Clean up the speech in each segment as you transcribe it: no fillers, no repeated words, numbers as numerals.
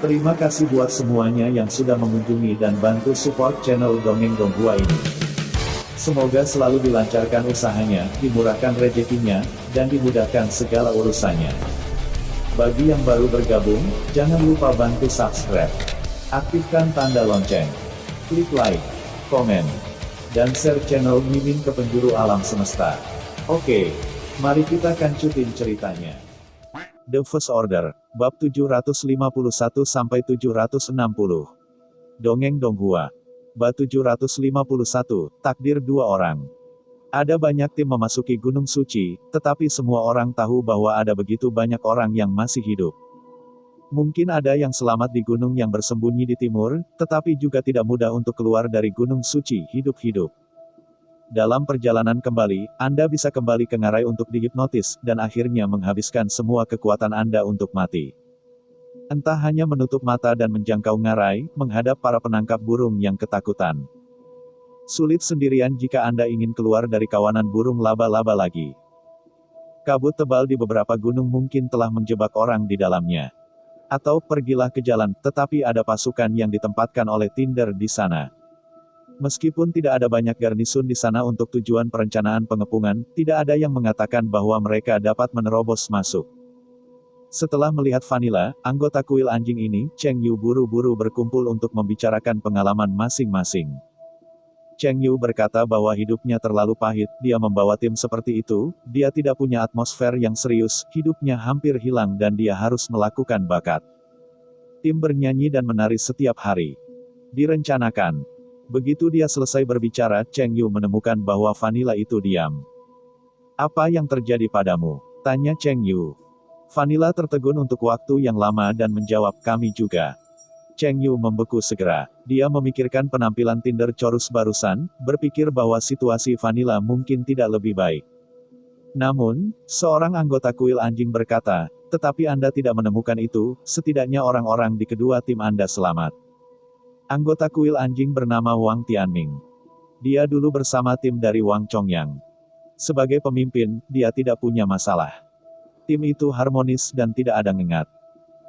Terima kasih buat semuanya yang sudah mengunjungi dan bantu support channel Dongeng Donghua ini. Semoga selalu dilancarkan usahanya, dimurahkan rezekinya, dan dimudahkan segala urusannya. Bagi yang baru bergabung, jangan lupa bantu subscribe. Aktifkan tanda lonceng. Klik like, komen, dan share channel Mimin ke penjuru alam semesta. Oke, mari kita kancutin ceritanya. The First Order, bab 751-760. Dongeng Donghua. Bab 751, takdir dua orang. Ada banyak tim memasuki Gunung Suci, tetapi semua orang tahu bahwa ada begitu banyak orang yang masih hidup. Mungkin ada yang selamat di gunung yang bersembunyi di timur, tetapi juga tidak mudah untuk keluar dari Gunung Suci hidup-hidup. Dalam perjalanan kembali, Anda bisa kembali ke ngarai untuk dihipnotis, dan akhirnya menghabiskan semua kekuatan Anda untuk mati. Entah hanya menutup mata dan menjangkau ngarai, menghadap para penangkap burung yang ketakutan. Sulit sendirian jika Anda ingin keluar dari kawanan burung laba-laba lagi. Kabut tebal di beberapa gunung mungkin telah menjebak orang di dalamnya. Atau pergilah ke jalan, tetapi ada pasukan yang ditempatkan oleh Tinder di sana. Meskipun tidak ada banyak garnisun di sana untuk tujuan perencanaan pengepungan, tidak ada yang mengatakan bahwa mereka dapat menerobos masuk. Setelah melihat Vanilla, anggota kuil anjing ini, Cheng Yu buru-buru berkumpul untuk membicarakan pengalaman masing-masing. Cheng Yu berkata bahwa hidupnya terlalu pahit, dia membawa tim seperti itu, dia tidak punya atmosfer yang serius, hidupnya hampir hilang dan dia harus melakukan bakat. Tim bernyanyi dan menari setiap hari. Direncanakan. Begitu dia selesai berbicara, Cheng Yu menemukan bahwa Vanilla itu diam. "Apa yang terjadi padamu?" tanya Cheng Yu. Vanilla tertegun untuk waktu yang lama dan menjawab, "Kami juga." Cheng Yu membeku segera. Dia memikirkan penampilan Tinder Chorus barusan, berpikir bahwa situasi Vanilla mungkin tidak lebih baik. Namun, seorang anggota kuil anjing berkata, "Tetapi Anda tidak menemukan itu, setidaknya orang-orang di kedua tim Anda selamat." Anggota kuil anjing bernama Wang Tianming. Dia dulu bersama tim dari Wang Chongyang. Sebagai pemimpin, dia tidak punya masalah. Tim itu harmonis dan tidak ada ngengat.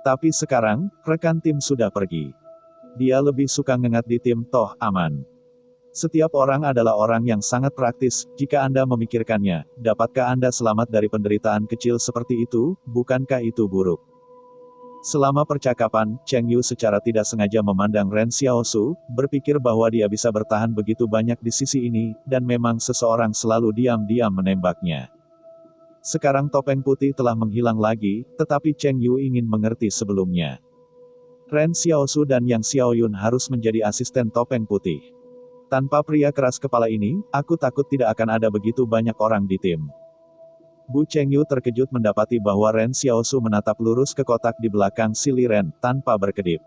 Tapi sekarang, rekan tim sudah pergi. Dia lebih suka ngengat di tim toh aman. Setiap orang adalah orang yang sangat praktis, jika Anda memikirkannya, dapatkah Anda selamat dari penderitaan kecil seperti itu, bukankah itu buruk? Selama percakapan, Cheng Yu secara tidak sengaja memandang Ren Xiaosu, berpikir bahwa dia bisa bertahan begitu banyak di sisi ini, dan memang seseorang selalu diam-diam menembaknya. Sekarang topeng putih telah menghilang lagi, tetapi Cheng Yu ingin mengerti sebelumnya. Ren Xiaosu dan Yang Xiaoyun harus menjadi asisten topeng putih. Tanpa pria keras kepala ini, aku takut tidak akan ada begitu banyak orang di tim. Bu Cheng Yu terkejut mendapati bahwa Ren Xiaosu menatap lurus ke kotak di belakang si Li Ren, tanpa berkedip.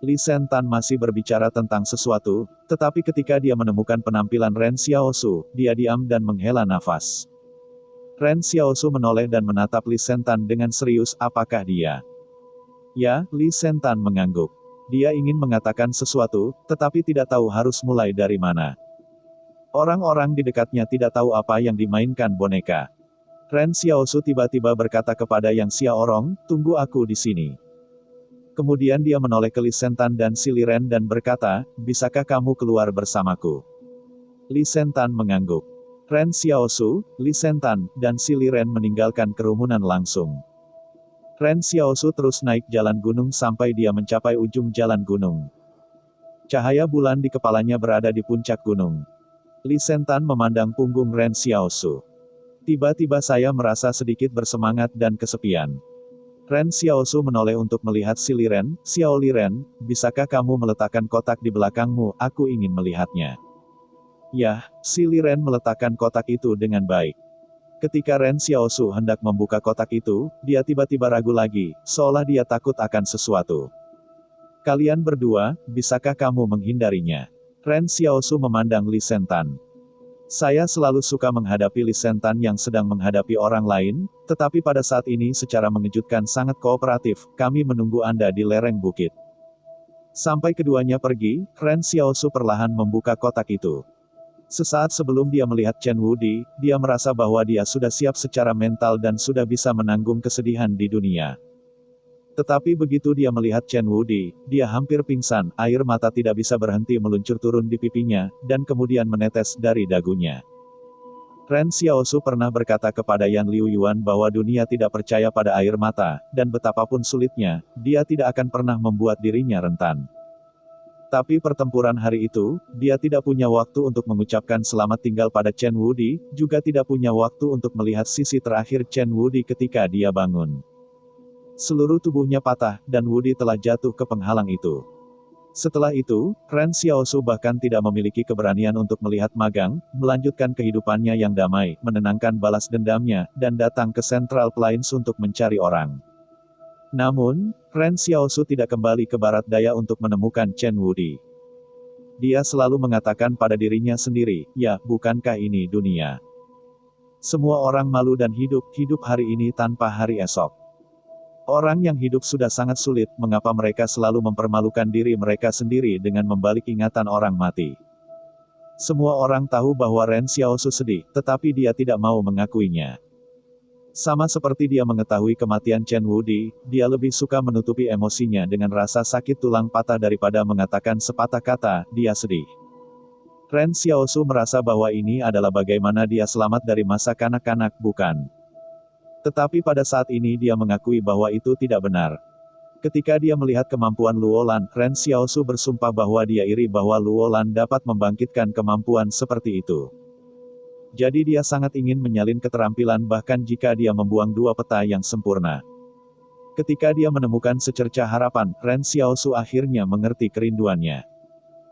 Li Sen Tan masih berbicara tentang sesuatu, tetapi ketika dia menemukan penampilan Ren Xiaosu, dia diam dan menghela nafas. Ren Xiaosu menoleh dan menatap Li Sen Tan dengan serius, apakah dia? Ya, Li Sen Tan mengangguk. Dia ingin mengatakan sesuatu, tetapi tidak tahu harus mulai dari mana. Orang-orang di dekatnya tidak tahu apa yang dimainkan boneka. Ren Xiaosu tiba-tiba berkata kepada Yang Xiaorong, "Tunggu aku di sini." Kemudian dia menoleh ke Li Sen Tan dan si Li Ren dan berkata, "Bisakah kamu keluar bersamaku?" Li Sen Tan mengangguk. Ren Xiaosu, Li Sen Tan, dan si Li Ren meninggalkan kerumunan langsung. Ren Xiaosu terus naik jalan gunung sampai dia mencapai ujung jalan gunung. Cahaya bulan di kepalanya berada di puncak gunung. Li Sen Tan memandang punggung Ren Xiaosu. "Tiba-tiba saya merasa sedikit bersemangat dan kesepian." Ren Xiaosu menoleh untuk melihat si Li Ren, "Xiao Li Ren, bisakah kamu meletakkan kotak di belakangmu, aku ingin melihatnya." Yah, si Li Ren meletakkan kotak itu dengan baik. Ketika Ren Xiaosu hendak membuka kotak itu, dia tiba-tiba ragu lagi, seolah dia takut akan sesuatu. "Kalian berdua, bisakah kamu menghindarinya?" Ren Xiaosu memandang Li Sen Tan. "Saya selalu suka menghadapi Li Sen Tan yang sedang menghadapi orang lain, tetapi pada saat ini secara mengejutkan sangat kooperatif, kami menunggu Anda di lereng bukit." Sampai keduanya pergi, Ren Xiaosu perlahan membuka kotak itu. Sesaat sebelum dia melihat Chen Wudi, dia merasa bahwa dia sudah siap secara mental dan sudah bisa menanggung kesedihan di dunia. Tetapi begitu dia melihat Chen Wudi, dia hampir pingsan, air mata tidak bisa berhenti meluncur turun di pipinya, dan kemudian menetes dari dagunya. Ren Xiaosu pernah berkata kepada Yan Liu Yuan bahwa dunia tidak percaya pada air mata, dan betapapun sulitnya, dia tidak akan pernah membuat dirinya rentan. Tapi pertempuran hari itu, dia tidak punya waktu untuk mengucapkan selamat tinggal pada Chen Wudi, juga tidak punya waktu untuk melihat sisi terakhir Chen Wudi ketika dia bangun. Seluruh tubuhnya patah, dan Wudi telah jatuh ke penghalang itu. Setelah itu, Ren Xiaosu bahkan tidak memiliki keberanian untuk melihat Magang, melanjutkan kehidupannya yang damai, menenangkan balas dendamnya, dan datang ke Central Plains untuk mencari orang. Namun, Ren Xiaosu tidak kembali ke barat daya untuk menemukan Chen Wudi. Dia selalu mengatakan pada dirinya sendiri, ya, bukankah ini dunia? Semua orang malu dan hidup hari ini tanpa hari esok. Orang yang hidup sudah sangat sulit, mengapa mereka selalu mempermalukan diri mereka sendiri dengan membalik ingatan orang mati? Semua orang tahu bahwa Ren Xiaosu sedih, tetapi dia tidak mau mengakuinya. Sama seperti dia mengetahui kematian Chen Wudi, dia lebih suka menutupi emosinya dengan rasa sakit tulang patah daripada mengatakan sepatah kata, dia sedih. Ren Xiaosu merasa bahwa ini adalah bagaimana dia selamat dari masa kanak-kanak, bukan? Tetapi pada saat ini dia mengakui bahwa itu tidak benar. Ketika dia melihat kemampuan Luolan, Ren Xiaosu bersumpah bahwa dia iri bahwa Luolan dapat membangkitkan kemampuan seperti itu. Jadi dia sangat ingin menyalin keterampilan bahkan jika dia membuang dua peta yang sempurna. Ketika dia menemukan secercah harapan, Ren Xiaosu akhirnya mengerti kerinduannya.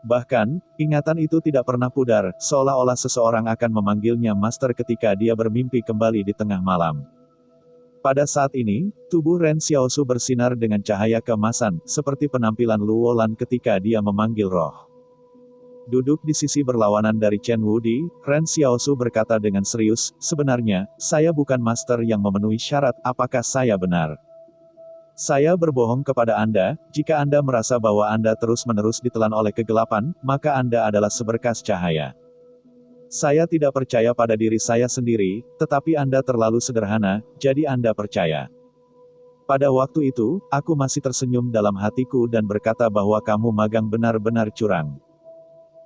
Bahkan, ingatan itu tidak pernah pudar, seolah-olah seseorang akan memanggilnya master ketika dia bermimpi kembali di tengah malam. Pada saat ini, tubuh Ren Xiaosu bersinar dengan cahaya keemasan, seperti penampilan Luolan ketika dia memanggil roh. Duduk di sisi berlawanan dari Chen Wudi, Ren Xiaosu berkata dengan serius, sebenarnya, saya bukan master yang memenuhi syarat, apakah saya benar? Saya berbohong kepada Anda, jika Anda merasa bahwa Anda terus-menerus ditelan oleh kegelapan, maka Anda adalah seberkas cahaya. Saya tidak percaya pada diri saya sendiri, tetapi Anda terlalu sederhana, jadi Anda percaya. Pada waktu itu, aku masih tersenyum dalam hatiku dan berkata bahwa kamu magang benar-benar curang.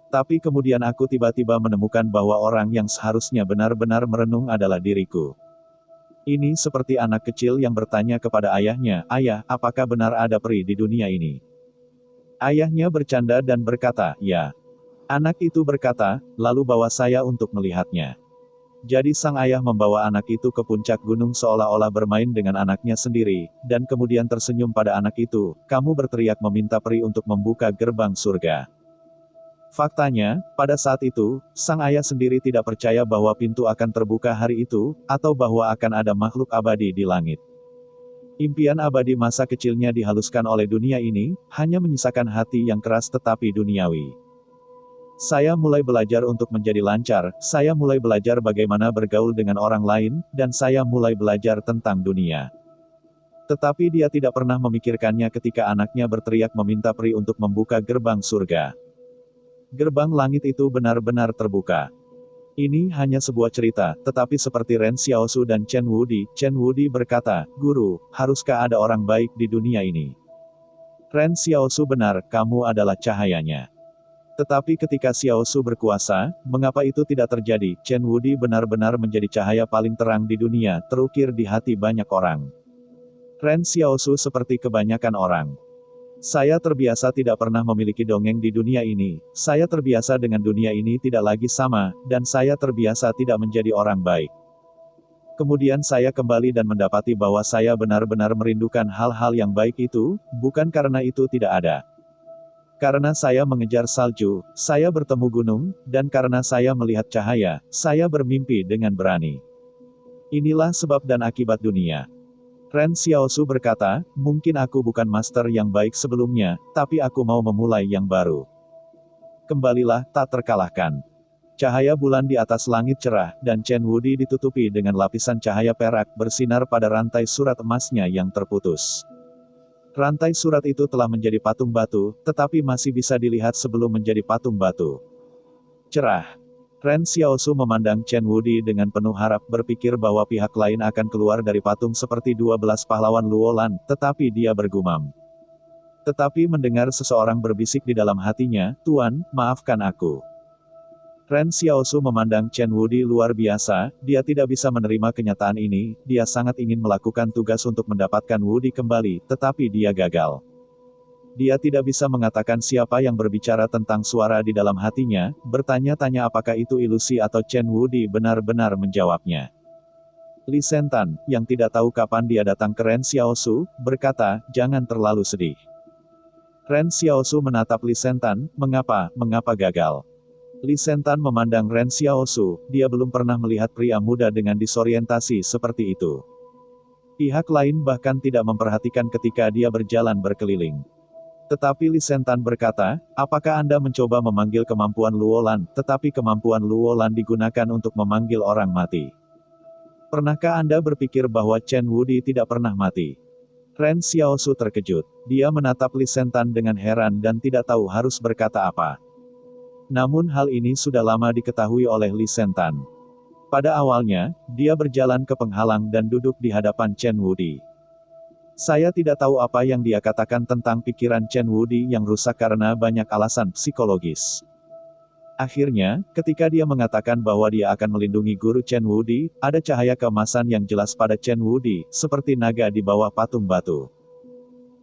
Tapi kemudian aku tiba-tiba menemukan bahwa orang yang seharusnya benar-benar merenung adalah diriku. Ini seperti anak kecil yang bertanya kepada ayahnya, ayah, apakah benar ada peri di dunia ini? Ayahnya bercanda dan berkata, ya. Anak itu berkata, lalu bawa saya untuk melihatnya. Jadi sang ayah membawa anak itu ke puncak gunung seolah-olah bermain dengan anaknya sendiri, dan kemudian tersenyum pada anak itu, kamu berteriak meminta peri untuk membuka gerbang surga. Faktanya, pada saat itu, sang ayah sendiri tidak percaya bahwa pintu akan terbuka hari itu, atau bahwa akan ada makhluk abadi di langit. Impian abadi masa kecilnya dihaluskan oleh dunia ini, hanya menyisakan hati yang keras tetapi duniawi. Saya mulai belajar untuk menjadi lancar, saya mulai belajar bagaimana bergaul dengan orang lain, dan saya mulai belajar tentang dunia. Tetapi dia tidak pernah memikirkannya ketika anaknya berteriak meminta peri untuk membuka gerbang surga. Gerbang langit itu benar-benar terbuka. Ini hanya sebuah cerita, tetapi seperti Ren Xiaosu dan Chen Wudi berkata, Guru, haruskah ada orang baik di dunia ini? Ren Xiaosu benar, kamu adalah cahayanya. Tetapi ketika Xiaosu berkuasa, mengapa itu tidak terjadi? Chen Wudi benar-benar menjadi cahaya paling terang di dunia, terukir di hati banyak orang. Ren Xiaosu seperti kebanyakan orang. Saya terbiasa tidak pernah memiliki dongeng di dunia ini, saya terbiasa dengan dunia ini tidak lagi sama, dan saya terbiasa tidak menjadi orang baik. Kemudian saya kembali dan mendapati bahwa saya benar-benar merindukan hal-hal yang baik itu, bukan karena itu tidak ada. Karena saya mengejar salju, saya bertemu gunung, dan karena saya melihat cahaya, saya bermimpi dengan berani. Inilah sebab dan akibat dunia. Ren Xiaosu berkata, mungkin aku bukan master yang baik sebelumnya, tapi aku mau memulai yang baru. Kembalilah, tak terkalahkan. Cahaya bulan di atas langit cerah, dan Chen Wudi ditutupi dengan lapisan cahaya perak bersinar pada rantai surat emasnya yang terputus. Rantai surat itu telah menjadi patung batu, tetapi masih bisa dilihat sebelum menjadi patung batu. Cerah. Ren Xiaosu memandang Chen Wudi dengan penuh harap, berpikir bahwa pihak lain akan keluar dari patung seperti 12 pahlawan Luolan, tetapi dia bergumam. Tetapi mendengar seseorang berbisik di dalam hatinya, "Tuan, maafkan aku." Ren Xiaosu memandang Chen Wudi luar biasa, dia tidak bisa menerima kenyataan ini, dia sangat ingin melakukan tugas untuk mendapatkan Wudi kembali, tetapi dia gagal. Dia tidak bisa mengatakan siapa yang berbicara tentang suara di dalam hatinya, bertanya-tanya apakah itu ilusi atau Chen Wudi benar-benar menjawabnya. Li Sentan, yang tidak tahu kapan dia datang ke Ren Xiaosu, berkata, "Jangan terlalu sedih." Ren Xiaosu menatap Li Sentan, mengapa gagal? Li Sentan memandang Ren Xiaosu, dia belum pernah melihat pria muda dengan disorientasi seperti itu. Pihak lain bahkan tidak memperhatikan ketika dia berjalan berkeliling. Tetapi Li Sentan berkata, "Apakah Anda mencoba memanggil kemampuan Luolan, tetapi kemampuan Luolan digunakan untuk memanggil orang mati? Pernahkah Anda berpikir bahwa Chen Wudi tidak pernah mati?" Ren Xiaosu terkejut. Dia menatap Li Sentan dengan heran dan tidak tahu harus berkata apa. Namun hal ini sudah lama diketahui oleh Li Sentan. Pada awalnya, dia berjalan ke penghalang dan duduk di hadapan Chen Wudi. Saya tidak tahu apa yang dia katakan tentang pikiran Chen Wudi yang rusak karena banyak alasan psikologis. Akhirnya, ketika dia mengatakan bahwa dia akan melindungi guru Chen Wudi, ada cahaya keemasan yang jelas pada Chen Wudi, seperti naga di bawah patung batu.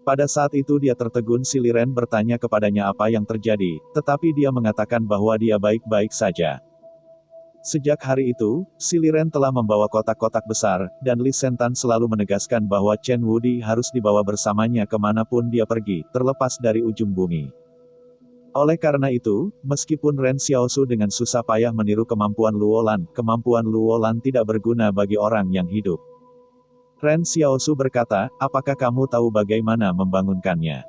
Pada saat itu dia tertegun. Si Liren bertanya kepadanya apa yang terjadi, tetapi dia mengatakan bahwa dia baik-baik saja. Sejak hari itu, si Liren telah membawa kotak-kotak besar, dan Li Sentan selalu menegaskan bahwa Chen Wudi harus dibawa bersamanya kemanapun dia pergi, terlepas dari ujung bumi. Oleh karena itu, meskipun Ren Xiaosu dengan susah payah meniru kemampuan Luolan tidak berguna bagi orang yang hidup. Ren Xiaosu berkata, "Apakah kamu tahu bagaimana membangunkannya?"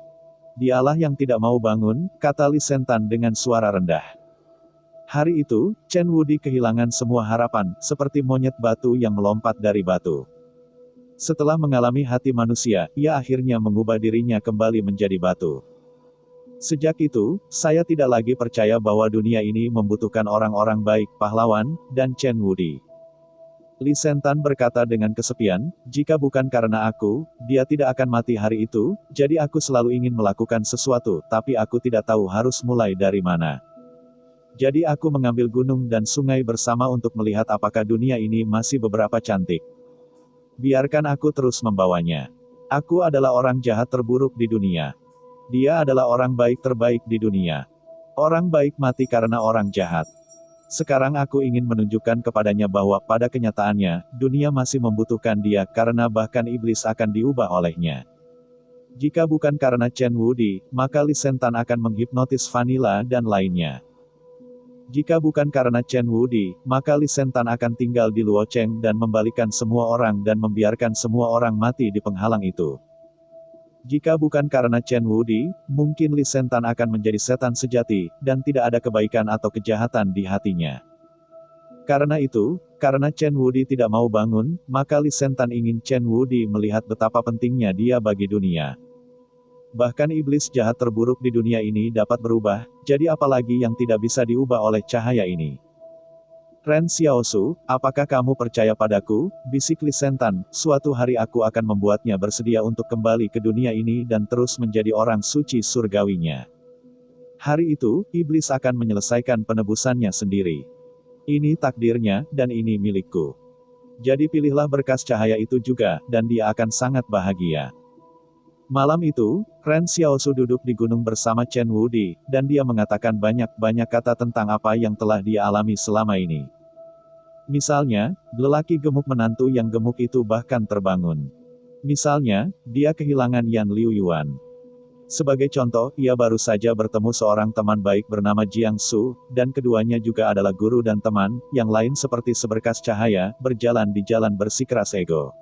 "Dialah yang tidak mau bangun," kata Li Sentan dengan suara rendah. Hari itu, Chen Wudi kehilangan semua harapan, seperti monyet batu yang melompat dari batu. Setelah mengalami hati manusia, ia akhirnya mengubah dirinya kembali menjadi batu. Sejak itu, saya tidak lagi percaya bahwa dunia ini membutuhkan orang-orang baik, pahlawan, dan Chen Wudi. Li Sentan berkata dengan kesepian, "Jika bukan karena aku, dia tidak akan mati hari itu, jadi aku selalu ingin melakukan sesuatu, tapi aku tidak tahu harus mulai dari mana. Jadi aku mengambil gunung dan sungai bersama untuk melihat apakah dunia ini masih beberapa cantik. Biarkan aku terus membawanya. Aku adalah orang jahat terburuk di dunia. Dia adalah orang baik terbaik di dunia. Orang baik mati karena orang jahat. Sekarang aku ingin menunjukkan kepadanya bahwa pada kenyataannya, dunia masih membutuhkan dia karena bahkan iblis akan diubah olehnya. Jika bukan karena Chen Wudi, maka Li Sentan akan menghipnotis Vanilla dan lainnya. Jika bukan karena Chen Wudi, maka Li Sentan akan tinggal di Luocheng dan membalikan semua orang dan membiarkan semua orang mati di penghalang itu. Jika bukan karena Chen Wudi, mungkin Li Sentan akan menjadi setan sejati, dan tidak ada kebaikan atau kejahatan di hatinya. Karena itu, karena Chen Wudi tidak mau bangun, maka Li Sentan ingin Chen Wudi melihat betapa pentingnya dia bagi dunia. Bahkan iblis jahat terburuk di dunia ini dapat berubah, jadi apalagi yang tidak bisa diubah oleh cahaya ini. Ren Xiaosu, apakah kamu percaya padaku? Bisik Li Sentan, suatu hari aku akan membuatnya bersedia untuk kembali ke dunia ini dan terus menjadi orang suci surgawinya. Hari itu, iblis akan menyelesaikan penebusannya sendiri. Ini takdirnya, dan ini milikku. Jadi pilihlah berkas cahaya itu juga, dan dia akan sangat bahagia. Malam itu, Ren Xiaosu duduk di gunung bersama Chen Wudi, dan dia mengatakan banyak-banyak kata tentang apa yang telah dia alami selama ini. Misalnya, lelaki gemuk menantu yang gemuk itu bahkan terbangun. Misalnya, dia kehilangan Yan Liu Yuan. Sebagai contoh, ia baru saja bertemu seorang teman baik bernama Jiang Su, dan keduanya juga adalah guru dan teman, yang lain seperti seberkas cahaya, berjalan di jalan bersikeras ego.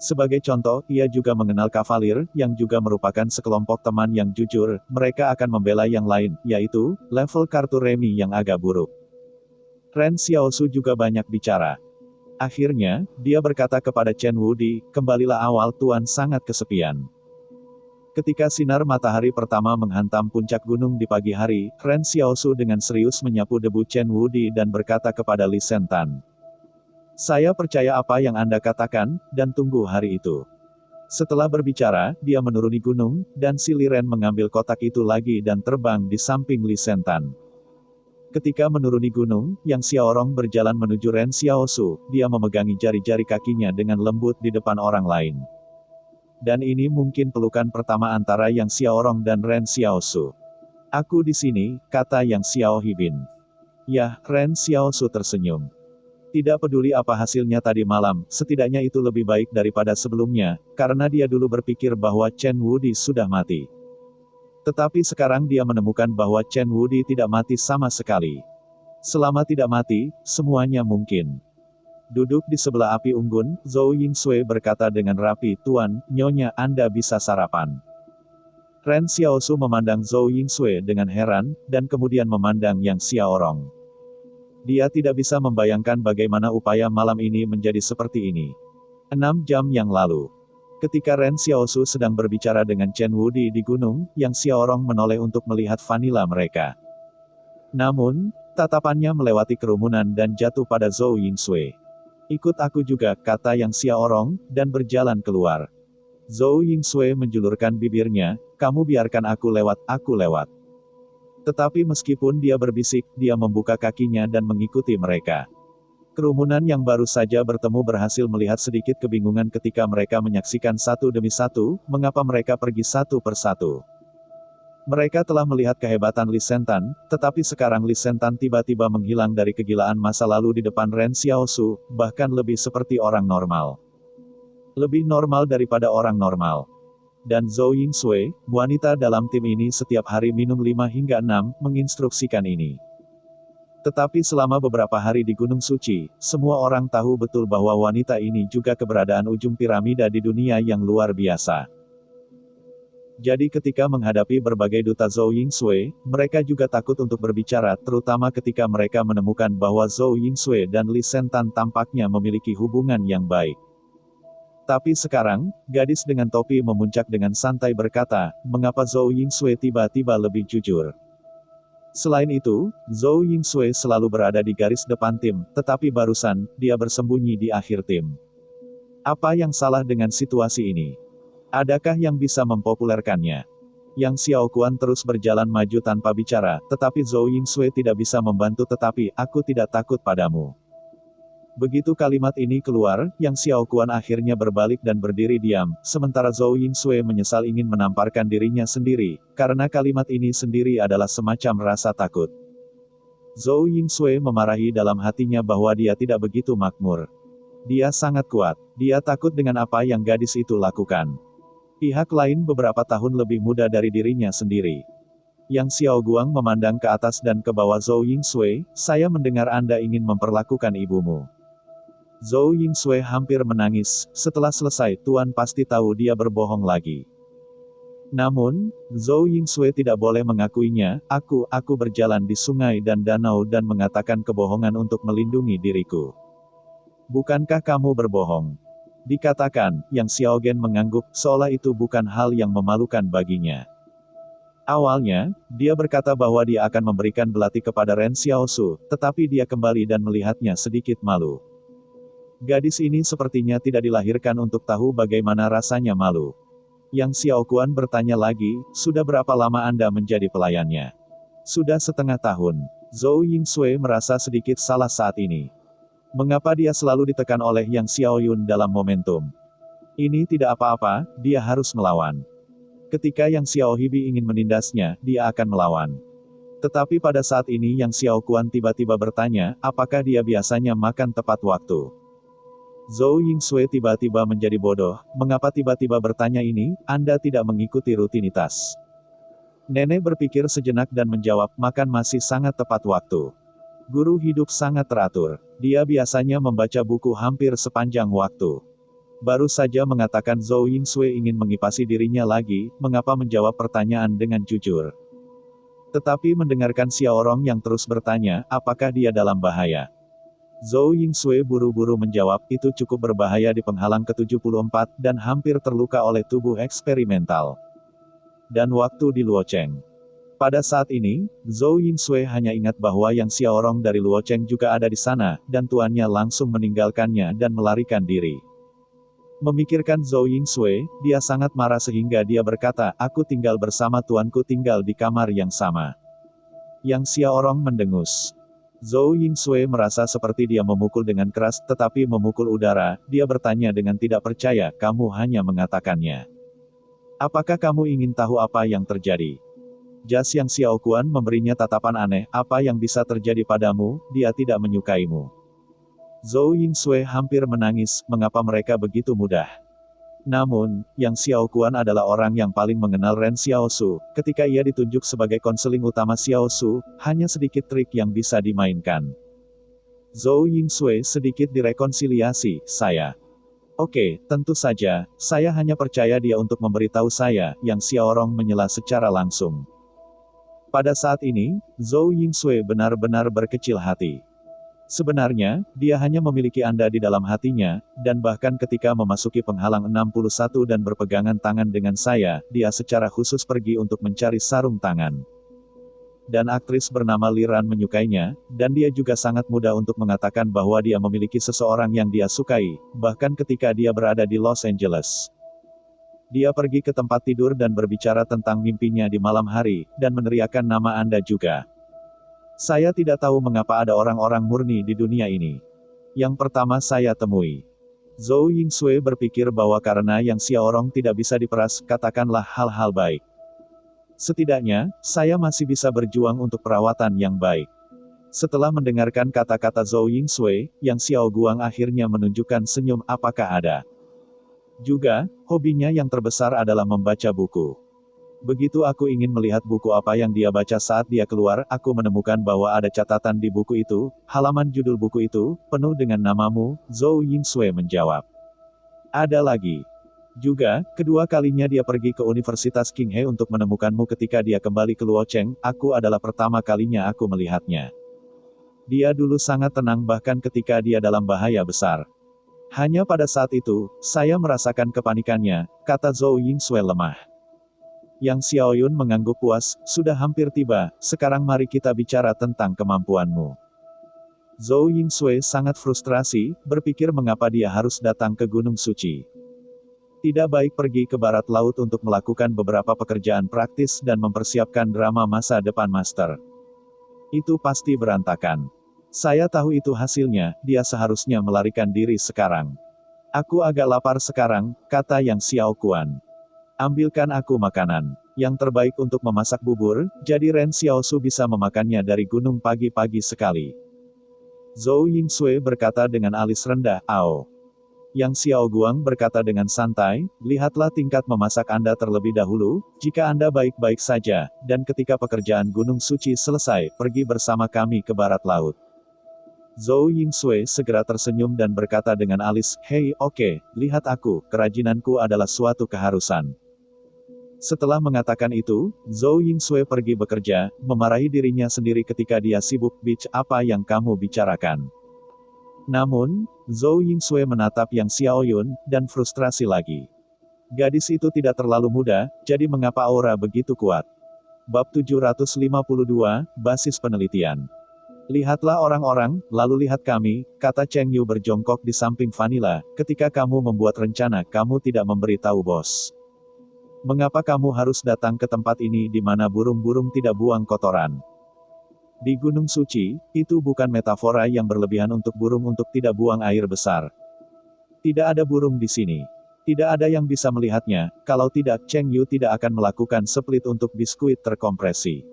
Sebagai contoh, ia juga mengenal kavalir, yang juga merupakan sekelompok teman yang jujur, mereka akan membela yang lain, yaitu, level kartu remi yang agak buruk. Ren Xiaosu juga banyak bicara. Akhirnya, dia berkata kepada Chen Wudi, kembalilah awal Tuan sangat kesepian. Ketika sinar matahari pertama menghantam puncak gunung di pagi hari, Ren Xiaosu dengan serius menyapu debu Chen Wudi dan berkata kepada Li Sentan. Saya percaya apa yang Anda katakan, dan tunggu hari itu. Setelah berbicara, dia menuruni gunung, dan si Li Ren mengambil kotak itu lagi dan terbang di samping Li Sentan. Ketika menuruni gunung, Yang Xiaorong berjalan menuju Ren Xiaosu, dia memegangi jari-jari kakinya dengan lembut di depan orang lain. Dan ini mungkin pelukan pertama antara Yang Xiaorong dan Ren Xiaosu. Aku di sini, kata Yang Xiao Hibin. Yah, Ren Xiaosu tersenyum. Tidak peduli apa hasilnya tadi malam, setidaknya itu lebih baik daripada sebelumnya, karena dia dulu berpikir bahwa Chen Wudi sudah mati. Tetapi sekarang dia menemukan bahwa Chen Wudi tidak mati sama sekali. Selama tidak mati, semuanya mungkin. Duduk di sebelah api unggun, Zhou Yingsui berkata dengan rapi, Tuan, Nyonya, Anda bisa sarapan. Ren Xiaosu memandang Zhou Yingsui dengan heran, dan kemudian memandang Yang Xiaorong. Dia tidak bisa membayangkan bagaimana upaya malam ini menjadi seperti ini. 6 jam yang lalu. Ketika Ren Xiaosu sedang berbicara dengan Chen Wudi di gunung, Yang Xiaorong menoleh untuk melihat vanila mereka. Namun, tatapannya melewati kerumunan dan jatuh pada Zhou Yingsui. Ikut aku juga, kata Yang Xiaorong, dan berjalan keluar. Zhou Yingsui menjulurkan bibirnya, kamu biarkan aku lewat, aku lewat. Tetapi meskipun dia berbisik, dia membuka kakinya dan mengikuti mereka. Kerumunan yang baru saja bertemu berhasil melihat sedikit kebingungan ketika mereka menyaksikan satu demi satu, mengapa mereka pergi satu persatu. Mereka telah melihat kehebatan Li Sentan, tetapi sekarang Li Sentan tiba-tiba menghilang dari kegilaan masa lalu di depan Ren Xiaosu, bahkan lebih seperti orang normal. Lebih normal daripada orang normal. Dan Zhou Yingsui, wanita dalam tim ini setiap hari minum 5 hingga 6, menginstruksikan ini. Tetapi selama beberapa hari di Gunung Suci, semua orang tahu betul bahwa wanita ini juga keberadaan ujung piramida di dunia yang luar biasa. Jadi ketika menghadapi berbagai duta Zhou Yingsui, mereka juga takut untuk berbicara, terutama ketika mereka menemukan bahwa Zhou Yingsui dan Li Sentan tampaknya memiliki hubungan yang baik. Tapi sekarang, gadis dengan topi memuncak dengan santai berkata, mengapa Zhou Yingsui tiba-tiba lebih jujur? Selain itu, Zhou Yingsui selalu berada di garis depan tim, tetapi barusan, dia bersembunyi di akhir tim. Apa yang salah dengan situasi ini? Adakah yang bisa mempopulerkannya? Yang Xiao Kuan terus berjalan maju tanpa bicara, tetapi Zhou Yingsui tidak bisa membantu tetapi, aku tidak takut padamu. Begitu kalimat ini keluar, Yang Xiao Kuan akhirnya berbalik dan berdiri diam, sementara Zhou Yingsui menyesal ingin menamparkan dirinya sendiri, karena kalimat ini sendiri adalah semacam rasa takut. Zhou Yingsui memarahi dalam hatinya bahwa dia tidak begitu makmur. Dia sangat kuat, dia takut dengan apa yang gadis itu lakukan. Pihak lain beberapa tahun lebih muda dari dirinya sendiri. Yang Xiao Guang memandang ke atas dan ke bawah Zhou Yingsui, saya mendengar Anda ingin memperlakukan ibumu. Zhou Yingsui hampir menangis, setelah selesai Tuan pasti tahu dia berbohong lagi. Namun, Zhou Yingsui tidak boleh mengakuinya, aku berjalan di sungai dan danau dan mengatakan kebohongan untuk melindungi diriku. Bukankah kamu berbohong? Dikatakan, Yang Xiaogen mengangguk, seolah itu bukan hal yang memalukan baginya. Awalnya, dia berkata bahwa dia akan memberikan belati kepada Ren Xiaosu, tetapi dia kembali dan melihatnya sedikit malu. Gadis ini sepertinya tidak dilahirkan untuk tahu bagaimana rasanya malu. Yang Xiao Kuan bertanya lagi, sudah berapa lama Anda menjadi pelayannya? Sudah setengah tahun. Zhou Yingsui merasa sedikit salah saat ini. Mengapa dia selalu ditekan oleh Yang Xiao Yun dalam momentum? Ini tidak apa-apa, dia harus melawan. Ketika Yang Xiao Hibi ingin menindasnya, dia akan melawan. Tetapi pada saat ini Yang Xiao Kuan tiba-tiba bertanya, apakah dia biasanya makan tepat waktu? Zhou Yingsui tiba-tiba menjadi bodoh, mengapa tiba-tiba bertanya ini, Anda tidak mengikuti rutinitas. Nenek berpikir sejenak dan menjawab, makan masih sangat tepat waktu. Guru hidup sangat teratur. Dia biasanya membaca buku hampir sepanjang waktu. Baru saja mengatakan Zhou Yingsui ingin mengipasi dirinya lagi, mengapa menjawab pertanyaan dengan jujur. Tetapi mendengarkan Xiaorong yang terus bertanya, apakah dia dalam bahaya? Zhou Yingsui buru-buru menjawab, itu cukup berbahaya di penghalang ke-74, dan hampir terluka oleh tubuh eksperimental. Dan waktu di Luocheng. Pada saat ini, Zhou Yingsui hanya ingat bahwa Yang Xiaorong dari Luocheng juga ada di sana, dan tuannya langsung meninggalkannya dan melarikan diri. Memikirkan Zhou Yingsui, dia sangat marah sehingga dia berkata, "Aku tinggal bersama tuanku tinggal di kamar yang sama." Yang Xiaorong mendengus. Zhou Yingsui merasa seperti dia memukul dengan keras, tetapi memukul udara. Dia bertanya dengan tidak percaya, "Kamu hanya mengatakannya. Apakah kamu ingin tahu apa yang terjadi?" Jas Yang Xiaokuan memberinya tatapan aneh, "Apa yang bisa terjadi padamu, dia tidak menyukaimu." Zhou Yingsui hampir menangis, mengapa mereka begitu mudah? Namun, Yang Xiaokuan adalah orang yang paling mengenal Ren Xiaosu. Ketika ia ditunjuk sebagai konseling utama Xiaosu, hanya sedikit trik yang bisa dimainkan. Zhou Yingsui sedikit direkonsiliasi, "Saya." "Oke, tentu saja, saya hanya percaya dia untuk memberitahu saya," Yang Xiaorong menyela secara langsung. Pada saat ini, Zhou Yingsui benar-benar berkecil hati. Sebenarnya, dia hanya memiliki Anda di dalam hatinya, dan bahkan ketika memasuki penghalang 61 dan berpegangan tangan dengan saya, dia secara khusus pergi untuk mencari sarung tangan. Dan aktris bernama Liran menyukainya, dan dia juga sangat mudah untuk mengatakan bahwa dia memiliki seseorang yang dia sukai, bahkan ketika dia berada di Los Angeles. Dia pergi ke tempat tidur dan berbicara tentang mimpinya di malam hari, dan meneriakkan nama Anda juga. "Saya tidak tahu mengapa ada orang-orang murni di dunia ini. Yang pertama saya temui." Zhou Yingsui berpikir bahwa karena Yang Xiaorong tidak bisa diperas, katakanlah hal-hal baik. "Setidaknya, saya masih bisa berjuang untuk perawatan yang baik." Setelah mendengarkan kata-kata Zhou Yingsui, Yang Xiaoguang akhirnya menunjukkan senyum. "Apakah ada?" Juga, hobinya yang terbesar adalah membaca buku. "Begitu aku ingin melihat buku apa yang dia baca saat dia keluar, aku menemukan bahwa ada catatan di buku itu, halaman judul buku itu, penuh dengan namamu," Zhou Yingsui menjawab. "Ada lagi. Juga, kedua kalinya dia pergi ke Universitas Qinghe untuk menemukanmu ketika dia kembali ke Luocheng, aku adalah pertama kalinya aku melihatnya. Dia dulu sangat tenang bahkan ketika dia dalam bahaya besar. Hanya pada saat itu, saya merasakan kepanikannya," kata Zhou Yingsui lemah. Yang Xiaoyun mengangguk puas, "Sudah hampir tiba, sekarang mari kita bicara tentang kemampuanmu." Zhou Yingsui sangat frustrasi, berpikir mengapa dia harus datang ke Gunung Suci. Tidak baik pergi ke barat laut untuk melakukan beberapa pekerjaan praktis dan mempersiapkan drama masa depan master. Itu pasti berantakan. Saya tahu itu hasilnya, dia seharusnya melarikan diri sekarang. "Aku agak lapar sekarang," kata Yang Xiaokuan. "Ambilkan aku makanan. Yang terbaik untuk memasak bubur, jadi Ren Xiaosu bisa memakannya dari gunung pagi-pagi sekali." Zhou Yingsui berkata dengan alis rendah, "Ao." Yang Xiaoguang berkata dengan santai, "Lihatlah tingkat memasak Anda terlebih dahulu, jika Anda baik-baik saja, dan ketika pekerjaan Gunung Suci selesai, pergi bersama kami ke barat laut." Zhou Yingsui segera tersenyum dan berkata dengan alis, "Hei, oke, lihat aku, kerajinanku adalah suatu keharusan." Setelah mengatakan itu, Zhou Yingsui pergi bekerja, memarahi dirinya sendiri ketika dia sibuk, "Bitch, apa yang kamu bicarakan?" Namun, Zhou Yingsui menatap Yang Xiaoyun, dan frustrasi lagi. Gadis itu tidak terlalu muda, jadi mengapa aura begitu kuat? Bab 752, Basis Penelitian. "Lihatlah orang-orang, lalu lihat kami," kata Cheng Yu berjongkok di samping Vanilla, "ketika kamu membuat rencana, kamu tidak memberitahu bos. Mengapa kamu harus datang ke tempat ini di mana burung-burung tidak buang kotoran? Di Gunung Suci, itu bukan metafora yang berlebihan untuk burung untuk tidak buang air besar. Tidak ada burung di sini. Tidak ada yang bisa melihatnya, kalau tidak, Cheng Yu tidak akan melakukan split untuk biskuit terkompresi.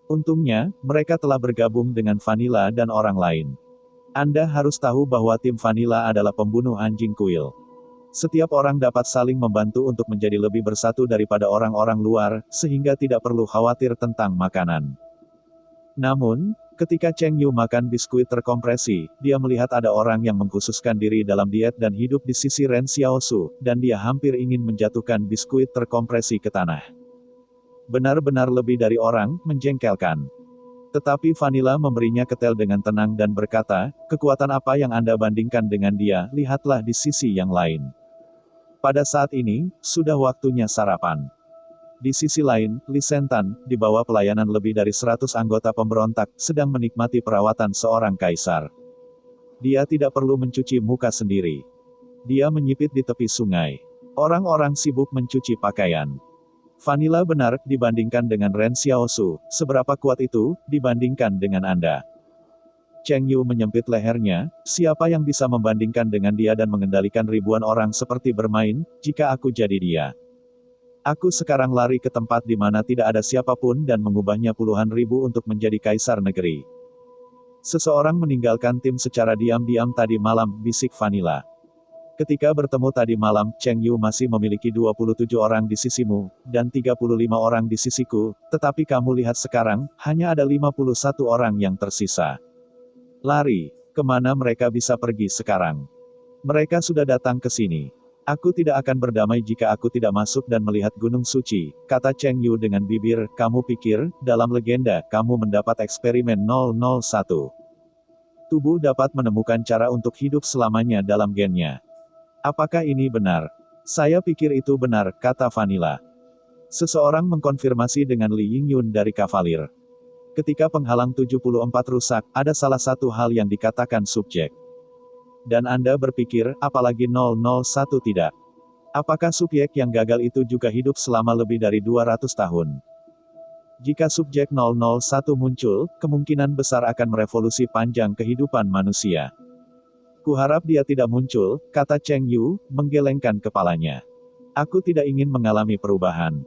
Untungnya, mereka telah bergabung dengan Vanilla dan orang lain. Anda harus tahu bahwa tim Vanilla adalah pembunuh anjing kuil. Setiap orang dapat saling membantu untuk menjadi lebih bersatu daripada orang-orang luar, sehingga tidak perlu khawatir tentang makanan." Namun, ketika Cheng Yu makan biskuit terkompresi, dia melihat ada orang yang mengkhususkan diri dalam diet dan hidup di sisi Ren Xiaosu, dan dia hampir ingin menjatuhkan biskuit terkompresi ke tanah. Benar-benar lebih dari orang, menjengkelkan. Tetapi Vanilla memberinya ketel dengan tenang dan berkata, "Kekuatan apa yang Anda bandingkan dengan dia, lihatlah di sisi yang lain." Pada saat ini, sudah waktunya sarapan. Di sisi lain, Li Sentan, di bawah pelayanan lebih dari 100 anggota pemberontak, sedang menikmati perawatan seorang kaisar. Dia tidak perlu mencuci muka sendiri. Dia menyipit di tepi sungai. Orang-orang sibuk mencuci pakaian. Vanilla benar, dibandingkan dengan Ren Xiaosu, seberapa kuat itu, dibandingkan dengan Anda. Cheng Yu menyempit lehernya, siapa yang bisa membandingkan dengan dia dan mengendalikan ribuan orang seperti bermain, jika aku jadi dia. Aku sekarang lari ke tempat di mana tidak ada siapapun dan mengubahnya puluhan ribu untuk menjadi kaisar negeri. Seseorang meninggalkan tim secara diam-diam tadi malam, bisik Vanilla. Ketika bertemu tadi malam, Cheng Yu masih memiliki 27 orang di sisimu, dan 35 orang di sisiku, tetapi kamu lihat sekarang, hanya ada 51 orang yang tersisa. Lari, kemana mereka bisa pergi sekarang? Mereka sudah datang ke sini. Aku tidak akan berdamai jika aku tidak masuk dan melihat Gunung Suci, kata Cheng Yu dengan bibir. Kamu pikir, dalam legenda, kamu mendapat eksperimen 001. Tubuh dapat menemukan cara untuk hidup selamanya dalam gennya. Apakah ini benar? Saya pikir itu benar, kata Vanilla. Seseorang mengkonfirmasi dengan Li Yingyun dari Kavalir. Ketika penghalang 74 rusak, ada salah satu hal yang dikatakan subjek. Dan Anda berpikir, apalagi 001 tidak? Apakah subjek yang gagal itu juga hidup selama lebih dari 200 tahun? Jika subjek 001 muncul, kemungkinan besar akan merevolusi panjang kehidupan manusia. Kuharap dia tidak muncul, kata Cheng Yu, menggelengkan kepalanya. Aku tidak ingin mengalami perubahan.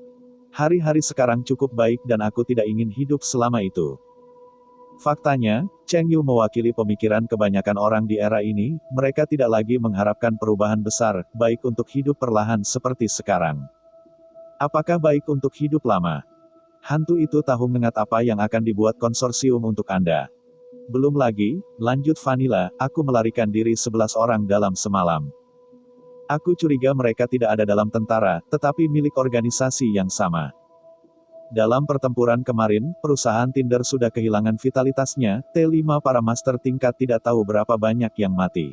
Hari-hari sekarang cukup baik dan aku tidak ingin hidup selama itu. Faktanya, Cheng Yu mewakili pemikiran kebanyakan orang di era ini, mereka tidak lagi mengharapkan perubahan besar, baik untuk hidup perlahan seperti sekarang. Apakah baik untuk hidup lama? Hantu itu tahu mengat apa yang akan dibuat konsorsium untuk Anda. Belum lagi, lanjut Vanilla, aku melarikan diri 11 orang dalam semalam. Aku curiga mereka tidak ada dalam tentara, tetapi milik organisasi yang sama. Dalam pertempuran kemarin, perusahaan Tinder sudah kehilangan vitalitasnya, T5 para master tingkat tidak tahu berapa banyak yang mati.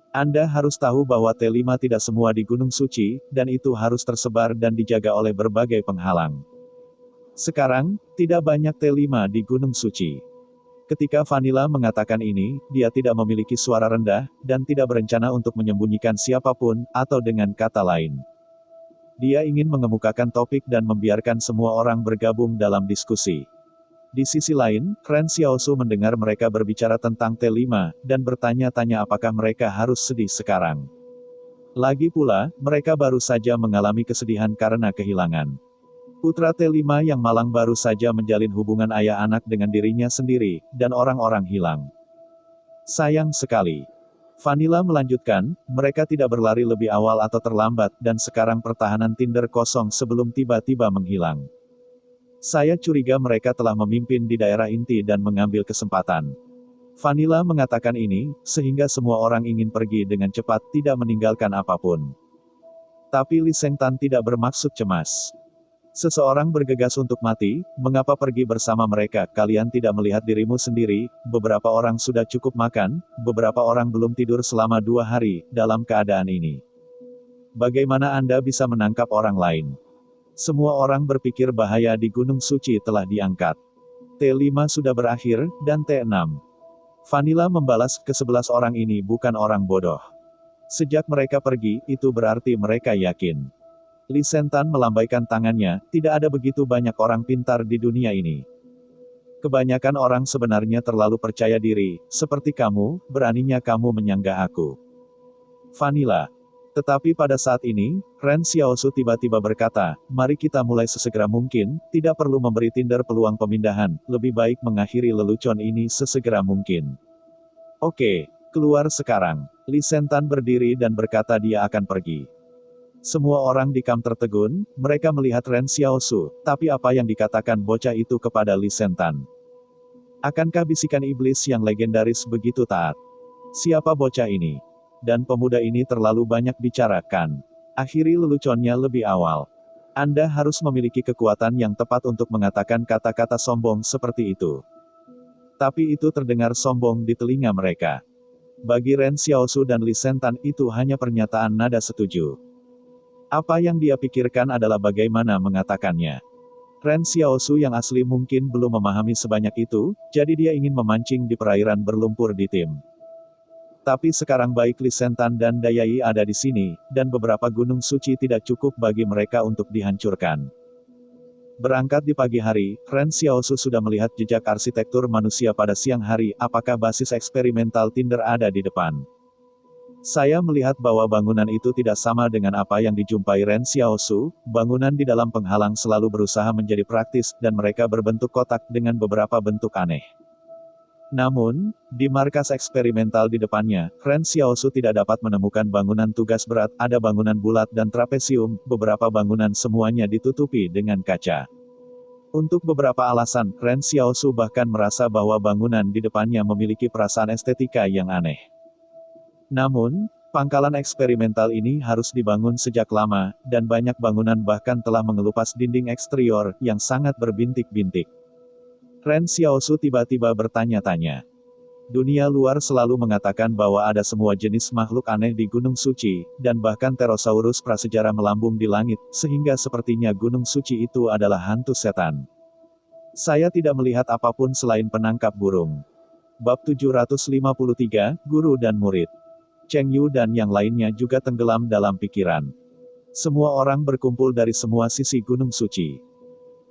Anda harus tahu bahwa T5 tidak semua di Gunung Suci, dan itu harus tersebar dan dijaga oleh berbagai penghalang. Sekarang, tidak banyak T5 di Gunung Suci. Ketika Vanilla mengatakan ini, dia tidak memiliki suara rendah, dan tidak berencana untuk menyembunyikan siapapun, atau dengan kata lain. Dia ingin mengemukakan topik dan membiarkan semua orang bergabung dalam diskusi. Di sisi lain, Ren Xiaosu mendengar mereka berbicara tentang T5, dan bertanya-tanya apakah mereka harus sedih sekarang. Lagi pula, mereka baru saja mengalami kesedihan karena kehilangan putra T5 yang malang baru saja menjalin hubungan ayah anak dengan dirinya sendiri, dan orang-orang hilang. Sayang sekali. Vanilla melanjutkan, mereka tidak berlari lebih awal atau terlambat, dan sekarang pertahanan Tinder kosong sebelum tiba-tiba menghilang. Saya curiga mereka telah memimpin di daerah inti dan mengambil kesempatan. Vanilla mengatakan ini, sehingga semua orang ingin pergi dengan cepat, tidak meninggalkan apapun. Tapi Li Sengtan tidak bermaksud cemas. Seseorang bergegas untuk mati, mengapa pergi bersama mereka? Kalian tidak melihat dirimu sendiri, beberapa orang sudah cukup makan, beberapa orang belum tidur selama 2 hari, dalam keadaan ini. Bagaimana Anda bisa menangkap orang lain? Semua orang berpikir bahaya di Gunung Suci telah diangkat. T5 sudah berakhir, dan T6. Vanilla membalas, ke-11 orang ini bukan orang bodoh. Sejak mereka pergi, itu berarti mereka yakin. Li Sengtan melambaikan tangannya, tidak ada begitu banyak orang pintar di dunia ini. Kebanyakan orang sebenarnya terlalu percaya diri, seperti kamu, beraninya kamu menyanggah aku. Vanilla. Tetapi pada saat ini, Ren Xiaosu tiba-tiba berkata, mari kita mulai sesegera mungkin, tidak perlu memberi Tinder peluang pemindahan, lebih baik mengakhiri lelucon ini sesegera mungkin. Oke, keluar sekarang. Li Sengtan berdiri dan berkata dia akan pergi. Semua orang di kamp tertegun, mereka melihat Ren Xiaosu, tapi apa yang dikatakan bocah itu kepada Li Sengtan? Akankah bisikan iblis yang legendaris begitu taat? Siapa bocah ini? Dan pemuda ini terlalu banyak bicara, kan? Akhiri leluconnya lebih awal. Anda harus memiliki kekuatan yang tepat untuk mengatakan kata-kata sombong seperti itu. Tapi itu terdengar sombong di telinga mereka. Bagi Ren Xiaosu dan Li Sengtan itu hanya pernyataan nada setuju. Apa yang dia pikirkan adalah bagaimana mengatakannya. Ren Xiaosu yang asli mungkin belum memahami sebanyak itu, jadi dia ingin memancing di perairan berlumpur di tim. Tapi sekarang baik Li Sentan dan Dayai ada di sini, dan beberapa gunung suci tidak cukup bagi mereka untuk dihancurkan. Berangkat di pagi hari, Ren Xiaosu sudah melihat jejak arsitektur manusia pada siang hari. Apakah basis eksperimental Tinder ada di depan? Saya melihat bahwa bangunan itu tidak sama dengan apa yang dijumpai Ren Xiaosu. Bangunan di dalam penghalang selalu berusaha menjadi praktis, dan mereka berbentuk kotak dengan beberapa bentuk aneh. Namun, di markas eksperimental di depannya, Ren Xiaosu tidak dapat menemukan bangunan tugas berat. Ada bangunan bulat dan trapesium, beberapa bangunan semuanya ditutupi dengan kaca. Untuk beberapa alasan, Ren Xiaosu bahkan merasa bahwa bangunan di depannya memiliki perasaan estetika yang aneh. Namun, pangkalan eksperimental ini harus dibangun sejak lama, dan banyak bangunan bahkan telah mengelupas dinding eksterior yang sangat berbintik-bintik. Ren Xiaosu tiba-tiba bertanya-tanya. Dunia luar selalu mengatakan bahwa ada semua jenis makhluk aneh di Gunung Suci, dan bahkan pterosaurus prasejarah melambung di langit, sehingga sepertinya Gunung Suci itu adalah hantu setan. Saya tidak melihat apapun selain penangkap burung. Bab 753, Guru dan Murid. Cheng Yu dan yang lainnya juga tenggelam dalam pikiran. Semua orang berkumpul dari semua sisi Gunung Suci.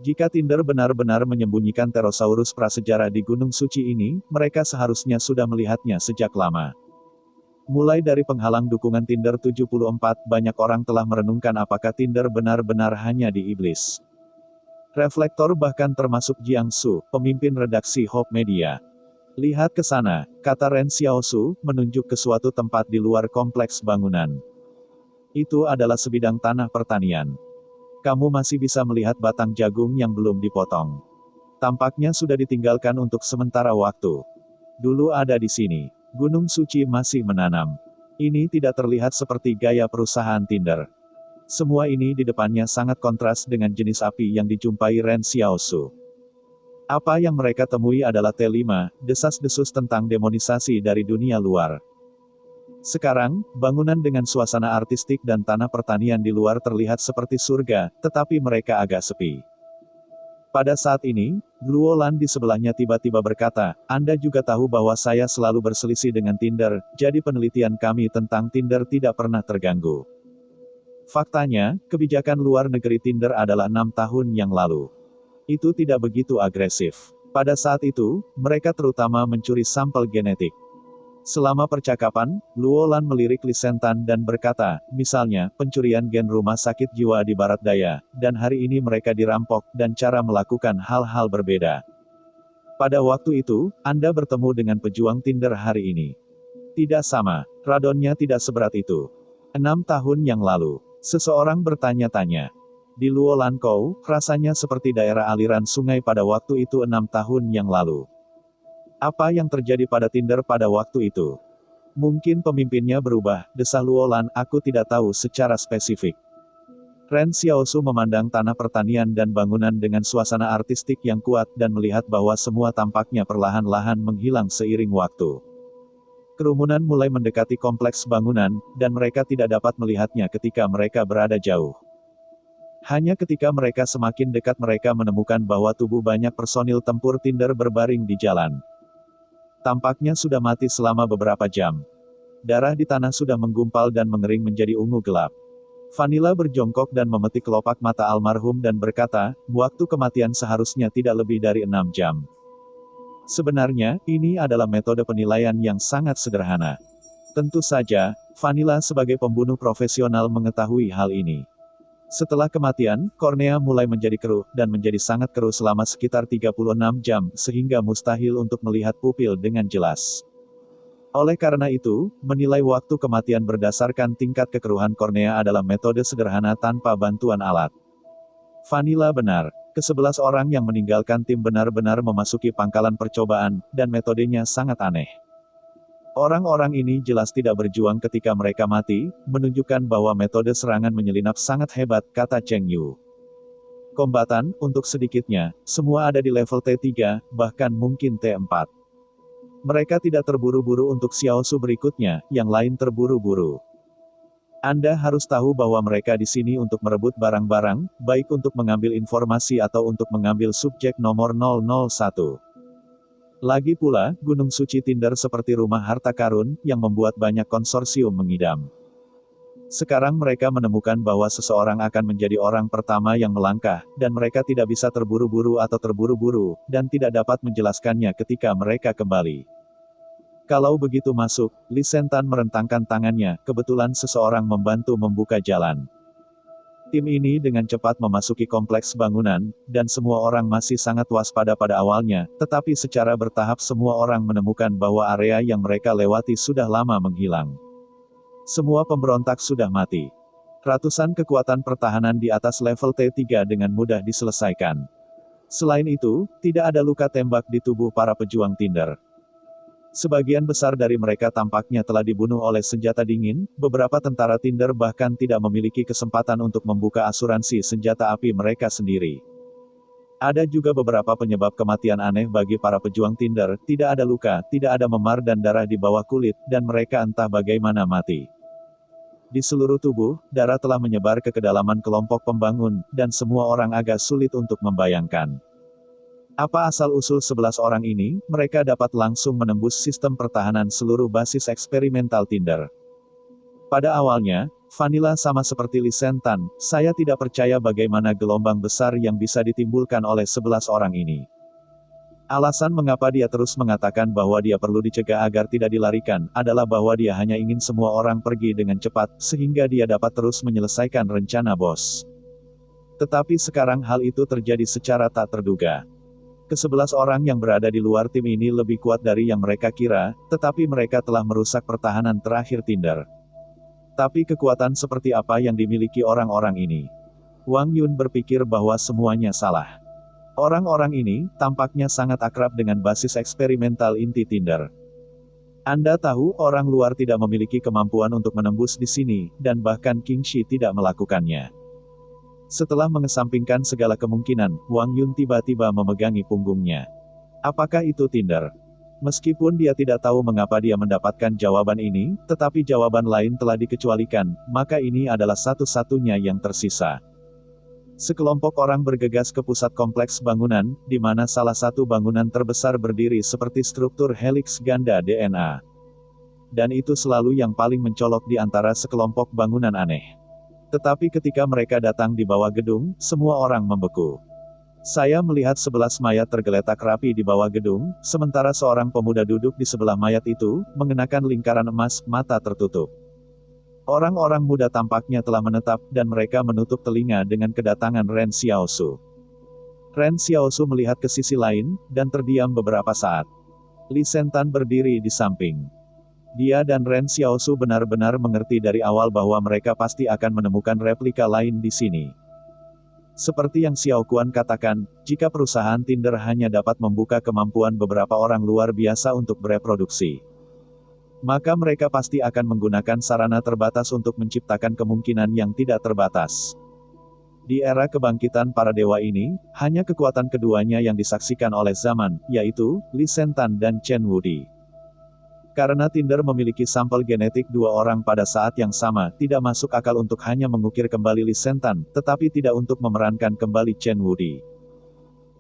Jika Tinder benar-benar menyembunyikan pterosaurus prasejarah di Gunung Suci ini, mereka seharusnya sudah melihatnya sejak lama. Mulai dari penghalang dukungan Tinder 74, banyak orang telah merenungkan apakah Tinder benar-benar hanya di iblis. Reflektor bahkan termasuk Jiang Su, pemimpin redaksi Hope Media. Lihat ke sana, kata Ren Xiaosu, menunjuk ke suatu tempat di luar kompleks bangunan. Itu adalah sebidang tanah pertanian. Kamu masih bisa melihat batang jagung yang belum dipotong. Tampaknya sudah ditinggalkan untuk sementara waktu. Dulu ada di sini. Gunung Suci masih menanam. Ini tidak terlihat seperti gaya perusahaan Tinder. Semua ini di depannya sangat kontras dengan jenis api yang dijumpai Ren Xiaosu. Apa yang mereka temui adalah T5, desas-desus tentang demonisasi dari dunia luar. Sekarang, bangunan dengan suasana artistik dan tanah pertanian di luar terlihat seperti surga, tetapi mereka agak sepi. Pada saat ini, Luo Lan di sebelahnya tiba-tiba berkata, Anda juga tahu bahwa saya selalu berselisih dengan Tinder, jadi penelitian kami tentang Tinder tidak pernah terganggu. Faktanya, kebijakan luar negeri Tinder adalah 6 tahun yang lalu. Itu tidak begitu agresif. Pada saat itu, mereka terutama mencuri sampel genetik. Selama percakapan, Luo Lan melirik Li Sentan dan berkata, misalnya, pencurian gen rumah sakit jiwa di Barat Daya, dan hari ini mereka dirampok, dan cara melakukan hal-hal berbeda. Pada waktu itu, Anda bertemu dengan pejuang Tinder hari ini. Tidak sama, radonnya tidak seberat itu. 6 tahun yang lalu, seseorang bertanya-tanya. Di Luo Lan Kou, rasanya seperti daerah aliran sungai pada waktu itu 6 tahun yang lalu. Apa yang terjadi pada Tinder pada waktu itu? Mungkin pemimpinnya berubah, desah Luo Lan, aku tidak tahu secara spesifik. Ren Xiaosu memandang tanah pertanian dan bangunan dengan suasana artistik yang kuat dan melihat bahwa semua tampaknya perlahan-lahan menghilang seiring waktu. Kerumunan mulai mendekati kompleks bangunan, dan mereka tidak dapat melihatnya ketika mereka berada jauh. Hanya ketika mereka semakin dekat mereka menemukan bahwa tubuh banyak personil tempur Tinder berbaring di jalan. Tampaknya sudah mati selama beberapa jam. Darah di tanah sudah menggumpal dan mengering menjadi ungu gelap. Vanilla berjongkok dan memetik kelopak mata almarhum dan berkata, waktu kematian seharusnya tidak lebih dari 6 jam. Sebenarnya, ini adalah metode penilaian yang sangat sederhana. Tentu saja, Vanilla sebagai pembunuh profesional mengetahui hal ini. Setelah kematian, kornea mulai menjadi keruh, dan menjadi sangat keruh selama sekitar 36 jam, sehingga mustahil untuk melihat pupil dengan jelas. Oleh karena itu, menilai waktu kematian berdasarkan tingkat kekeruhan kornea adalah metode sederhana tanpa bantuan alat. Vanilla benar, ke-11 orang yang meninggalkan tim benar-benar memasuki pangkalan percobaan, dan metodenya sangat aneh. Orang-orang ini jelas tidak berjuang ketika mereka mati, menunjukkan bahwa metode serangan menyelinap sangat hebat, kata Cheng Yu. Kombatan, untuk sedikitnya, semua ada di level T3, bahkan mungkin T4. Mereka tidak terburu-buru untuk Xiaosu berikutnya, yang lain terburu-buru. Anda harus tahu bahwa mereka di sini untuk merebut barang-barang, baik untuk mengambil informasi atau untuk mengambil subjek nomor 001. Lagi pula, Gunung Suci Tinder seperti rumah harta karun, yang membuat banyak konsorsium mengidam. Sekarang mereka menemukan bahwa seseorang akan menjadi orang pertama yang melangkah, dan mereka tidak bisa terburu-buru atau terburu-buru, dan tidak dapat menjelaskannya ketika mereka kembali. Kalau begitu masuk, Lee Sentan merentangkan tangannya, kebetulan seseorang membantu membuka jalan. Tim ini dengan cepat memasuki kompleks bangunan, dan semua orang masih sangat waspada pada awalnya, tetapi secara bertahap semua orang menemukan bahwa area yang mereka lewati sudah lama menghilang. Semua pemberontak sudah mati. Ratusan kekuatan pertahanan di atas level T3 dengan mudah diselesaikan. Selain itu, tidak ada luka tembak di tubuh para pejuang Tinder. Sebagian besar dari mereka tampaknya telah dibunuh oleh senjata dingin, beberapa tentara Tinder bahkan tidak memiliki kesempatan untuk membuka asuransi senjata api mereka sendiri. Ada juga beberapa penyebab kematian aneh bagi para pejuang Tinder, tidak ada luka, tidak ada memar dan darah di bawah kulit, dan mereka entah bagaimana mati. Di seluruh tubuh, darah telah menyebar ke kedalaman kelompok pembangun, dan semua orang agak sulit untuk membayangkan. Apa asal-usul 11 orang ini? Mereka dapat langsung menembus sistem pertahanan seluruh basis eksperimental Tinder. Pada awalnya, Vanilla sama seperti Lee Sentan, saya tidak percaya bagaimana gelombang besar yang bisa ditimbulkan oleh 11 orang ini. Alasan mengapa dia terus mengatakan bahwa dia perlu dicegah agar tidak dilarikan, adalah bahwa dia hanya ingin semua orang pergi dengan cepat, sehingga dia dapat terus menyelesaikan rencana bos. Tetapi sekarang hal itu terjadi secara tak terduga. Ke-11 orang yang berada di luar tim ini lebih kuat dari yang mereka kira, tetapi mereka telah merusak pertahanan terakhir Tinder. Tapi kekuatan seperti apa yang dimiliki orang-orang ini? Wang Yun berpikir bahwa semuanya salah. Orang-orang ini, tampaknya sangat akrab dengan basis eksperimental inti Tinder. Anda tahu, orang luar tidak memiliki kemampuan untuk menembus di sini, dan bahkan King Shi tidak melakukannya. Setelah mengesampingkan segala kemungkinan, Wang Yun tiba-tiba memegangi punggungnya. Apakah itu Tinder? Meskipun dia tidak tahu mengapa dia mendapatkan jawaban ini, tetapi jawaban lain telah dikecualikan, maka ini adalah satu-satunya yang tersisa. Sekelompok orang bergegas ke pusat kompleks bangunan, di mana salah satu bangunan terbesar berdiri seperti struktur heliks ganda DNA. Dan itu selalu yang paling mencolok di antara sekelompok bangunan aneh. Tetapi ketika mereka datang di bawah gedung, semua orang membeku. Saya melihat 11 mayat tergeletak rapi di bawah gedung, sementara seorang pemuda duduk di sebelah mayat itu, mengenakan lingkaran emas, mata tertutup. Orang-orang muda tampaknya telah menetap, dan mereka menutup telinga dengan kedatangan Ren Xiaosu. Ren Xiaosu melihat ke sisi lain, dan terdiam beberapa saat. Lee Sentan berdiri di samping. Dia dan Ren Xiaosu benar-benar mengerti dari awal bahwa mereka pasti akan menemukan replika lain di sini. Seperti yang Xiao Kuan katakan, jika perusahaan Tinder hanya dapat membuka kemampuan beberapa orang luar biasa untuk bereproduksi, maka mereka pasti akan menggunakan sarana terbatas untuk menciptakan kemungkinan yang tidak terbatas. Di era kebangkitan para dewa ini, hanya kekuatan keduanya yang disaksikan oleh zaman, yaitu Lee Sentan dan Chen Wudi. Karena Tinder memiliki sampel genetik dua orang pada saat yang sama, tidak masuk akal untuk hanya mengukir kembali Lee Sentan, tetapi tidak untuk memerankan kembali Chen Wudi.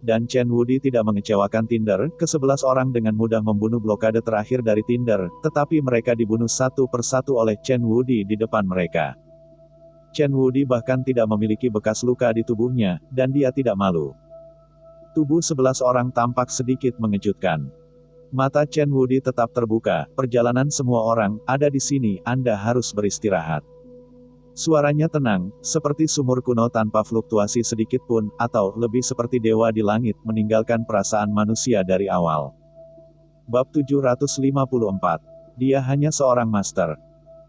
Dan Chen Wudi tidak mengecewakan Tinder, ke-11 orang dengan mudah membunuh blokade terakhir dari Tinder, tetapi mereka dibunuh satu persatu oleh Chen Wudi di depan mereka. Chen Wudi bahkan tidak memiliki bekas luka di tubuhnya, dan dia tidak malu. Tubuh 11 orang tampak sedikit mengejutkan. Mata Chen Wudi tetap terbuka, perjalanan semua orang, ada di sini, Anda harus beristirahat. Suaranya tenang, seperti sumur kuno tanpa fluktuasi sedikit pun, atau lebih seperti dewa di langit, meninggalkan perasaan manusia dari awal. Bab 754. Dia hanya seorang master.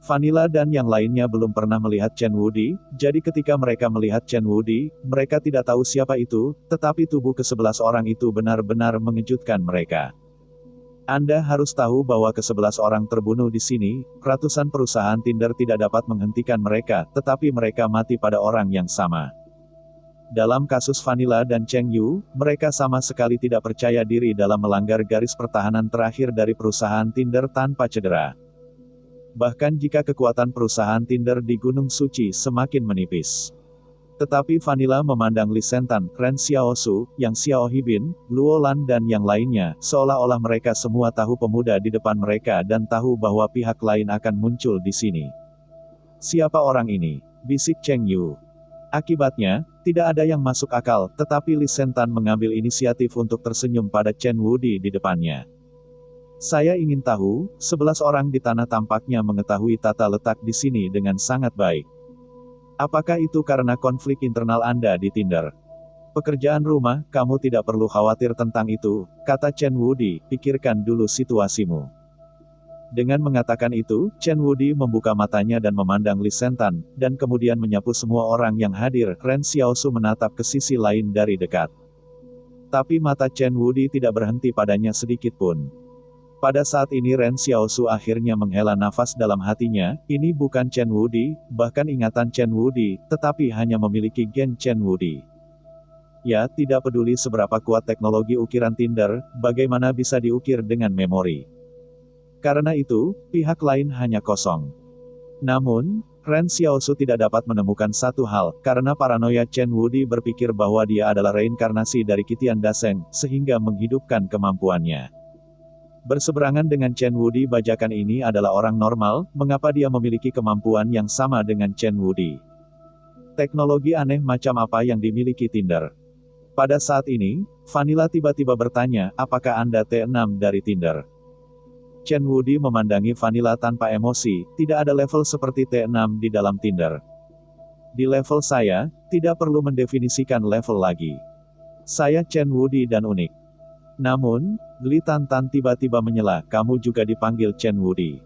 Vanilla dan yang lainnya belum pernah melihat Chen Wudi, jadi ketika mereka melihat Chen Wudi, mereka tidak tahu siapa itu, tetapi tubuh ke-11 orang itu benar-benar mengejutkan mereka. Anda harus tahu bahwa ke-11 orang terbunuh di sini, ratusan perusahaan Tinder tidak dapat menghentikan mereka, tetapi mereka mati pada orang yang sama. Dalam kasus Vanilla dan Cheng Yu, mereka sama sekali tidak percaya diri dalam melanggar garis pertahanan terakhir dari perusahaan Tinder tanpa cedera. Bahkan jika kekuatan perusahaan Tinder di Gunung Suci semakin menipis. Tetapi Vanilla memandang Lee Sentan, Ren Xiaosu, Yang Xiao Hibin, Luo Lan dan yang lainnya, seolah-olah mereka semua tahu pemuda di depan mereka dan tahu bahwa pihak lain akan muncul di sini. Siapa orang ini? Bisik Cheng Yu. Akibatnya, tidak ada yang masuk akal, tetapi Lee Sentan mengambil inisiatif untuk tersenyum pada Chen Wudi di depannya. Saya ingin tahu, 11 orang di tanah tampaknya mengetahui tata letak di sini dengan sangat baik. Apakah itu karena konflik internal Anda di Tinder? Pekerjaan rumah, kamu tidak perlu khawatir tentang itu, kata Chen Wudi, pikirkan dulu situasimu. Dengan mengatakan itu, Chen Wudi membuka matanya dan memandang Lee Sentan, dan kemudian menyapu semua orang yang hadir. Ren Xiaosu menatap ke sisi lain dari dekat. Tapi mata Chen Wudi tidak berhenti padanya sedikit pun. Pada saat ini Ren Xiaosu akhirnya menghela nafas dalam hatinya, ini bukan Chen Wudi, bahkan ingatan Chen Wudi, tetapi hanya memiliki gen Chen Wudi. Ya, tidak peduli seberapa kuat teknologi ukiran Tinder, bagaimana bisa diukir dengan memori. Karena itu, pihak lain hanya kosong. Namun, Ren Xiaosu tidak dapat menemukan satu hal, karena paranoia Chen Wudi berpikir bahwa dia adalah reinkarnasi dari Qitian Daseng, sehingga menghidupkan kemampuannya. Berseberangan dengan Chen Wudi, bajakan ini adalah orang normal, mengapa dia memiliki kemampuan yang sama dengan Chen Wudi? Teknologi aneh macam apa yang dimiliki Tinder? Pada saat ini, Vanilla tiba-tiba bertanya, apakah Anda T6 dari Tinder? Chen Wudi memandangi Vanilla tanpa emosi, tidak ada level seperti T6 di dalam Tinder. Di level saya, tidak perlu mendefinisikan level lagi. Saya Chen Wudi dan unik. Namun, Li Tantan tiba-tiba menyela, kamu juga dipanggil Chen Wudi.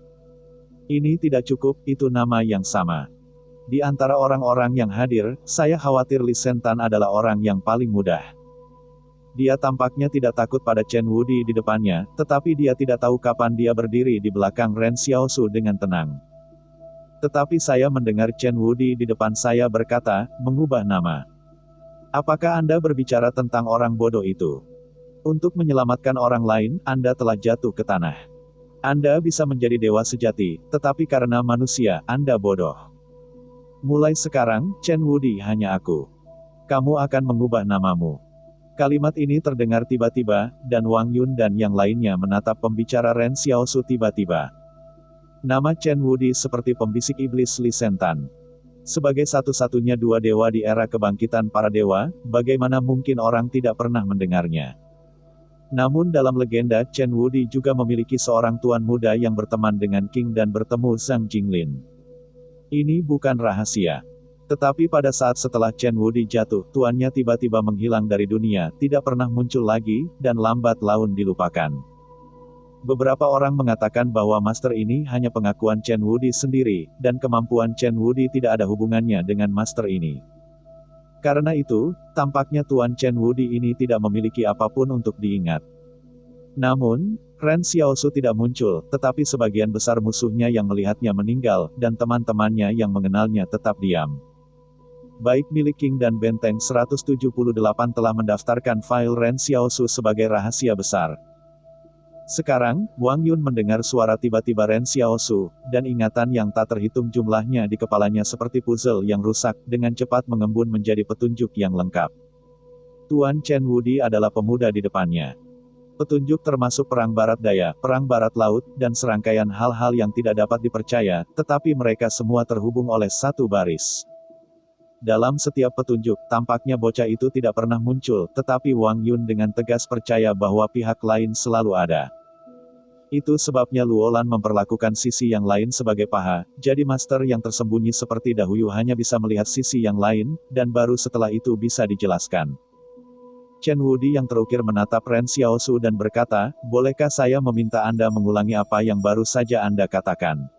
Ini tidak cukup, itu nama yang sama. Di antara orang-orang yang hadir, saya khawatir Lee Sentan adalah orang yang paling mudah. Dia tampaknya tidak takut pada Chen Wudi di depannya, tetapi dia tidak tahu kapan dia berdiri di belakang Ren Xiaosu dengan tenang. Tetapi saya mendengar Chen Wudi di depan saya berkata, mengubah nama. Apakah Anda berbicara tentang orang bodoh itu? Untuk menyelamatkan orang lain, Anda telah jatuh ke tanah. Anda bisa menjadi dewa sejati, tetapi karena manusia, Anda bodoh. Mulai sekarang, Chen Wudi hanya aku. Kamu akan mengubah namamu. Kalimat ini terdengar tiba-tiba, dan Wang Yun dan yang lainnya menatap pembicara Ren Xiaosu tiba-tiba. Nama Chen Wudi seperti pembisik iblis Lee Sentan. Sebagai satu-satunya dua dewa di era kebangkitan para dewa, bagaimana mungkin orang tidak pernah mendengarnya? Namun dalam legenda, Chen Wudi juga memiliki seorang tuan muda yang berteman dengan King dan bertemu Zhang Jinglin. Ini bukan rahasia. Tetapi pada saat setelah Chen Wudi jatuh, tuannya tiba-tiba menghilang dari dunia, tidak pernah muncul lagi, dan lambat laun dilupakan. Beberapa orang mengatakan bahwa master ini hanya pengakuan Chen Wudi sendiri, dan kemampuan Chen Wudi tidak ada hubungannya dengan master ini. Karena itu, tampaknya Tuan Chen Wudi ini tidak memiliki apapun untuk diingat. Namun, Ren Xiaosu tidak muncul, tetapi sebagian besar musuhnya yang melihatnya meninggal, dan teman-temannya yang mengenalnya tetap diam. Baik milik King dan Benteng 178 telah mendaftarkan file Ren Xiaosu sebagai rahasia besar. Sekarang, Wang Yun mendengar suara tiba-tiba Ren Xiaosu, dan ingatan yang tak terhitung jumlahnya di kepalanya seperti puzzle yang rusak, dengan cepat mengembun menjadi petunjuk yang lengkap. Tuan Chen Wudi adalah pemuda di depannya. Petunjuk termasuk perang barat daya, perang barat laut, dan serangkaian hal-hal yang tidak dapat dipercaya, tetapi mereka semua terhubung oleh satu baris. Dalam setiap petunjuk, tampaknya bocah itu tidak pernah muncul, tetapi Wang Yun dengan tegas percaya bahwa pihak lain selalu ada. Itu sebabnya Luolan memperlakukan sisi yang lain sebagai paha, jadi master yang tersembunyi seperti dahulu hanya bisa melihat sisi yang lain, dan baru setelah itu bisa dijelaskan. Chen Wudi yang terukir menatap Ren Xiaosu dan berkata, bolehkah saya meminta Anda mengulangi apa yang baru saja Anda katakan?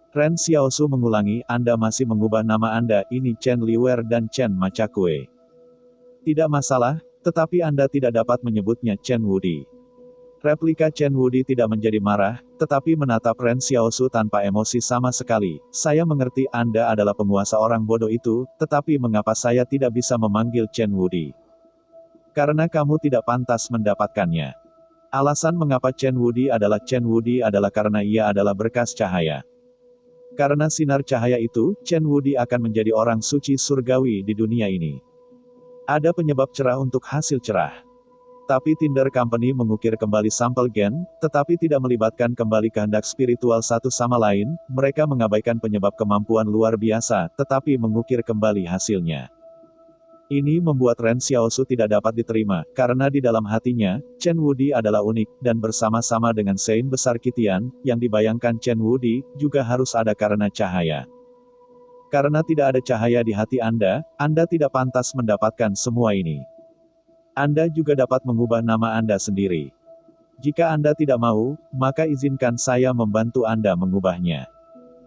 Ren Xiaosu mengulangi, Anda masih mengubah nama Anda, ini Chen Liwer dan Chen Machakue. Tidak masalah, tetapi Anda tidak dapat menyebutnya Chen Wudi. Replika Chen Wudi tidak menjadi marah, tetapi menatap Ren Xiaosu tanpa emosi sama sekali. Saya mengerti Anda adalah penguasa orang bodoh itu, tetapi mengapa saya tidak bisa memanggil Chen Wudi? Karena kamu tidak pantas mendapatkannya. Alasan mengapa Chen Wudi adalah karena ia adalah berkas cahaya. Karena sinar cahaya itu, Chen Wudi akan menjadi orang suci surgawi di dunia ini. Ada penyebab cerah untuk hasil cerah. Tapi Tinder Company mengukir kembali sampel gen, tetapi tidak melibatkan kembali kehendak spiritual satu sama lain, mereka mengabaikan penyebab kemampuan luar biasa, tetapi mengukir kembali hasilnya. Ini membuat Ren Xiaosu tidak dapat diterima, karena di dalam hatinya, Chen Wudi adalah unik, dan bersama-sama dengan Sein besar Kitian, yang dibayangkan Chen Wudi, juga harus ada karena cahaya. Karena tidak ada cahaya di hati Anda tidak pantas mendapatkan semua ini. Anda juga dapat mengubah nama Anda sendiri. Jika Anda tidak mau, maka izinkan saya membantu Anda mengubahnya.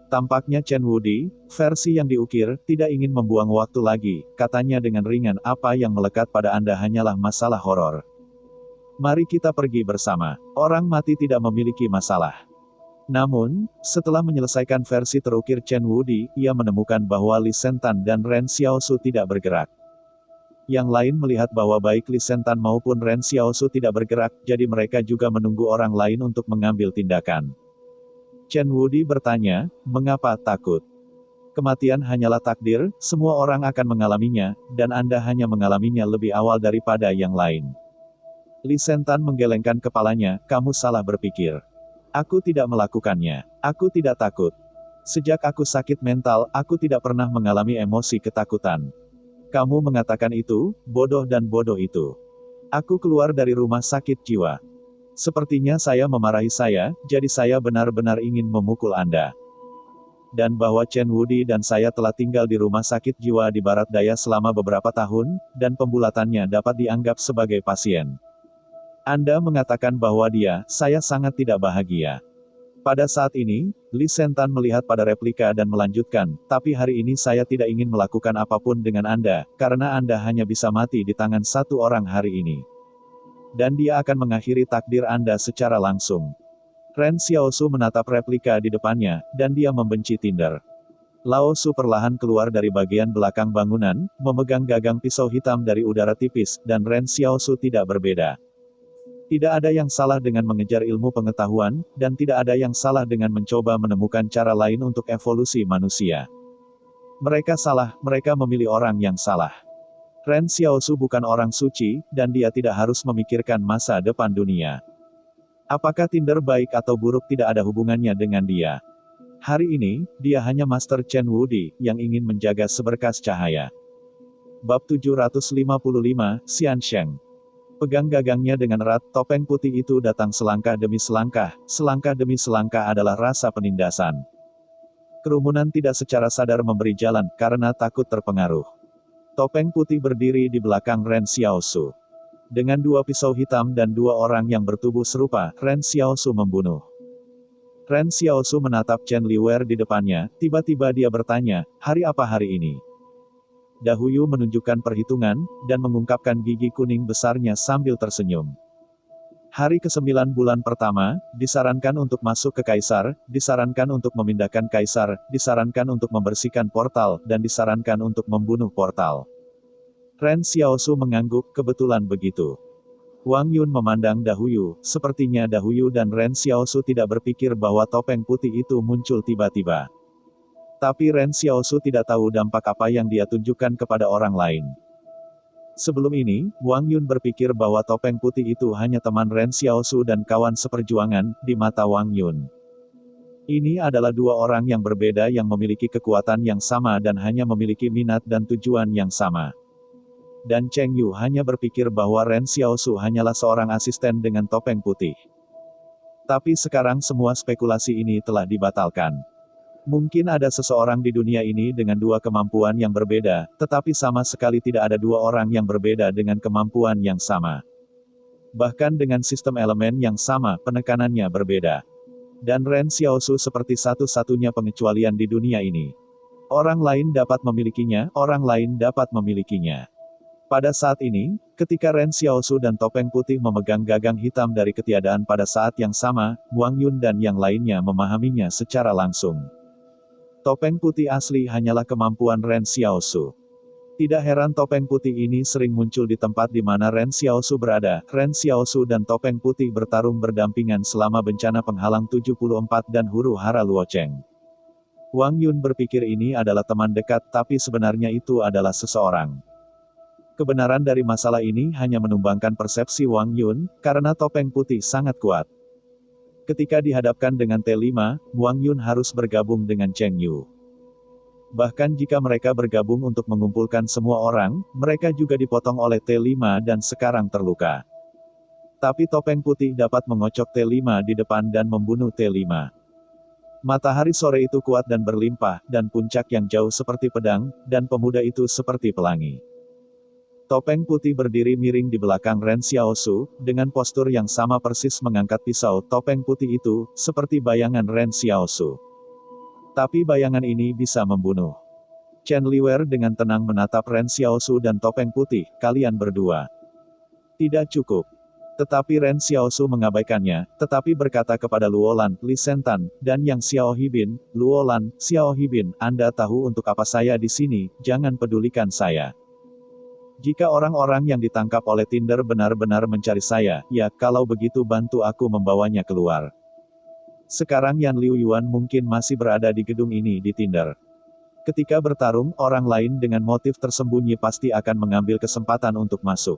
Tampaknya Chen Wudi, versi yang diukir, tidak ingin membuang waktu lagi, katanya dengan ringan, apa yang melekat pada Anda hanyalah masalah horor. Mari kita pergi bersama. Orang mati tidak memiliki masalah. Namun, setelah menyelesaikan versi terukir Chen Wudi, ia menemukan bahwa Li Shentan dan Ren Xiaosu tidak bergerak. Yang lain melihat bahwa baik Li Shentan maupun Ren Xiaosu tidak bergerak, jadi mereka juga menunggu orang lain untuk mengambil tindakan. Chen Wudi bertanya, mengapa takut? Kematian hanyalah takdir, semua orang akan mengalaminya, dan Anda hanya mengalaminya lebih awal daripada yang lain. Li Shentan menggelengkan kepalanya, kamu salah berpikir. Aku tidak melakukannya. Aku tidak takut. Sejak aku sakit mental, aku tidak pernah mengalami emosi ketakutan. Kamu mengatakan itu, bodoh dan bodoh itu. Aku keluar dari rumah sakit jiwa. Sepertinya saya memarahi saya, jadi saya benar-benar ingin memukul Anda. Dan bahwa Chen Wudi dan saya telah tinggal di rumah sakit jiwa di Barat Daya selama beberapa tahun, dan pembulatannya dapat dianggap sebagai pasien. Anda mengatakan bahwa saya sangat tidak bahagia. Pada saat ini, Li Shentan melihat pada replika dan melanjutkan, tapi hari ini saya tidak ingin melakukan apapun dengan Anda, karena Anda hanya bisa mati di tangan satu orang hari ini. Dan dia akan mengakhiri takdir Anda secara langsung. Ren Xiaosu menatap replika di depannya, dan dia membenci Tinder. Lao Su perlahan keluar dari bagian belakang bangunan, memegang gagang pisau hitam dari udara tipis, dan Ren Xiaosu tidak berbeda. Tidak ada yang salah dengan mengejar ilmu pengetahuan, dan tidak ada yang salah dengan mencoba menemukan cara lain untuk evolusi manusia. Mereka salah, mereka memilih orang yang salah. Ren Xiaosu bukan orang suci, dan dia tidak harus memikirkan masa depan dunia. Apakah Tinder baik atau buruk tidak ada hubungannya dengan dia. Hari ini, dia hanya Master Chen Wudi, yang ingin menjaga seberkas cahaya. Bab 755, Xian Sheng. Pegang gagangnya dengan erat, topeng putih itu datang selangkah demi selangkah adalah rasa penindasan. Kerumunan tidak secara sadar memberi jalan, karena takut terpengaruh. Topeng putih berdiri di belakang Ren Xiaosu. Dengan dua pisau hitam dan dua orang yang bertubuh serupa, Ren Xiaosu membunuh. Ren Xiaosu menatap Chen Liwer di depannya, tiba-tiba dia bertanya, hari apa hari ini? Dahuyu menunjukkan perhitungan, dan mengungkapkan gigi kuning besarnya sambil tersenyum. Hari ke-9 bulan pertama, disarankan untuk masuk ke Kaisar, disarankan untuk memindahkan Kaisar, disarankan untuk membersihkan portal, dan disarankan untuk membunuh portal. Ren Xiaosu mengangguk, kebetulan begitu. Wang Yun memandang Dahuyu, sepertinya Dahuyu dan Ren Xiaosu tidak berpikir bahwa topeng putih itu muncul tiba-tiba. Tapi Ren Xiaosu tidak tahu dampak apa yang dia tunjukkan kepada orang lain. Sebelum ini, Wang Yun berpikir bahwa topeng putih itu hanya teman Ren Xiaosu dan kawan seperjuangan, di mata Wang Yun. Ini adalah dua orang yang berbeda yang memiliki kekuatan yang sama dan hanya memiliki minat dan tujuan yang sama. Dan Cheng Yu hanya berpikir bahwa Ren Xiaosu hanyalah seorang asisten dengan topeng putih. Tapi sekarang semua spekulasi ini telah dibatalkan. Mungkin ada seseorang di dunia ini dengan dua kemampuan yang berbeda, tetapi sama sekali tidak ada dua orang yang berbeda dengan kemampuan yang sama. Bahkan dengan sistem elemen yang sama, penekanannya berbeda. Dan Ren Xiaosu seperti satu-satunya pengecualian di dunia ini. Orang lain dapat memilikinya, orang lain dapat memilikinya. Pada saat ini, ketika Ren Xiaosu dan topeng putih memegang gagang hitam dari ketiadaan pada saat yang sama, Wang Yun dan yang lainnya memahaminya secara langsung. Topeng putih asli hanyalah kemampuan Ren Xiaosu. Tidak heran topeng putih ini sering muncul di tempat di mana Ren Xiaosu berada. Ren Xiaosu dan topeng putih bertarung berdampingan selama bencana penghalang 74 dan huru hara Luocheng. Wang Yun berpikir ini adalah teman dekat tapi sebenarnya itu adalah seseorang. Kebenaran dari masalah ini hanya menumbangkan persepsi Wang Yun, karena topeng putih sangat kuat. Ketika dihadapkan dengan T5, Wang Yun harus bergabung dengan Cheng Yu. Bahkan jika mereka bergabung untuk mengumpulkan semua orang, mereka juga dipotong oleh T5 dan sekarang terluka. Tapi topeng putih dapat mengocok T5 di depan dan membunuh T5. Matahari sore itu kuat dan berlimpah, dan puncak yang jauh seperti pedang, dan pemuda itu seperti pelangi. Topeng putih berdiri miring di belakang Ren Xiaosu, dengan postur yang sama persis mengangkat pisau topeng putih itu, seperti bayangan Ren Xiaosu. Tapi bayangan ini bisa membunuh. Chen Liwer dengan tenang menatap Ren Xiaosu dan topeng putih, kalian berdua. Tidak cukup. Tetapi Ren Xiaosu mengabaikannya, tetapi berkata kepada Luolan, Li Sentan, dan Yang Xiao Hibin, Luolan, Xiao Hibin, Anda tahu untuk apa saya di sini, jangan pedulikan saya. Jika orang-orang yang ditangkap oleh Tinder benar-benar mencari saya, ya, kalau begitu bantu aku membawanya keluar. Sekarang Yan Liu Yuan mungkin masih berada di gedung ini di Tinder. Ketika bertarung, orang lain dengan motif tersembunyi pasti akan mengambil kesempatan untuk masuk.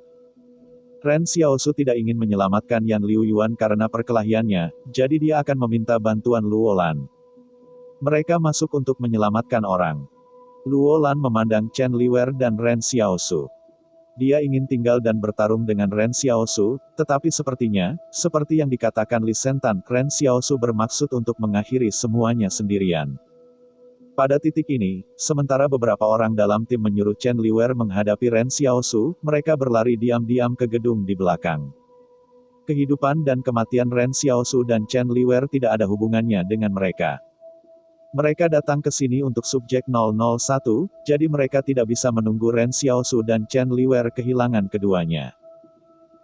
Ren Xiaosu tidak ingin menyelamatkan Yan Liu Yuan karena perkelahiannya, jadi dia akan meminta bantuan Luolan. Mereka masuk untuk menyelamatkan orang. Luolan memandang Chen Liwer dan Ren Xiaosu. Dia ingin tinggal dan bertarung dengan Ren Xiaosu, tetapi sepertinya, seperti yang dikatakan Li Sentan, Ren Xiaosu bermaksud untuk mengakhiri semuanya sendirian. Pada titik ini, sementara beberapa orang dalam tim menyuruh Chen Liwer menghadapi Ren Xiaosu, mereka berlari diam-diam ke gedung di belakang. Kehidupan dan kematian Ren Xiaosu dan Chen Liwer tidak ada hubungannya dengan mereka. Mereka datang ke sini untuk subjek 001, jadi mereka tidak bisa menunggu Ren Xiaosu dan Chen Liwer kehilangan keduanya.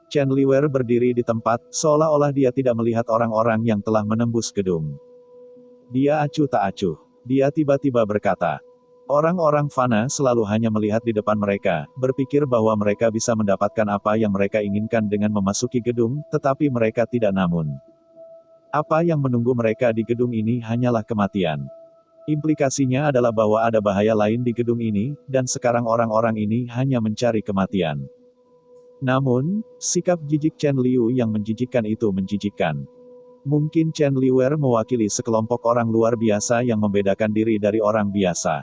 Chen Liwer berdiri di tempat, seolah-olah dia tidak melihat orang-orang yang telah menembus gedung. Dia acuh tak acuh. Dia tiba-tiba berkata, orang-orang fana selalu hanya melihat di depan mereka, berpikir bahwa mereka bisa mendapatkan apa yang mereka inginkan dengan memasuki gedung, tetapi mereka tidak namun. Apa yang menunggu mereka di gedung ini hanyalah kematian. Implikasinya adalah bahwa ada bahaya lain di gedung ini, dan sekarang orang-orang ini hanya mencari kematian. Namun, sikap jijik Chen Liu yang menjijikkan itu menjijikkan. Mungkin Chen Liwer mewakili sekelompok orang luar biasa yang membedakan diri dari orang biasa.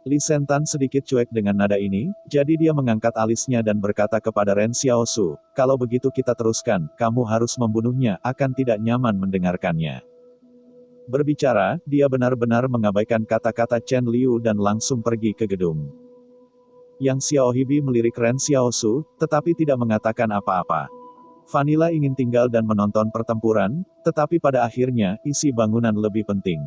Li Sentan sedikit cuek dengan nada ini, jadi dia mengangkat alisnya dan berkata kepada Ren Xiaosu, kalau begitu kita teruskan, kamu harus membunuhnya, akan tidak nyaman mendengarkannya. Berbicara, dia benar-benar mengabaikan kata-kata Chen Liu dan langsung pergi ke gedung. Yang Xiao Hibi melirik Ren Xiaosu, tetapi tidak mengatakan apa-apa. Vanilla ingin tinggal dan menonton pertempuran, tetapi pada akhirnya, isi bangunan lebih penting.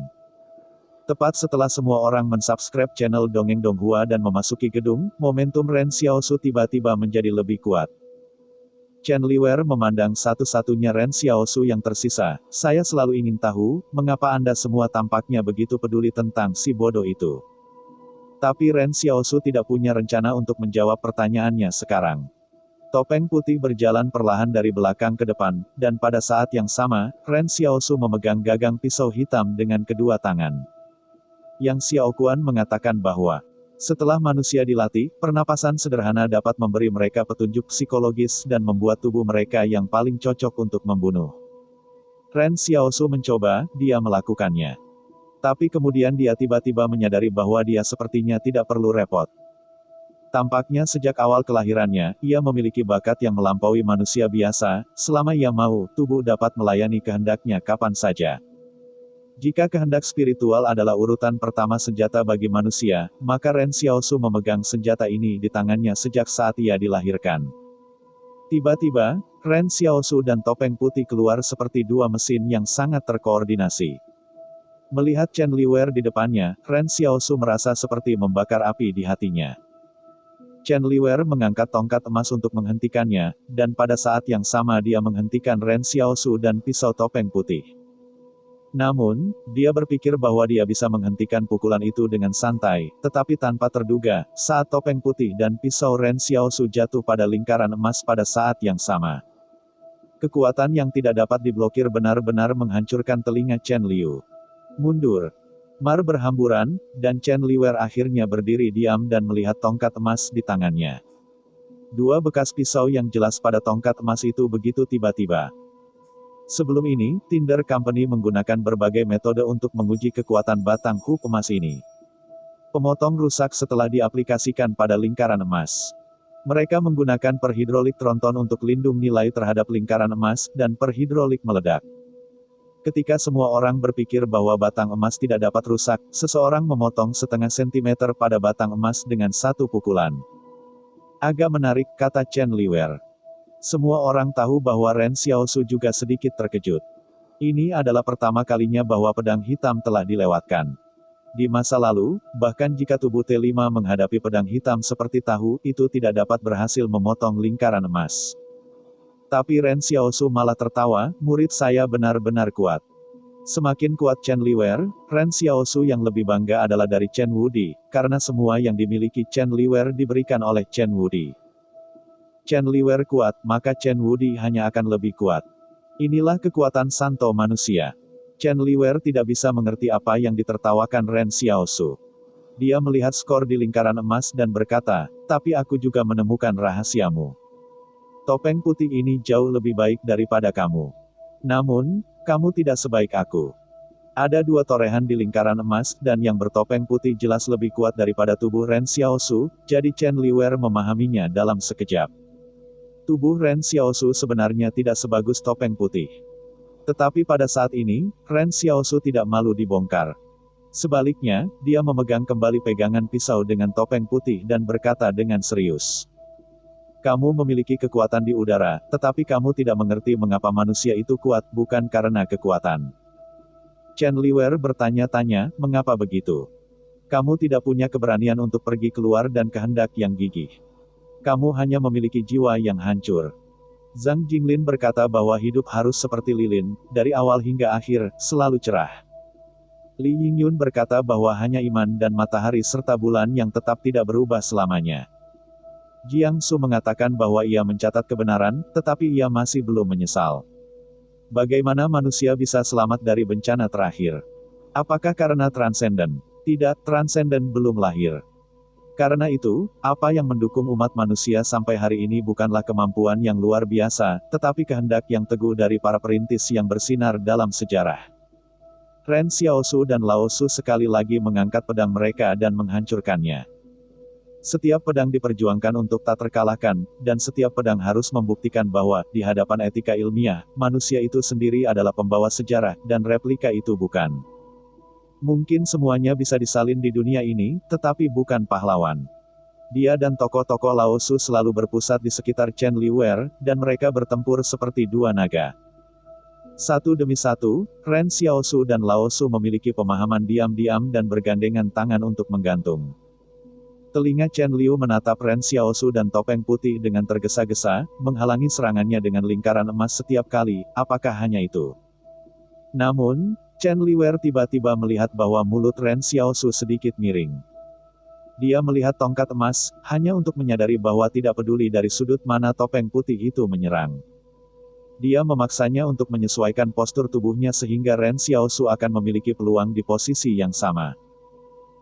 Tepat setelah semua orang mensubscribe channel Dongeng Donghua dan memasuki gedung, momentum Ren Xiaosu tiba-tiba menjadi lebih kuat. Chen Liwer memandang satu-satunya Ren Xiaosu yang tersisa, saya selalu ingin tahu, mengapa Anda semua tampaknya begitu peduli tentang si bodoh itu. Tapi Ren Xiaosu tidak punya rencana untuk menjawab pertanyaannya sekarang. Topeng putih berjalan perlahan dari belakang ke depan, dan pada saat yang sama, Ren Xiaosu memegang gagang pisau hitam dengan kedua tangan. Yang Xiao Kuan mengatakan bahwa, setelah manusia dilatih, pernapasan sederhana dapat memberi mereka petunjuk psikologis dan membuat tubuh mereka yang paling cocok untuk membunuh. Ren Xiaosu mencoba, dia melakukannya. Tapi kemudian dia tiba-tiba menyadari bahwa dia sepertinya tidak perlu repot. Tampaknya sejak awal kelahirannya, ia memiliki bakat yang melampaui manusia biasa, selama ia mau, tubuh dapat melayani kehendaknya kapan saja. Jika kehendak spiritual adalah urutan pertama senjata bagi manusia, maka Ren Xiaosu memegang senjata ini di tangannya sejak saat ia dilahirkan. Tiba-tiba, Ren Xiaosu dan topeng putih keluar seperti dua mesin yang sangat terkoordinasi. Melihat Chen Liwer di depannya, Ren Xiaosu merasa seperti membakar api di hatinya. Chen Liwer mengangkat tongkat emas untuk menghentikannya, dan pada saat yang sama dia menghentikan Ren Xiaosu dan pisau topeng putih. Namun, dia berpikir bahwa dia bisa menghentikan pukulan itu dengan santai, tetapi tanpa terduga, saat topeng putih dan pisau Ren Xiaosu jatuh pada lingkaran emas pada saat yang sama. Kekuatan yang tidak dapat diblokir benar-benar menghancurkan telinga Chen Liu. Mundur. Mar berhamburan, dan Chen Liwer akhirnya berdiri diam dan melihat tongkat emas di tangannya. Dua bekas pisau yang jelas pada tongkat emas itu begitu tiba-tiba. Sebelum ini, Tinder Company menggunakan berbagai metode untuk menguji kekuatan batang hook emas ini. Pemotong rusak setelah diaplikasikan pada lingkaran emas. Mereka menggunakan perhidrolik tronton untuk lindung nilai terhadap lingkaran emas, dan perhidrolik meledak. Ketika semua orang berpikir bahwa batang emas tidak dapat rusak, seseorang memotong setengah sentimeter pada batang emas dengan satu pukulan. Agak menarik, kata Chen Liwer. Semua orang tahu bahwa Ren Xiaosu juga sedikit terkejut. Ini adalah pertama kalinya bahwa pedang hitam telah dilewatkan. Di masa lalu, bahkan jika tubuh T5 menghadapi pedang hitam seperti tahu, itu tidak dapat berhasil memotong lingkaran emas. Tapi Ren Xiaosu malah tertawa, murid saya benar-benar kuat. Semakin kuat Chen Liwer, Ren Xiaosu yang lebih bangga adalah dari Chen Wudi, karena semua yang dimiliki Chen Liwer diberikan oleh Chen Wudi. Chen Liwer kuat, maka Chen Wudi hanya akan lebih kuat. Inilah kekuatan santo manusia. Chen Liwer tidak bisa mengerti apa yang ditertawakan Ren Xiaosu. Dia melihat skor di lingkaran emas dan berkata, tapi aku juga menemukan rahasiamu. Topeng putih ini jauh lebih baik daripada kamu. Namun, kamu tidak sebaik aku. Ada dua torehan di lingkaran emas, dan yang bertopeng putih jelas lebih kuat daripada tubuh Ren Xiaosu, jadi Chen Liwer memahaminya dalam sekejap. Tubuh Ren Xiaosu sebenarnya tidak sebagus topeng putih. Tetapi pada saat ini, Ren Xiaosu tidak malu dibongkar. Sebaliknya, dia memegang kembali pegangan pisau dengan topeng putih dan berkata dengan serius. Kamu memiliki kekuatan di udara, tetapi kamu tidak mengerti mengapa manusia itu kuat, bukan karena kekuatan. Chen Liwer bertanya-tanya, mengapa begitu? Kamu tidak punya keberanian untuk pergi keluar dan kehendak yang gigih. Kamu hanya memiliki jiwa yang hancur. Zhang Jinglin berkata bahwa hidup harus seperti lilin, dari awal hingga akhir, selalu cerah. Li Yingyun berkata bahwa hanya iman dan matahari serta bulan yang tetap tidak berubah selamanya. Jiang Su mengatakan bahwa ia mencatat kebenaran, tetapi ia masih belum menyesal. Bagaimana manusia bisa selamat dari bencana terakhir? Apakah karena transenden? Tidak, transenden belum lahir. Karena itu, apa yang mendukung umat manusia sampai hari ini bukanlah kemampuan yang luar biasa, tetapi kehendak yang teguh dari para perintis yang bersinar dalam sejarah. Ren Xiaosu dan Lao Su sekali lagi mengangkat pedang mereka dan menghancurkannya. Setiap pedang diperjuangkan untuk tak terkalahkan, dan setiap pedang harus membuktikan bahwa, di hadapan etika ilmiah, manusia itu sendiri adalah pembawa sejarah, dan replika itu bukan. Mungkin semuanya bisa disalin di dunia ini, tetapi bukan pahlawan. Dia dan tokoh-tokoh Lao Su selalu berpusat di sekitar Chen Liwer, dan mereka bertempur seperti dua naga. Satu demi satu, Ren Xiaosu dan Lao Su memiliki pemahaman diam-diam dan bergandengan tangan untuk menggantung. Telinga Chen Liu menatap Ren Xiaosu dan topeng putih dengan tergesa-gesa, menghalangi serangannya dengan lingkaran emas setiap kali, apakah hanya itu? Namun, Chen Liwer tiba-tiba melihat bahwa mulut Ren Xiaosu sedikit miring. Dia melihat tongkat emas, hanya untuk menyadari bahwa tidak peduli dari sudut mana topeng putih itu menyerang. Dia memaksanya untuk menyesuaikan postur tubuhnya sehingga Ren Xiaosu akan memiliki peluang di posisi yang sama.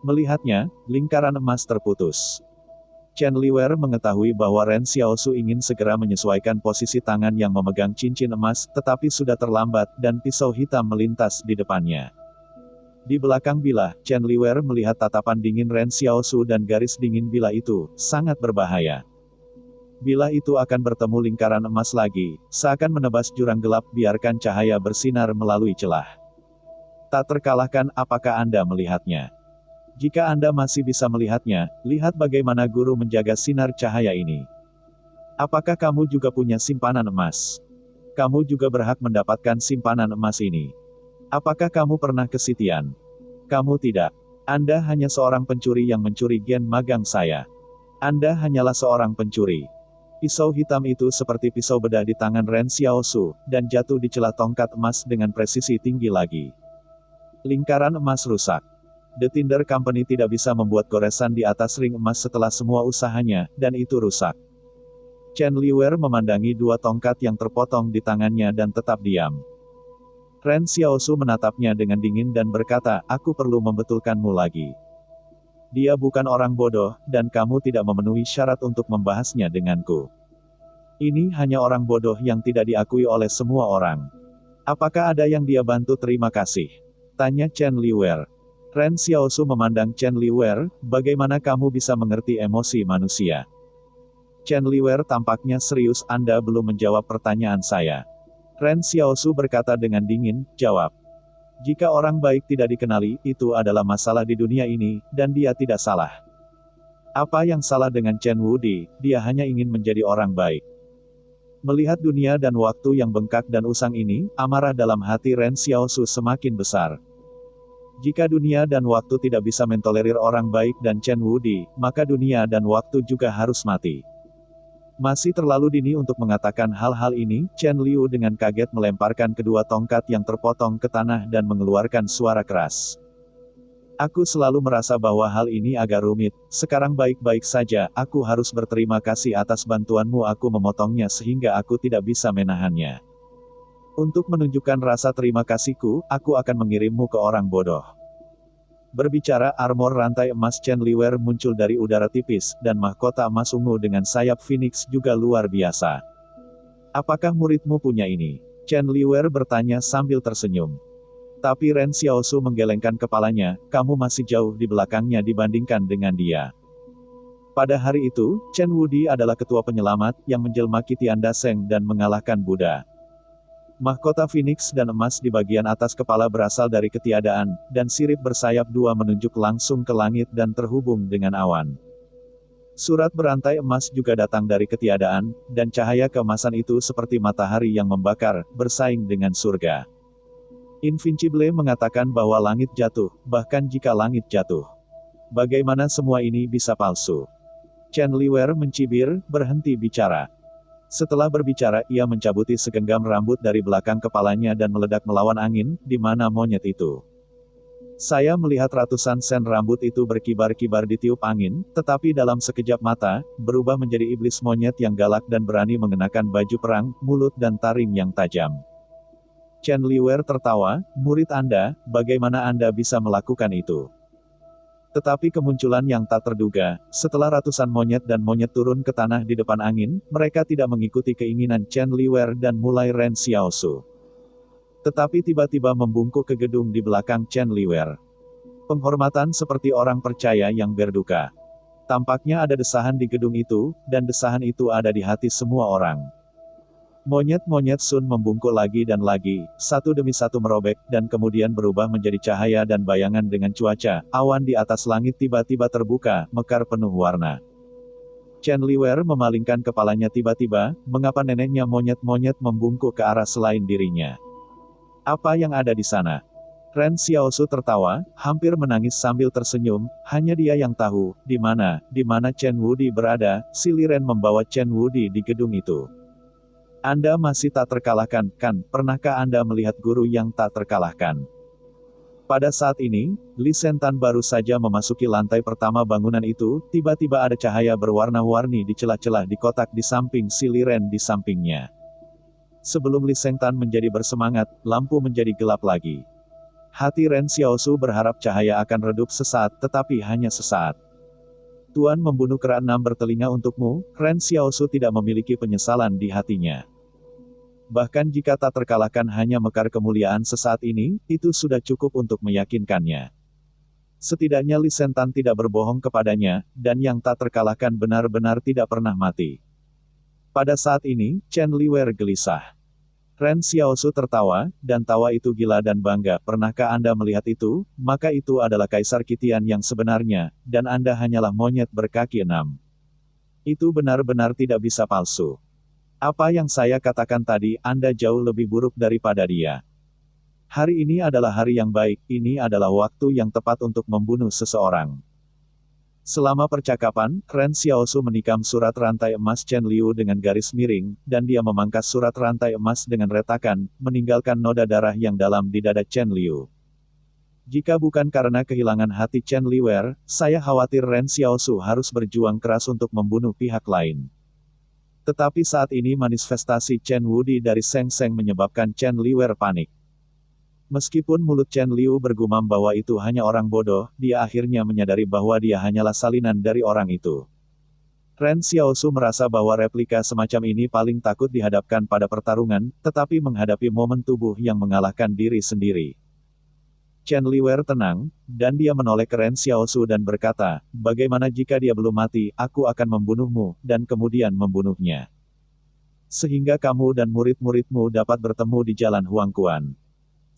Melihatnya, lingkaran emas terputus. Chen Liwer mengetahui bahwa Ren Xiaosu ingin segera menyesuaikan posisi tangan yang memegang cincin emas, tetapi sudah terlambat, dan pisau hitam melintas di depannya. Di belakang bilah, Chen Liwer melihat tatapan dingin Ren Xiaosu dan garis dingin bilah itu, sangat berbahaya. Bilah itu akan bertemu lingkaran emas lagi, seakan menebas jurang gelap, biarkan cahaya bersinar melalui celah. Tak terkalahkan, apakah Anda melihatnya? Jika Anda masih bisa melihatnya, lihat bagaimana guru menjaga sinar cahaya ini. Apakah kamu juga punya simpanan emas? Kamu juga berhak mendapatkan simpanan emas ini. Apakah kamu pernah kesitian? Kamu tidak. Anda hanya seorang pencuri yang mencuri gen magang saya. Anda hanyalah seorang pencuri. Pisau hitam itu seperti pisau bedah di tangan Ren Xiaosu, dan jatuh di celah tongkat emas dengan presisi tinggi lagi. Lingkaran emas rusak. The Tinder Company tidak bisa membuat goresan di atas ring emas setelah semua usahanya, dan itu rusak. Chen Liwer memandangi dua tongkat yang terpotong di tangannya dan tetap diam. Ren Xiaosu menatapnya dengan dingin dan berkata, aku perlu membetulkanmu lagi. Dia bukan orang bodoh, dan kamu tidak memenuhi syarat untuk membahasnya denganku. Ini hanya orang bodoh yang tidak diakui oleh semua orang. Apakah ada yang dia bantu? Terima kasih. Tanya Chen Liwer. Ren Xiaosu memandang Chen Liwer, bagaimana kamu bisa mengerti emosi manusia? Chen Liwer tampaknya serius, Anda belum menjawab pertanyaan saya. Ren Xiaosu berkata dengan dingin, jawab. Jika orang baik tidak dikenali, itu adalah masalah di dunia ini, dan dia tidak salah. Apa yang salah dengan Chen Wudi? Dia hanya ingin menjadi orang baik. Melihat dunia dan waktu yang bengkak dan usang ini, amarah dalam hati Ren Xiaosu semakin besar. Jika dunia dan waktu tidak bisa mentolerir orang baik dan Chen Wudi, maka dunia dan waktu juga harus mati. Masih terlalu dini untuk mengatakan hal-hal ini, Chen Liu dengan kaget melemparkan kedua tongkat yang terpotong ke tanah dan mengeluarkan suara keras. Aku selalu merasa bahwa hal ini agak rumit, sekarang baik-baik saja, aku harus berterima kasih atas bantuanmu, aku memotongnya sehingga aku tidak bisa menahannya. Untuk menunjukkan rasa terima kasihku, aku akan mengirimmu ke orang bodoh. Berbicara armor rantai emas Chen Liwer muncul dari udara tipis, dan mahkota emas ungu dengan sayap Phoenix juga luar biasa. Apakah muridmu punya ini? Chen Liwer bertanya sambil tersenyum. Tapi Ren Xiaosu menggelengkan kepalanya, kamu masih jauh di belakangnya dibandingkan dengan dia. Pada hari itu, Chen Wudi adalah ketua penyelamat, yang menjelma Qitian Daseng dan mengalahkan Buddha. Mahkota Phoenix dan emas di bagian atas kepala berasal dari ketiadaan, dan sirip bersayap dua menunjuk langsung ke langit dan terhubung dengan awan. Surat berantai emas juga datang dari ketiadaan, dan cahaya keemasan itu seperti matahari yang membakar, bersaing dengan surga. Invincible mengatakan bahwa langit jatuh, bahkan jika langit jatuh. Bagaimana semua ini bisa palsu? Chen Liwer mencibir, berhenti bicara. Setelah berbicara, ia mencabuti segenggam rambut dari belakang kepalanya dan meledak melawan angin, di mana monyet itu. Saya melihat ratusan sen rambut itu berkibar-kibar di tiup angin, tetapi dalam sekejap mata, berubah menjadi iblis monyet yang galak dan berani mengenakan baju perang, mulut dan taring yang tajam. Chen Liwer tertawa, murid Anda, bagaimana Anda bisa melakukan itu? Tetapi kemunculan yang tak terduga, setelah ratusan monyet dan monyet turun ke tanah di depan angin, mereka tidak mengikuti keinginan Chen Liwer dan mulai Ren Xiaosu. Tetapi tiba-tiba membungkuk ke gedung di belakang Chen Liwer. Penghormatan seperti orang percaya yang berduka. Tampaknya ada desahan di gedung itu, dan desahan itu ada di hati semua orang. Monyet-monyet Sun membungkuk lagi dan lagi, satu demi satu merobek, dan kemudian berubah menjadi cahaya dan bayangan dengan cuaca, awan di atas langit tiba-tiba terbuka, mekar penuh warna. Chen Liwer memalingkan kepalanya tiba-tiba, mengapa neneknya monyet-monyet membungkuk ke arah selain dirinya? Apa yang ada di sana? Ren Xiaosu tertawa, hampir menangis sambil tersenyum, hanya dia yang tahu, di mana Chen Wudi berada, si Liren membawa Chen Wudi di gedung itu. Anda masih tak terkalahkan, kan? Pernahkah Anda melihat guru yang tak terkalahkan? Pada saat ini, Li Sentan baru saja memasuki lantai pertama bangunan itu, tiba-tiba ada cahaya berwarna-warni di celah-celah di kotak di samping si Liren di sampingnya. Sebelum Li Sentan menjadi bersemangat, lampu menjadi gelap lagi. Hati Ren Xiaosu berharap cahaya akan redup sesaat, tetapi hanya sesaat. Tuan membunuh kera-6 bertelinga untukmu, Ren Xiaosu tidak memiliki penyesalan di hatinya. Bahkan jika tak terkalahkan hanya mekar kemuliaan sesaat ini, itu sudah cukup untuk meyakinkannya. Setidaknya Li Sentan tidak berbohong kepadanya, dan yang tak terkalahkan benar-benar tidak pernah mati. Pada saat ini, Chen Liwer gelisah. Ren Xiaosu tertawa, dan tawa itu gila dan bangga. Pernahkah Anda melihat itu? Maka itu adalah Kaisar Qitian yang sebenarnya, dan Anda hanyalah monyet berkaki 6. Itu benar-benar tidak bisa palsu. Apa yang saya katakan tadi, Anda jauh lebih buruk daripada dia. Hari ini adalah hari yang baik, ini adalah waktu yang tepat untuk membunuh seseorang. Selama percakapan, Ren Xiaosu menikam surat rantai emas Chen Liu dengan garis miring, dan dia memangkas surat rantai emas dengan retakan, meninggalkan noda darah yang dalam di dada Chen Liu. Jika bukan karena kehilangan hati Chen Liwer, saya khawatir Ren Xiaosu harus berjuang keras untuk membunuh pihak lain. Tetapi saat ini manifestasi Chen Wudi dari Seng Seng menyebabkan Chen Liwer panik. Meskipun mulut Chen Liu bergumam bahwa itu hanya orang bodoh, dia akhirnya menyadari bahwa dia hanyalah salinan dari orang itu. Ren Xiaosu merasa bahwa replika semacam ini paling takut dihadapkan pada pertarungan, tetapi menghadapi momen tubuh yang mengalahkan diri sendiri. Chen Liwer tenang, dan dia menoleh ke Ren Xiaosu dan berkata, bagaimana jika dia belum mati, aku akan membunuhmu, dan kemudian membunuhnya. Sehingga kamu dan murid-muridmu dapat bertemu di jalan Huangquan.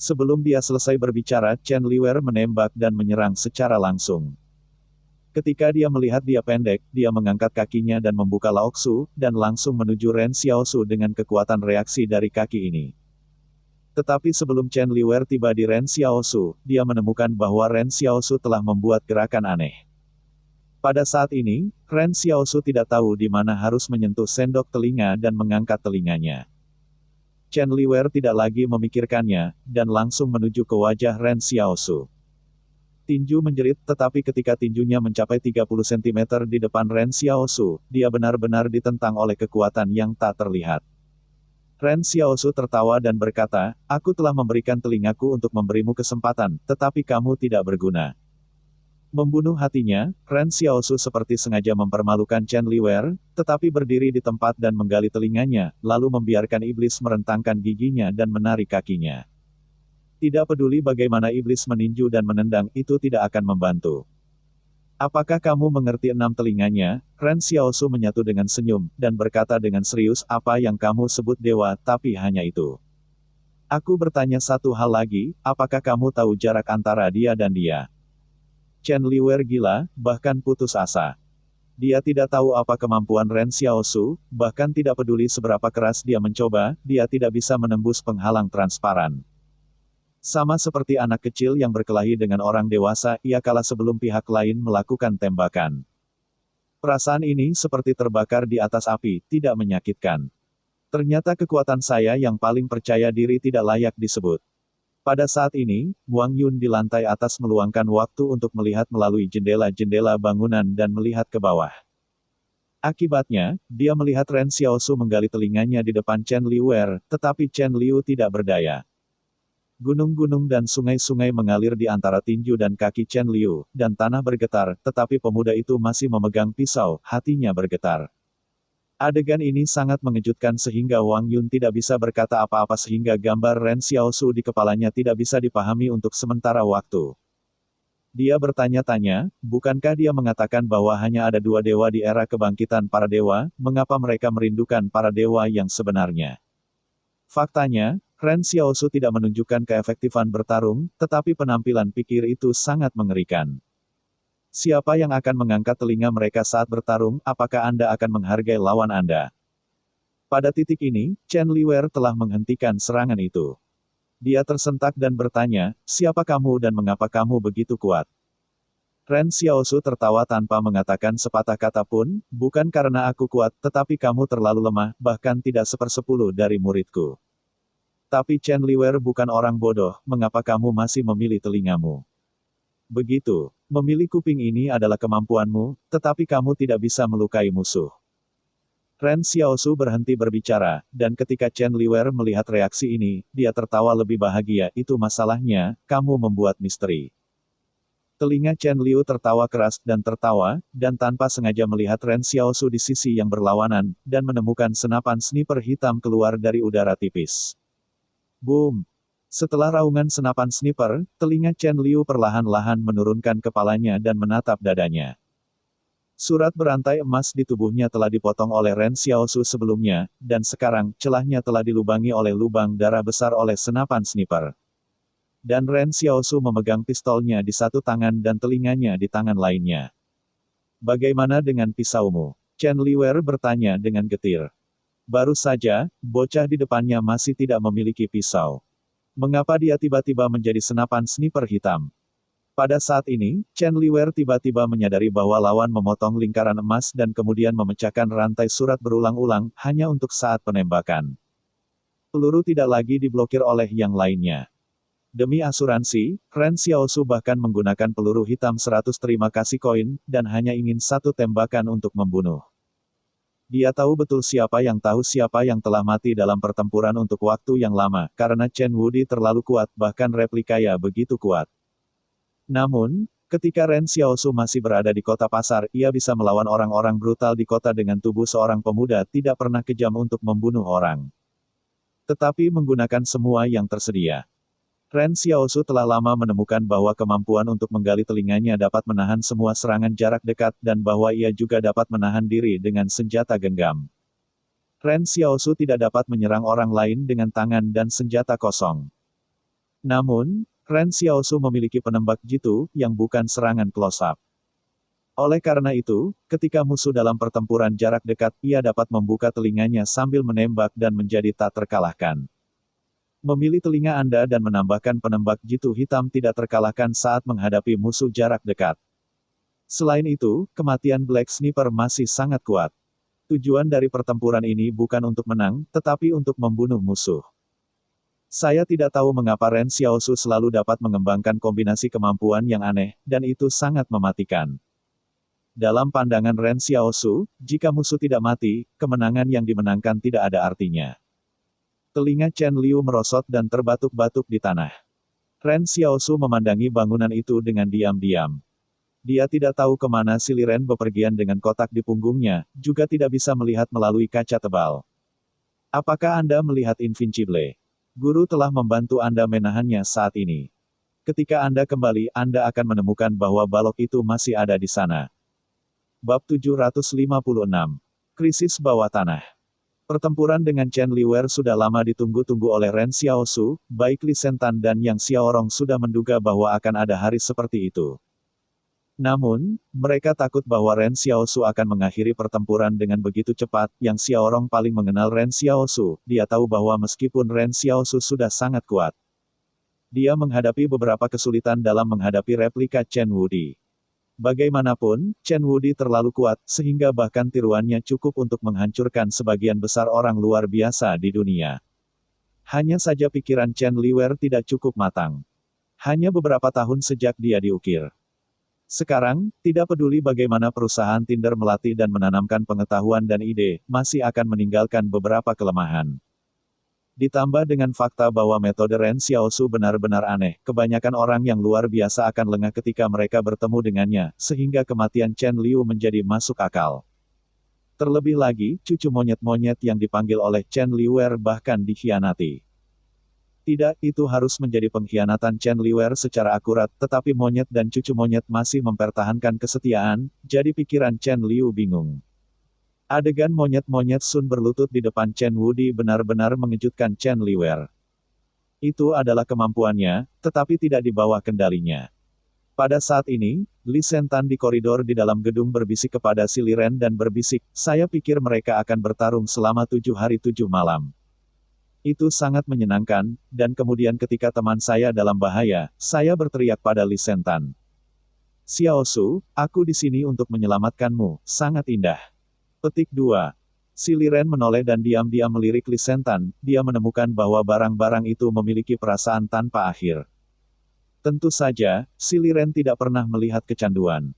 Sebelum dia selesai berbicara, Chen Liwer menembak dan menyerang secara langsung. Ketika dia melihat dia pendek, dia mengangkat kakinya dan membuka laoksu, dan langsung menuju Ren Xiaosu dengan kekuatan reaksi dari kaki ini. Tetapi sebelum Chen Liwer tiba di Ren Xiaosu, dia menemukan bahwa Ren Xiaosu telah membuat gerakan aneh. Pada saat ini, Ren Xiaosu tidak tahu di mana harus menyentuh sendok telinga dan mengangkat telinganya. Chen Liwer tidak lagi memikirkannya, dan langsung menuju ke wajah Ren Xiaosu. Tinju menjerit, tetapi ketika tinjunya mencapai 30 cm di depan Ren Xiaosu, dia benar-benar ditentang oleh kekuatan yang tak terlihat. Ren Xiaosu tertawa dan berkata, aku telah memberikan telingaku untuk memberimu kesempatan, tetapi kamu tidak berguna. Membunuh hatinya, Ren Xiaosu seperti sengaja mempermalukan Chen Liwer, tetapi berdiri di tempat dan menggali telinganya, lalu membiarkan iblis merentangkan giginya dan menarik kakinya. Tidak peduli bagaimana iblis meninju dan menendang, itu tidak akan membantu. Apakah kamu mengerti 6 telinganya? Ren Xiaosu menyatu dengan senyum, dan berkata dengan serius, apa yang kamu sebut dewa, tapi hanya itu. Aku bertanya satu hal lagi, apakah kamu tahu jarak antara dia dan dia? Chen Liwer gila, bahkan putus asa. Dia tidak tahu apa kemampuan Ren Xiaosu, bahkan tidak peduli seberapa keras dia mencoba, dia tidak bisa menembus penghalang transparan. Sama seperti anak kecil yang berkelahi dengan orang dewasa, ia kalah sebelum pihak lain melakukan tembakan. Perasaan ini seperti terbakar di atas api, tidak menyakitkan. Ternyata kekuatan saya yang paling percaya diri tidak layak disebut. Pada saat ini, Wang Yun di lantai atas meluangkan waktu untuk melihat melalui jendela-jendela bangunan dan melihat ke bawah. Akibatnya, dia melihat Ren Xiaosu menggali telinganya di depan Chen Liwer, tetapi Chen Liu tidak berdaya. Gunung-gunung dan sungai-sungai mengalir di antara tinju dan kaki Chen Liu, dan tanah bergetar, tetapi pemuda itu masih memegang pisau, hatinya bergetar. Adegan ini sangat mengejutkan sehingga Wang Yun tidak bisa berkata apa-apa sehingga gambar Ren Xiaosu di kepalanya tidak bisa dipahami untuk sementara waktu. Dia bertanya-tanya, bukankah dia mengatakan bahwa hanya ada 2 dewa di era kebangkitan para dewa, mengapa mereka merindukan para dewa yang sebenarnya? Faktanya, Ren Xiaosu tidak menunjukkan keefektifan bertarung, tetapi penampilan pikir itu sangat mengerikan. Siapa yang akan mengangkat telinga mereka saat bertarung, apakah Anda akan menghargai lawan Anda? Pada titik ini, Chen Liwer telah menghentikan serangan itu. Dia tersentak dan bertanya, siapa kamu dan mengapa kamu begitu kuat? Ren Xiaosu tertawa tanpa mengatakan sepatah kata pun, bukan karena aku kuat, tetapi kamu terlalu lemah, bahkan tidak 1/10 dari muridku. Tapi Chen Liwer bukan orang bodoh, mengapa kamu masih memilih telingamu? Begitu. Memilih kuping ini adalah kemampuanmu, tetapi kamu tidak bisa melukai musuh. Ren Xiaosu berhenti berbicara, dan ketika Chen Liwer melihat reaksi ini, dia tertawa lebih bahagia, itu masalahnya, kamu membuat misteri. Telinga Chen Liu tertawa keras, dan tanpa sengaja melihat Ren Xiaosu di sisi yang berlawanan, dan menemukan senapan sniper hitam keluar dari udara tipis. Boom! Setelah raungan senapan sniper, telinga Chen Liu perlahan-lahan menurunkan kepalanya dan menatap dadanya. Surat berantai emas di tubuhnya telah dipotong oleh Ren Xiaosu sebelumnya, dan sekarang, celahnya telah dilubangi oleh lubang darah besar oleh senapan sniper. Dan Ren Xiaosu memegang pistolnya di satu tangan dan telinganya di tangan lainnya. Bagaimana dengan pisaumu? Chen Liwer bertanya dengan getir. Baru saja, bocah di depannya masih tidak memiliki pisau. Mengapa dia tiba-tiba menjadi senapan sniper hitam? Pada saat ini, Chen Liwer tiba-tiba menyadari bahwa lawan memotong lingkaran emas dan kemudian memecahkan rantai surat berulang-ulang, hanya untuk saat penembakan. Peluru tidak lagi diblokir oleh yang lainnya. Demi asuransi, Ren Xiaosu bahkan menggunakan peluru hitam 100 terima kasih koin, dan hanya ingin 1 tembakan untuk membunuh. Dia tahu betul siapa yang telah mati dalam pertempuran untuk waktu yang lama, karena Chen Wudi terlalu kuat, bahkan replikanya begitu kuat. Namun, ketika Ren Xiaosu masih berada di kota pasar, ia bisa melawan orang-orang brutal di kota dengan tubuh seorang pemuda tidak pernah kejam untuk membunuh orang. Tetapi menggunakan semua yang tersedia. Ren Xiaosu telah lama menemukan bahwa kemampuan untuk menggali telinganya dapat menahan semua serangan jarak dekat dan bahwa ia juga dapat menahan diri dengan senjata genggam. Ren Xiaosu tidak dapat menyerang orang lain dengan tangan dan senjata kosong. Namun, Ren Xiaosu memiliki penembak jitu yang bukan serangan close-up. Oleh karena itu, ketika musuh dalam pertempuran jarak dekat, ia dapat membuka telinganya sambil menembak dan menjadi tak terkalahkan. Memilih telinga Anda dan menambahkan penembak jitu hitam tidak terkalahkan saat menghadapi musuh jarak dekat. Selain itu, kematian Black Sniper masih sangat kuat. Tujuan dari pertempuran ini bukan untuk menang, tetapi untuk membunuh musuh. Saya tidak tahu mengapa Ren Xiaosu selalu dapat mengembangkan kombinasi kemampuan yang aneh, dan itu sangat mematikan. Dalam pandangan Ren Xiaosu, jika musuh tidak mati, kemenangan yang dimenangkan tidak ada artinya. Telinga Chen Liu merosot dan terbatuk-batuk di tanah. Ren Xiaosu memandangi bangunan itu dengan diam-diam. Dia tidak tahu kemana si Liren bepergian dengan kotak di punggungnya, juga tidak bisa melihat melalui kaca tebal. Apakah Anda melihat Invincible? Guru telah membantu Anda menahannya saat ini. Ketika Anda kembali, Anda akan menemukan bahwa balok itu masih ada di sana. Bab 756. Krisis bawah tanah. Pertempuran dengan Chen Liwer sudah lama ditunggu-tunggu oleh Ren Xiaosu, baik Li Sentan dan Yang Xiaorong sudah menduga bahwa akan ada hari seperti itu. Namun, mereka takut bahwa Ren Xiaosu akan mengakhiri pertempuran dengan begitu cepat. Yang Xiaorong paling mengenal Ren Xiaosu, dia tahu bahwa meskipun Ren Xiaosu sudah sangat kuat, dia menghadapi beberapa kesulitan dalam menghadapi replika Chen Wudi. Bagaimanapun, Chen Wudi terlalu kuat, sehingga bahkan tiruannya cukup untuk menghancurkan sebagian besar orang luar biasa di dunia. Hanya saja pikiran Chen Liwer tidak cukup matang. Hanya beberapa tahun sejak dia diukir. Sekarang, tidak peduli bagaimana perusahaan Tinder melatih dan menanamkan pengetahuan dan ide, masih akan meninggalkan beberapa kelemahan. Ditambah dengan fakta bahwa metode Ren Xiaosu benar-benar aneh, kebanyakan orang yang luar biasa akan lengah ketika mereka bertemu dengannya, sehingga kematian Chen Liu menjadi masuk akal. Terlebih lagi, cucu monyet-monyet yang dipanggil oleh Chen Liwer bahkan dikhianati. Tidak, itu harus menjadi pengkhianatan Chen Liwer secara akurat, tetapi monyet dan cucu monyet masih mempertahankan kesetiaan, jadi pikiran Chen Liu bingung. Adegan monyet-monyet Sun berlutut di depan Chen Wudi benar-benar mengejutkan Chen Liwer. Itu adalah kemampuannya, tetapi tidak di bawah kendalinya. Pada saat ini, Li Sentan di koridor di dalam gedung berbisik kepada si Liren dan berbisik, saya pikir mereka akan bertarung selama 7 hari 7 malam. Itu sangat menyenangkan, dan kemudian ketika teman saya dalam bahaya, saya berteriak pada Li Sentan. Xiaosu, aku di sini untuk menyelamatkanmu, sangat indah. Petik 2. Si Liren menoleh dan diam-diam melirik Li Sentan, dia menemukan bahwa barang-barang itu memiliki perasaan tanpa akhir. Tentu saja, si Liren tidak pernah melihat kecanduan.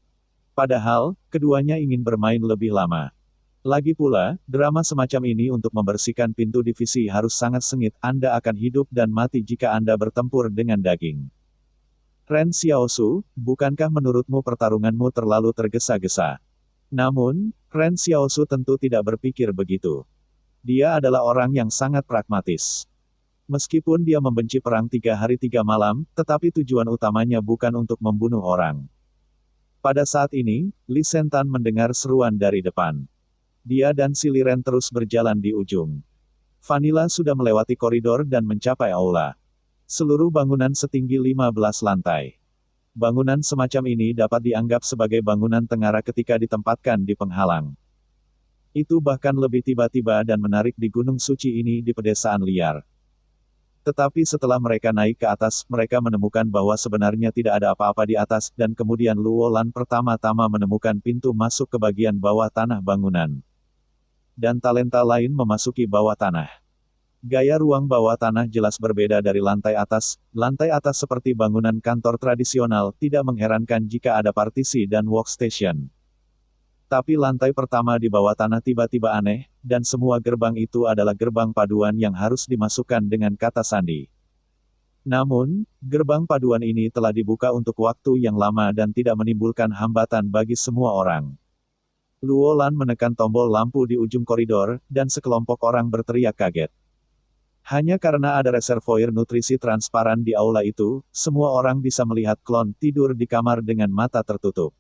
Padahal, keduanya ingin bermain lebih lama. Lagi pula, drama semacam ini untuk membersihkan pintu divisi harus sangat sengit, Anda akan hidup dan mati jika Anda bertempur dengan daging. Ren Xiaosu, bukankah menurutmu pertarunganmu terlalu tergesa-gesa? Namun, Ren Xiaosu tentu tidak berpikir begitu. Dia adalah orang yang sangat pragmatis. Meskipun dia membenci perang 3 hari 3 malam, tetapi tujuan utamanya bukan untuk membunuh orang. Pada saat ini, Li Sentan mendengar seruan dari depan. Dia dan si Liren terus berjalan di ujung. Vanilla sudah melewati koridor dan mencapai aula. Seluruh bangunan setinggi 15 lantai. Bangunan semacam ini dapat dianggap sebagai bangunan tengara ketika ditempatkan di penghalang. Itu bahkan lebih tiba-tiba dan menarik di Gunung Suci ini di pedesaan liar. Tetapi setelah mereka naik ke atas, mereka menemukan bahwa sebenarnya tidak ada apa-apa di atas, dan kemudian Luo Lan pertama-tama menemukan pintu masuk ke bagian bawah tanah bangunan. Dan talenta lain memasuki bawah tanah. Gaya ruang bawah tanah jelas berbeda dari lantai atas seperti bangunan kantor tradisional, tidak mengherankan jika ada partisi dan workstation. Tapi lantai pertama di bawah tanah tiba-tiba aneh, dan semua gerbang itu adalah gerbang paduan yang harus dimasukkan dengan kata sandi. Namun, gerbang paduan ini telah dibuka untuk waktu yang lama dan tidak menimbulkan hambatan bagi semua orang. Luo Lan menekan tombol lampu di ujung koridor, dan sekelompok orang berteriak kaget. Hanya karena ada reservoir nutrisi transparan di aula itu, semua orang bisa melihat klon tidur di kamar dengan mata tertutup.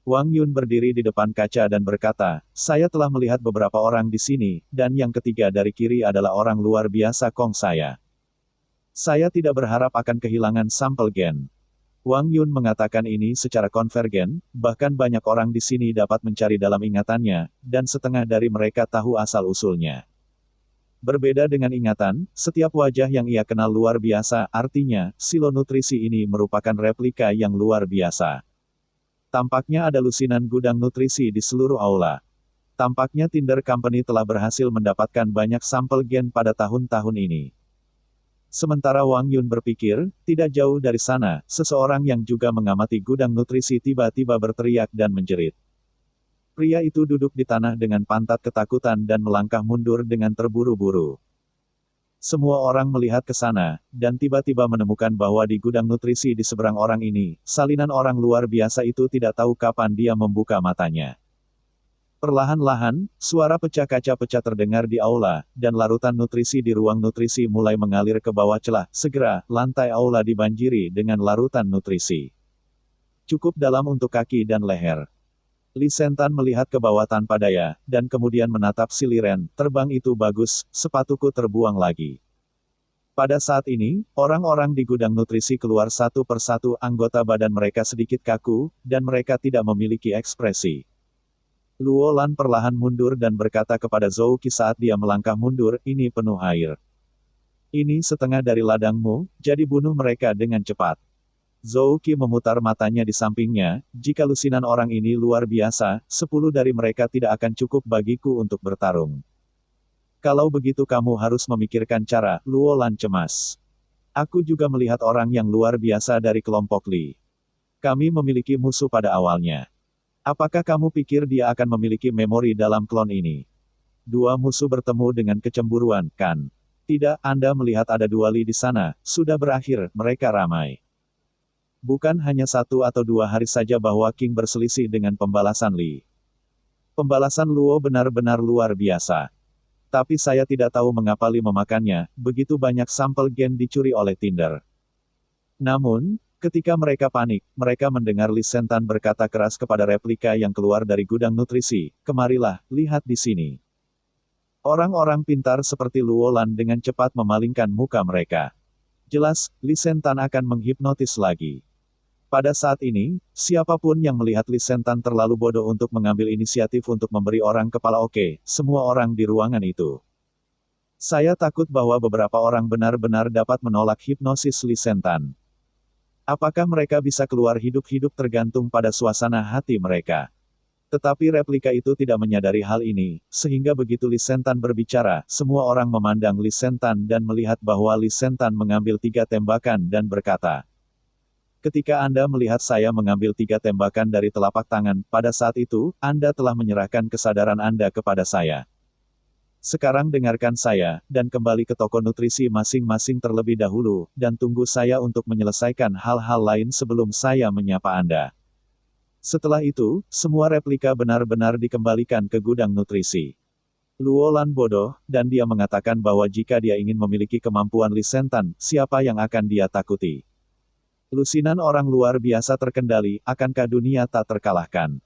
Wang Yun berdiri di depan kaca dan berkata, "Saya telah melihat beberapa orang di sini, dan yang ketiga dari kiri adalah orang luar biasa Kong saya. Saya tidak berharap akan kehilangan sampel gen." Wang Yun mengatakan ini secara konvergen, bahkan banyak orang di sini dapat mencari dalam ingatannya, dan setengah dari mereka tahu asal-usulnya. Berbeda dengan ingatan, setiap wajah yang ia kenal luar biasa, artinya, silo nutrisi ini merupakan replika yang luar biasa. Tampaknya ada lusinan gudang nutrisi di seluruh aula. Tampaknya Tinder Company telah berhasil mendapatkan banyak sampel gen pada tahun-tahun ini. Sementara Wang Yun berpikir, tidak jauh dari sana, seseorang yang juga mengamati gudang nutrisi tiba-tiba berteriak dan menjerit. Pria itu duduk di tanah dengan pantat ketakutan dan melangkah mundur dengan terburu-buru. Semua orang melihat ke sana, dan tiba-tiba menemukan bahwa di gudang nutrisi di seberang orang ini, salinan orang luar biasa itu tidak tahu kapan dia membuka matanya. Perlahan-lahan, suara pecah kaca pecah terdengar di aula, dan larutan nutrisi di ruang nutrisi mulai mengalir ke bawah celah. Segera, lantai aula dibanjiri dengan larutan nutrisi. Cukup dalam untuk kaki dan leher. Li Sentan melihat ke bawah tanpa daya, dan kemudian menatap si Liren. "Terbang itu bagus, sepatuku terbuang lagi." Pada saat ini, orang-orang di gudang nutrisi keluar satu persatu, anggota badan mereka sedikit kaku, dan mereka tidak memiliki ekspresi. Luo Lan perlahan mundur dan berkata kepada Zhou Qi saat dia melangkah mundur, "Ini penuh air. Ini setengah dari ladangmu, jadi bunuh mereka dengan cepat." Zhou Qi memutar matanya di sampingnya, "Jika lusinan orang ini luar biasa, 10 dari mereka tidak akan cukup bagiku untuk bertarung. Kalau begitu kamu harus memikirkan cara." Luo Lan cemas. "Aku juga melihat orang yang luar biasa dari kelompok Li. Kami memiliki musuh pada awalnya. Apakah kamu pikir dia akan memiliki memori dalam klon ini? Dua musuh bertemu dengan kecemburuan, kan? Tidak, Anda melihat ada dua Li di sana, sudah berakhir, mereka ramai. Bukan hanya 1 atau 2 hari saja bahwa King berselisih dengan pembalasan Li. Pembalasan Luo benar-benar luar biasa. Tapi saya tidak tahu mengapa Li memakannya, begitu banyak sampel gen dicuri oleh Tinder. Namun, ketika mereka panik, mereka mendengar Li Sentan berkata keras kepada replika yang keluar dari gudang nutrisi, "Kemarilah, lihat di sini." Orang-orang pintar seperti Luo Lan dengan cepat memalingkan muka mereka. Jelas, Li Sentan akan menghipnotis lagi. Pada saat ini, siapapun yang melihat Li Sentan terlalu bodoh untuk mengambil inisiatif untuk memberi orang kepala oke, semua orang di ruangan itu. Saya takut bahwa beberapa orang benar-benar dapat menolak hipnosis Li Sentan. Apakah mereka bisa keluar hidup-hidup tergantung pada suasana hati mereka. Tetapi replika itu tidak menyadari hal ini, sehingga begitu Li Sentan berbicara, semua orang memandang Li Sentan dan melihat bahwa Li Sentan mengambil 3 tembakan dan berkata, "Ketika Anda melihat saya mengambil 3 tembakan dari telapak tangan, pada saat itu, Anda telah menyerahkan kesadaran Anda kepada saya. Sekarang dengarkan saya, dan kembali ke toko nutrisi masing-masing terlebih dahulu, dan tunggu saya untuk menyelesaikan hal-hal lain sebelum saya menyapa Anda." Setelah itu, semua replika benar-benar dikembalikan ke gudang nutrisi. Luo Lan bodoh, dan dia mengatakan bahwa jika dia ingin memiliki kemampuan Li Sentan, siapa yang akan dia takuti? Lusinan orang luar biasa terkendali, akankah dunia tak terkalahkan?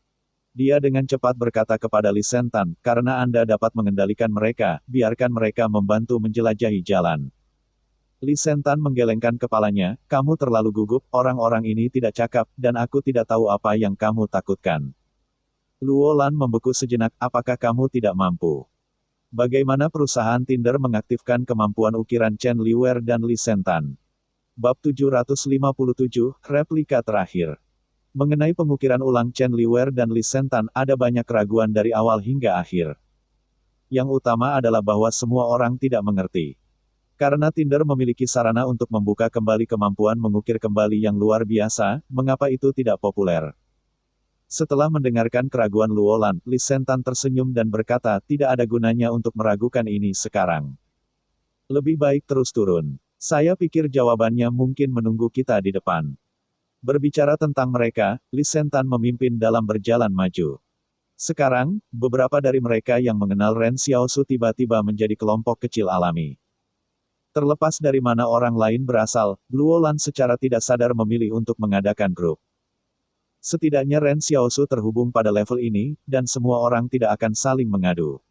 Dia dengan cepat berkata kepada Li Sentan, "Karena Anda dapat mengendalikan mereka, biarkan mereka membantu menjelajahi jalan." Li Sentan menggelengkan kepalanya, "Kamu terlalu gugup, orang-orang ini tidak cakap, dan aku tidak tahu apa yang kamu takutkan." Luo Lan membeku sejenak, "Apakah kamu tidak mampu? Bagaimana perusahaan Tinder mengaktifkan kemampuan ukiran Chen Liwer dan Li Sentan?" Bab 757, Replika Terakhir. Mengenai pengukiran ulang Chen Liwer dan Li Sentan, ada banyak keraguan dari awal hingga akhir. Yang utama adalah bahwa semua orang tidak mengerti. Karena Tinder memiliki sarana untuk membuka kembali kemampuan mengukir kembali yang luar biasa, mengapa itu tidak populer? Setelah mendengarkan keraguan Luolan, Li Sentan tersenyum dan berkata tidak ada gunanya untuk meragukan ini sekarang. Lebih baik terus turun. Saya pikir jawabannya mungkin menunggu kita di depan. Berbicara tentang mereka, Li Sentan memimpin dalam berjalan maju. Sekarang, beberapa dari mereka yang mengenal Ren Xiaosu tiba-tiba menjadi kelompok kecil alami. Terlepas dari mana orang lain berasal, Luolan secara tidak sadar memilih untuk mengadakan grup. Setidaknya Ren Xiaosu terhubung pada level ini, dan semua orang tidak akan saling mengadu.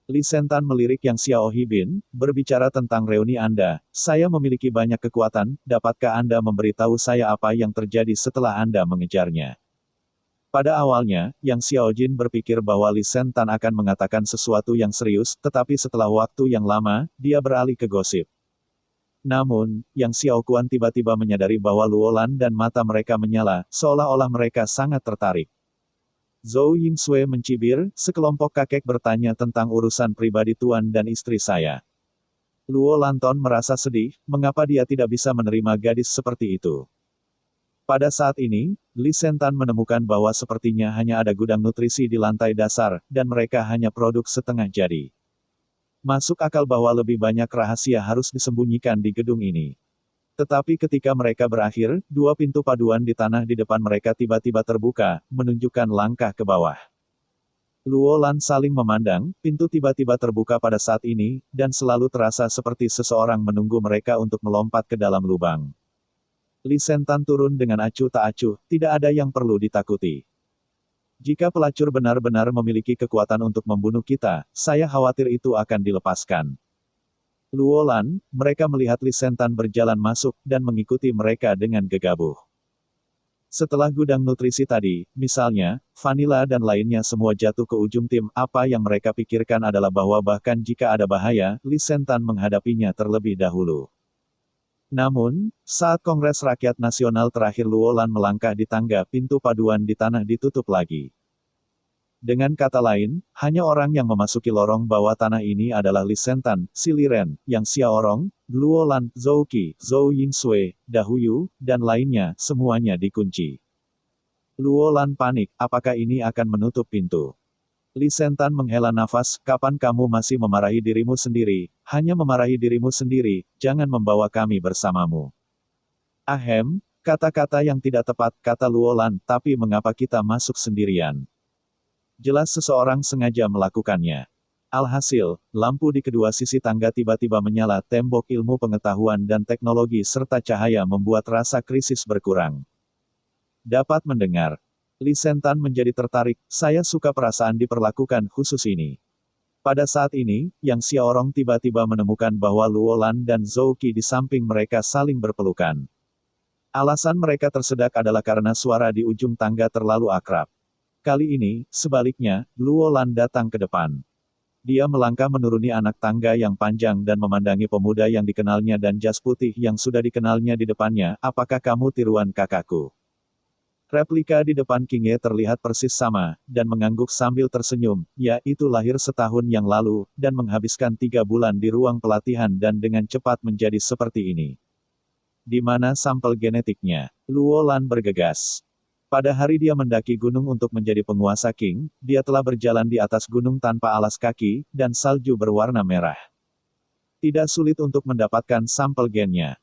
Li Sentan melirik Yang Xiao Hibin, berbicara tentang reuni Anda, saya memiliki banyak kekuatan, dapatkah Anda memberitahu saya apa yang terjadi setelah Anda mengejarnya? Pada awalnya, Yang Xiao Jin berpikir bahwa Li Sentan akan mengatakan sesuatu yang serius, tetapi setelah waktu yang lama, dia beralih ke gosip. Namun, Yang Xiao Kuan tiba-tiba menyadari bahwa Luolan dan mata mereka menyala, seolah-olah mereka sangat tertarik. Zhou Yingsui mencibir, sekelompok kakek bertanya tentang urusan pribadi tuan dan istri saya. Luo Lanton merasa sedih, mengapa dia tidak bisa menerima gadis seperti itu. Pada saat ini, Li Sentan menemukan bahwa sepertinya hanya ada gudang nutrisi di lantai dasar, dan mereka hanya produk setengah jadi. Masuk akal bahwa lebih banyak rahasia harus disembunyikan di gedung ini. Tetapi ketika mereka berakhir, dua pintu paduan di tanah di depan mereka tiba-tiba terbuka, menunjukkan langkah ke bawah. Luo Lan saling memandang, pintu tiba-tiba terbuka pada saat ini, dan selalu terasa seperti seseorang menunggu mereka untuk melompat ke dalam lubang. Li Sentan turun dengan acuh tak acuh, tidak ada yang perlu ditakuti. Jika pelacur benar-benar memiliki kekuatan untuk membunuh kita, saya khawatir itu akan dilepaskan. Luolan, mereka melihat Li Sentan berjalan masuk, dan mengikuti mereka dengan gegabah. Setelah gudang nutrisi tadi, misalnya, Vanilla dan lainnya semua jatuh ke ujung tim, apa yang mereka pikirkan adalah bahwa bahkan jika ada bahaya, Li Sentan menghadapinya terlebih dahulu. Namun, saat Kongres Rakyat Nasional terakhir Luolan melangkah di tangga, pintu paduan di tanah ditutup lagi. Dengan kata lain, hanya orang yang memasuki lorong bawah tanah ini adalah Li Sentan, Si Liren, Yang Xiaorong, Luolan, Zhou Qi, Zhou Yingsui, Dahuyu, dan lainnya, semuanya dikunci. Luolan panik, apakah ini akan menutup pintu? Li Sentan menghela nafas, kapan kamu masih memarahi dirimu sendiri, hanya memarahi dirimu sendiri, jangan membawa kami bersamamu. Ahem, kata-kata yang tidak tepat, kata Luolan, tapi mengapa kita masuk sendirian? Jelas seseorang sengaja melakukannya. Alhasil, lampu di kedua sisi tangga tiba-tiba menyala, tembok ilmu pengetahuan dan teknologi serta cahaya membuat rasa krisis berkurang. Dapat mendengar. Li Sentan menjadi tertarik, saya suka perasaan diperlakukan khusus ini. Pada saat ini, Yang Xiaorong tiba-tiba menemukan bahwa Luolan dan Zhou Qi di samping mereka saling berpelukan. Alasan mereka tersedak adalah karena suara di ujung tangga terlalu akrab. Kali ini, sebaliknya, Luolan datang ke depan. Dia melangkah menuruni anak tangga yang panjang dan memandangi pemuda yang dikenalnya dan jas putih yang sudah dikenalnya di depannya, apakah kamu tiruan kakakku? Replika di depan King Ye terlihat persis sama, dan mengangguk sambil tersenyum, ya itu lahir setahun yang lalu, dan menghabiskan 3 bulan di ruang pelatihan dan dengan cepat menjadi seperti ini. Di mana sampel genetiknya? Luolan bergegas. Pada hari dia mendaki gunung untuk menjadi penguasa King, dia telah berjalan di atas gunung tanpa alas kaki, dan salju berwarna merah. Tidak sulit untuk mendapatkan sampel gennya.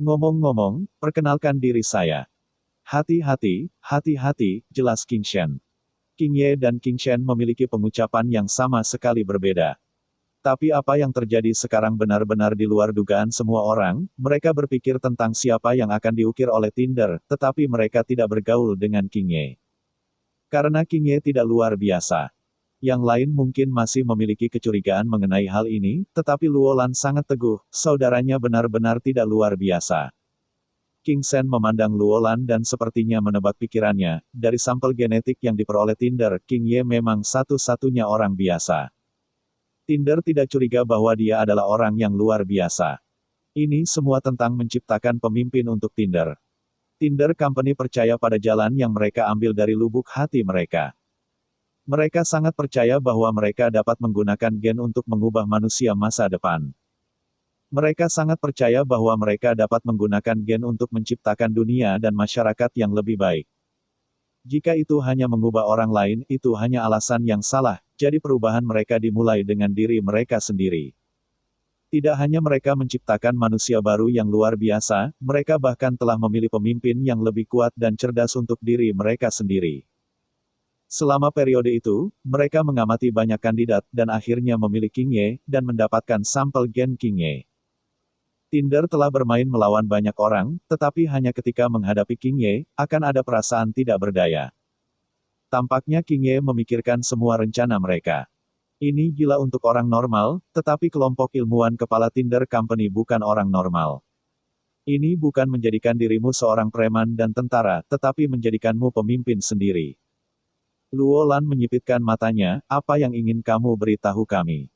Ngomong-ngomong, perkenalkan diri saya. Hati-hati, hati-hati, jelas King Shen. King Ye dan King Shen memiliki pengucapan yang sama sekali berbeda. Tapi apa yang terjadi sekarang benar-benar di luar dugaan semua orang, mereka berpikir tentang siapa yang akan diukir oleh Tinder, tetapi mereka tidak bergaul dengan King Ye. Karena King Ye tidak luar biasa. Yang lain mungkin masih memiliki kecurigaan mengenai hal ini, tetapi Luolan sangat teguh, saudaranya benar-benar tidak luar biasa. King Shen memandang Luolan dan sepertinya menebak pikirannya, dari sampel genetik yang diperoleh Tinder, King Ye memang satu-satunya orang biasa. Tinder tidak curiga bahwa dia adalah orang yang luar biasa. Ini semua tentang menciptakan pemimpin untuk Tinder. Tinder Company percaya pada jalan yang mereka ambil dari lubuk hati mereka. Mereka sangat percaya bahwa mereka dapat menggunakan gen untuk mengubah manusia masa depan. Mereka sangat percaya bahwa mereka dapat menggunakan gen untuk menciptakan dunia dan masyarakat yang lebih baik. Jika itu hanya mengubah orang lain, itu hanya alasan yang salah, jadi perubahan mereka dimulai dengan diri mereka sendiri. Tidak hanya mereka menciptakan manusia baru yang luar biasa, mereka bahkan telah memilih pemimpin yang lebih kuat dan cerdas untuk diri mereka sendiri. Selama periode itu, mereka mengamati banyak kandidat, dan akhirnya memilih King Ye, dan mendapatkan sampel gen King Ye. Tinder telah bermain melawan banyak orang, tetapi hanya ketika menghadapi King Ye, akan ada perasaan tidak berdaya. Tampaknya King Ye memikirkan semua rencana mereka. Ini gila untuk orang normal, tetapi kelompok ilmuwan kepala Tinder Company bukan orang normal. Ini bukan menjadikan dirimu seorang preman dan tentara, tetapi menjadikanmu pemimpin sendiri. Luo Lan menyipitkan matanya, apa yang ingin kamu beritahu kami?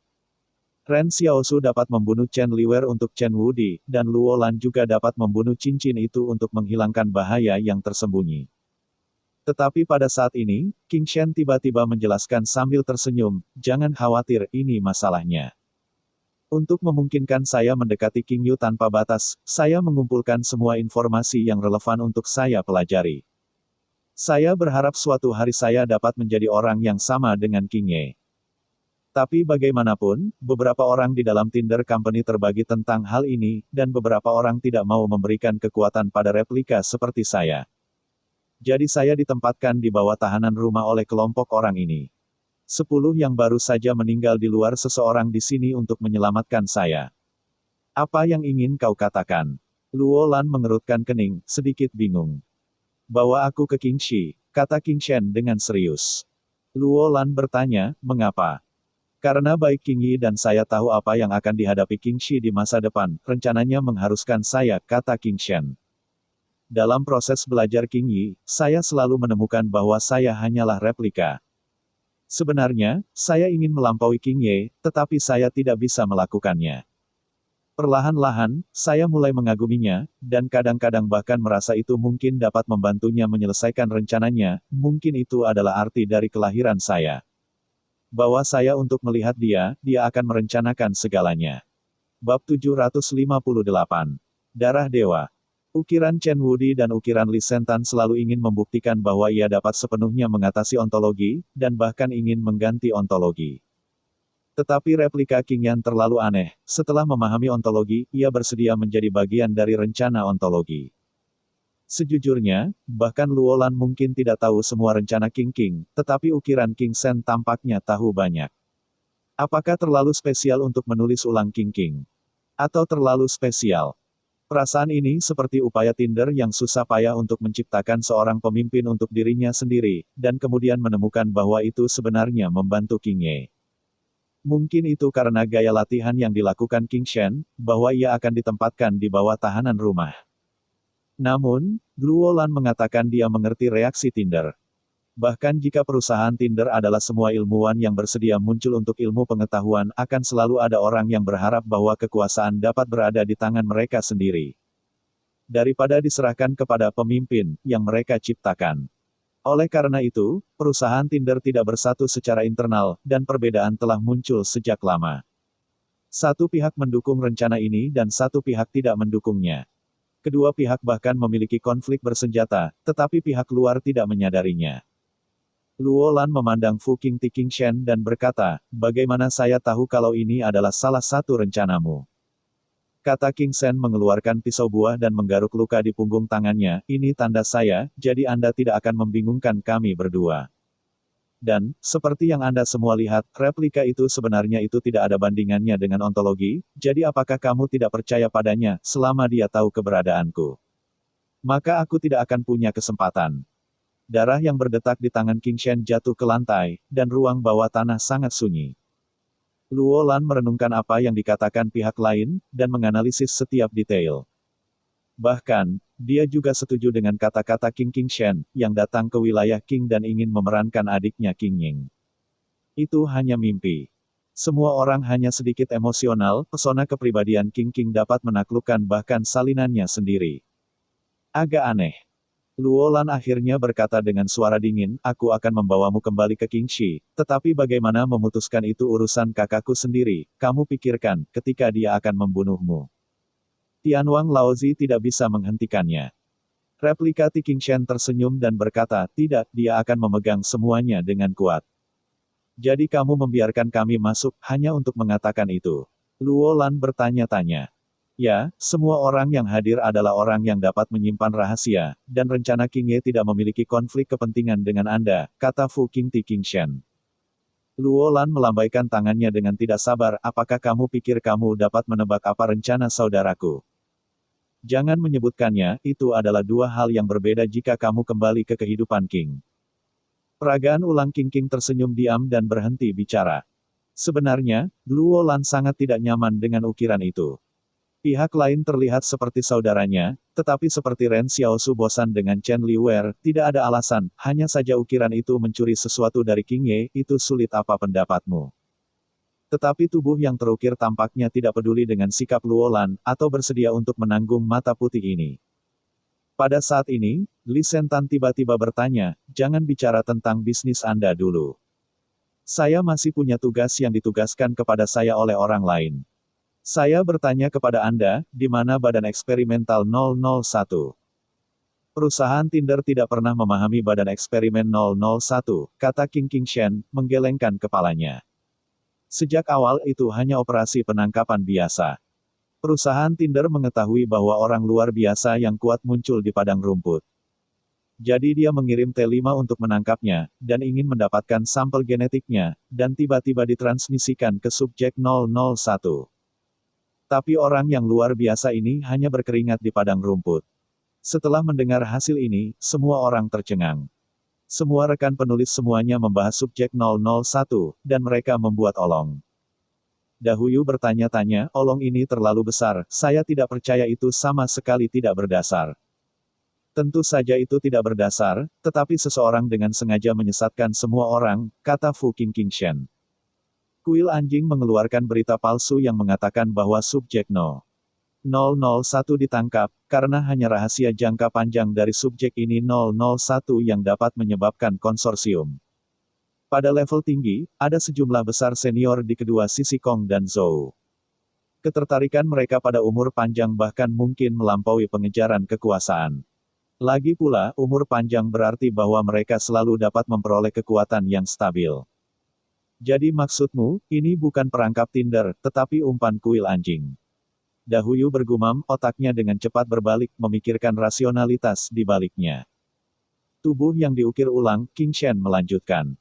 Ren Xiaosu dapat membunuh Chen Liwer untuk Chen Wudi, dan Luo Lan juga dapat membunuh cincin itu untuk menghilangkan bahaya yang tersembunyi. Tetapi pada saat ini, King Shen tiba-tiba menjelaskan sambil tersenyum, jangan khawatir, ini masalahnya. Untuk memungkinkan saya mendekati King Yu tanpa batas, saya mengumpulkan semua informasi yang relevan untuk saya pelajari. Saya berharap suatu hari saya dapat menjadi orang yang sama dengan King Ye. Tapi bagaimanapun, beberapa orang di dalam Tinder Company terbagi tentang hal ini, dan beberapa orang tidak mau memberikan kekuatan pada replika seperti saya. Jadi saya ditempatkan di bawah tahanan rumah oleh kelompok orang ini. 10 yang baru saja meninggal di luar seseorang di sini untuk menyelamatkan saya. Apa yang ingin kau katakan? Luo Lan mengerutkan kening, sedikit bingung. Bawa aku ke King Shi, kata King Shen dengan serius. Luo Lan bertanya, mengapa? Karena baik King Yi dan saya tahu apa yang akan dihadapi King Shi di masa depan, rencananya mengharuskan saya, kata King Shen. Dalam proses belajar King Yi, saya selalu menemukan bahwa saya hanyalah replika. Sebenarnya, saya ingin melampaui King Ye, tetapi saya tidak bisa melakukannya. Perlahan-lahan, saya mulai mengaguminya, dan kadang-kadang bahkan merasa itu mungkin dapat membantunya menyelesaikan rencananya, mungkin itu adalah arti dari kelahiran saya. Bawa saya untuk melihat dia, dia akan merencanakan segalanya. Bab 758. Darah Dewa. Ukiran Chen Wudi dan ukiran Li Sentan selalu ingin membuktikan bahwa ia dapat sepenuhnya mengatasi ontologi, dan bahkan ingin mengganti ontologi. Tetapi replika King Yan terlalu aneh, setelah memahami ontologi, ia bersedia menjadi bagian dari rencana ontologi. Sejujurnya, bahkan Luo Lan mungkin tidak tahu semua rencana King, tetapi ukiran King Sen tampaknya tahu banyak. Apakah terlalu spesial untuk menulis ulang King? Atau terlalu spesial? Perasaan ini seperti upaya Tinder yang susah payah untuk menciptakan seorang pemimpin untuk dirinya sendiri, dan kemudian menemukan bahwa itu sebenarnya membantu King Ye. Mungkin itu karena gaya latihan yang dilakukan King Shen, bahwa ia akan ditempatkan di bawah tahanan rumah. Namun, Luo Lan mengatakan dia mengerti reaksi Tinder. Bahkan jika perusahaan Tinder adalah semua ilmuwan yang bersedia muncul untuk ilmu pengetahuan, akan selalu ada orang yang berharap bahwa kekuasaan dapat berada di tangan mereka sendiri. Daripada diserahkan kepada pemimpin yang mereka ciptakan. Oleh karena itu, perusahaan Tinder tidak bersatu secara internal, dan perbedaan telah muncul sejak lama. Satu pihak mendukung rencana ini dan satu pihak tidak mendukungnya. Kedua pihak bahkan memiliki konflik bersenjata, tetapi pihak luar tidak menyadarinya. Luo Lan memandang Fu Qingti King Shen dan berkata, bagaimana saya tahu kalau ini adalah salah satu rencanamu? Kata King Shen mengeluarkan pisau buah dan menggaruk luka di punggung tangannya, ini tanda saya, jadi Anda tidak akan membingungkan kami berdua. Dan, seperti yang Anda semua lihat, replika itu sebenarnya itu tidak ada bandingannya dengan ontologi, jadi apakah kamu tidak percaya padanya, selama dia tahu keberadaanku? Maka aku tidak akan punya kesempatan. Darah yang berdetak di tangan King Shen jatuh ke lantai, dan ruang bawah tanah sangat sunyi. Luo Lan merenungkan apa yang dikatakan pihak lain, dan menganalisis setiap detail. Bahkan, dia juga setuju dengan kata-kata King Shen, yang datang ke wilayah King dan ingin memerankan adiknya King Ying. Itu hanya mimpi. Semua orang hanya sedikit emosional, pesona kepribadian King dapat menaklukkan bahkan salinannya sendiri. Agak aneh. Luo Lan akhirnya berkata dengan suara dingin, aku akan membawamu kembali ke King Shi, tetapi bagaimana memutuskan itu urusan kakakku sendiri, kamu pikirkan, ketika dia akan membunuhmu. Tianwang Laozi tidak bisa menghentikannya. Replika Ti Qingshan tersenyum dan berkata, tidak, dia akan memegang semuanya dengan kuat. Jadi kamu membiarkan kami masuk, hanya untuk mengatakan itu. Luo Lan bertanya-tanya. Ya, semua orang yang hadir adalah orang yang dapat menyimpan rahasia, dan rencana King Ye tidak memiliki konflik kepentingan dengan Anda, kata Fu Qing Ti Qingshan. Luo Lan melambaikan tangannya dengan tidak sabar, apakah kamu pikir kamu dapat menebak apa rencana saudaraku? Jangan menyebutkannya, itu adalah dua hal yang berbeda jika kamu kembali ke kehidupan King. Peragaan ulang King tersenyum diam dan berhenti bicara. Sebenarnya, Luo Lan sangat tidak nyaman dengan ukiran itu. Pihak lain terlihat seperti saudaranya, tetapi seperti Ren Xiaosu bosan dengan Chen Liwer, tidak ada alasan, hanya saja ukiran itu mencuri sesuatu dari King Ye, itu sulit apa pendapatmu? Tetapi tubuh yang terukir tampaknya tidak peduli dengan sikap Luo Lan, atau bersedia untuk menanggung mata putih ini. Pada saat ini, Li Sentan tiba-tiba bertanya, jangan bicara tentang bisnis Anda dulu. Saya masih punya tugas yang ditugaskan kepada saya oleh orang lain. Saya bertanya kepada Anda, di mana badan eksperimental 001? Perusahaan Tinder tidak pernah memahami badan eksperimen 001, kata King Qingshan, menggelengkan kepalanya. Sejak awal itu hanya operasi penangkapan biasa. Perusahaan Tinder mengetahui bahwa orang luar biasa yang kuat muncul di padang rumput. Jadi dia mengirim T5 untuk menangkapnya, dan ingin mendapatkan sampel genetiknya, dan tiba-tiba ditransmisikan ke subjek 001. Tapi orang yang luar biasa ini hanya berkeringat di padang rumput. Setelah mendengar hasil ini, semua orang tercengang. Semua rekan penulis semuanya membahas subjek 001, dan mereka membuat olong. Dahuyu bertanya-tanya, olong ini terlalu besar, saya tidak percaya itu sama sekali tidak berdasar. Tentu saja itu tidak berdasar, tetapi seseorang dengan sengaja menyesatkan semua orang, kata Fu Qing Qingshan. Kuil anjing mengeluarkan berita palsu yang mengatakan bahwa subjek 001 ditangkap, karena hanya rahasia jangka panjang dari subjek ini 001 yang dapat menyebabkan konsorsium. Pada level tinggi, ada sejumlah besar senior di kedua sisi Kong dan Zhou. Ketertarikan mereka pada umur panjang bahkan mungkin melampaui pengejaran kekuasaan. Lagi pula, umur panjang berarti bahwa mereka selalu dapat memperoleh kekuatan yang stabil. Jadi maksudmu, ini bukan perangkap Tinder, tetapi umpan kuil anjing. Dahuyu bergumam, otaknya dengan cepat berbalik, memikirkan rasionalitas di baliknya. Tubuh yang diukir ulang, Qingshan melanjutkan.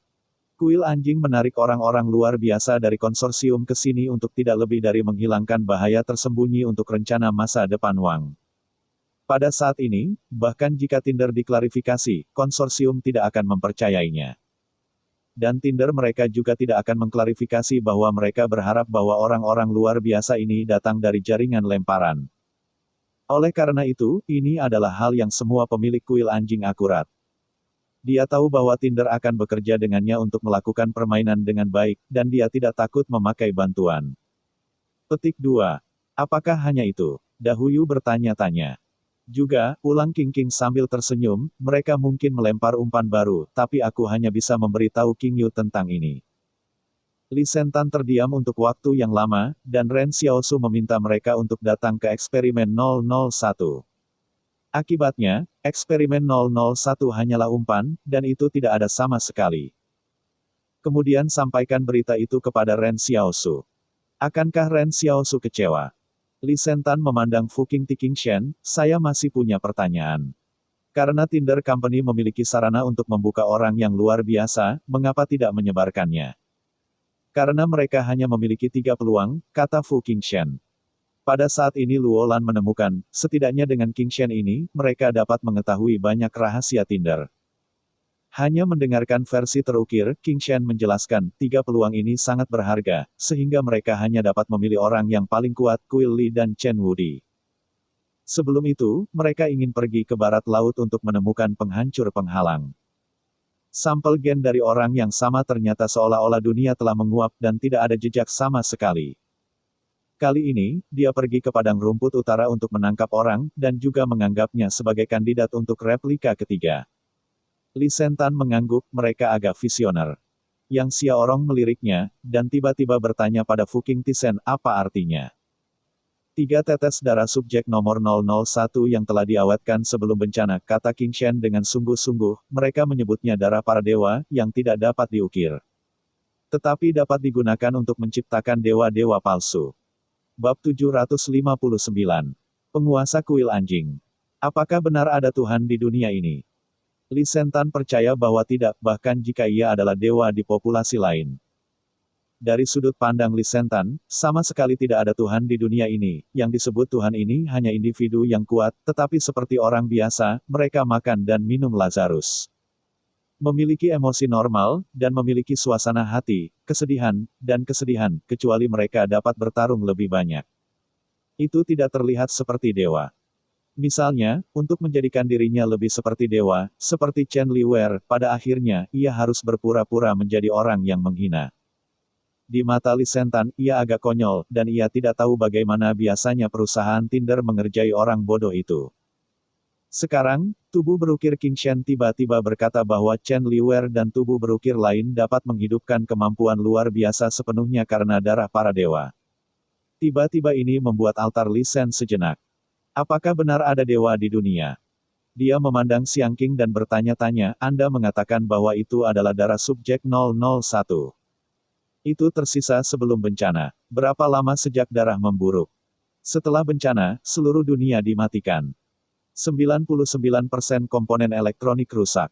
Kuil anjing menarik orang-orang luar biasa dari konsorsium ke sini untuk tidak lebih dari menghilangkan bahaya tersembunyi untuk rencana masa depan Wang. Pada saat ini, bahkan jika Tinder diklarifikasi, konsorsium tidak akan mempercayainya. Dan Tinder mereka juga tidak akan mengklarifikasi bahwa mereka berharap bahwa orang-orang luar biasa ini datang dari jaringan lemparan. Oleh karena itu, ini adalah hal yang semua pemilik kuil anjing akurat. Dia tahu bahwa Tinder akan bekerja dengannya untuk melakukan permainan dengan baik, dan dia tidak takut memakai bantuan. Petik 2. Apakah hanya itu? Dahuyu bertanya-tanya. Juga, ulang King sambil tersenyum, mereka mungkin melempar umpan baru, tapi aku hanya bisa memberitahu King Yu tentang ini. Li Sentan terdiam untuk waktu yang lama, dan Ren Xiaosu meminta mereka untuk datang ke eksperimen 001. Akibatnya, eksperimen 001 hanyalah umpan, dan itu tidak ada sama sekali. Kemudian sampaikan berita itu kepada Ren Xiaosu. Akankah Ren Xiaosu kecewa? Li Sentan memandang Fu Qing Ti Qingshan, saya masih punya pertanyaan. Karena Tinder Company memiliki sarana untuk membuka orang yang luar biasa, mengapa tidak menyebarkannya? Karena mereka hanya memiliki 3 peluang, kata Fu Qingshan. Pada saat ini Luo Lan menemukan, setidaknya dengan Qingshan ini, mereka dapat mengetahui banyak rahasia Tinder. Hanya mendengarkan versi terukir, Qingshan menjelaskan, 3 peluang ini sangat berharga, sehingga mereka hanya dapat memilih orang yang paling kuat, Kuil Li dan Chen Wudi. Sebelum itu, mereka ingin pergi ke barat laut untuk menemukan penghancur penghalang. Sampel gen dari orang yang sama ternyata seolah-olah dunia telah menguap dan tidak ada jejak sama sekali. Kali ini, dia pergi ke padang rumput utara untuk menangkap orang, dan juga menganggapnya sebagai kandidat untuk replika ketiga. Li Sentan mengangguk, mereka agak visioner. Yang Xiaorong meliriknya, dan tiba-tiba bertanya pada Fu Qing Tisen, apa artinya? 3 tetes darah subjek nomor 001 yang telah diawetkan sebelum bencana, kata King Shen dengan sungguh-sungguh, mereka menyebutnya darah para dewa, yang tidak dapat diukir. Tetapi dapat digunakan untuk menciptakan dewa-dewa palsu. Bab 759. Penguasa kuil anjing. Apakah benar ada Tuhan di dunia ini? Li Sentan percaya bahwa tidak, bahkan jika ia adalah dewa di populasi lain. Dari sudut pandang Li Sentan, sama sekali tidak ada Tuhan di dunia ini. Yang disebut Tuhan ini hanya individu yang kuat, tetapi seperti orang biasa, mereka makan dan minum Lazarus. Memiliki emosi normal, dan memiliki suasana hati, kesedihan, dan kesedihan, kecuali mereka dapat bertarung lebih banyak. Itu tidak terlihat seperti dewa. Misalnya, untuk menjadikan dirinya lebih seperti dewa, seperti Chen Liwer, pada akhirnya, ia harus berpura-pura menjadi orang yang menghina. Di mata Li Sentan, ia agak konyol, dan ia tidak tahu bagaimana biasanya perusahaan Tinder mengerjai orang bodoh itu. Sekarang, tubuh berukir King Shen tiba-tiba berkata bahwa Chen Liwer dan tubuh berukir lain dapat menghidupkan kemampuan luar biasa sepenuhnya karena darah para dewa. Tiba-tiba ini membuat altar Li Sen sejenak. Apakah benar ada dewa di dunia? Dia memandang Siang King dan bertanya-tanya, Anda mengatakan bahwa itu adalah darah subjek 001. Itu tersisa sebelum bencana. Berapa lama sejak darah memburuk? Setelah bencana, seluruh dunia dimatikan. 99% komponen elektronik rusak.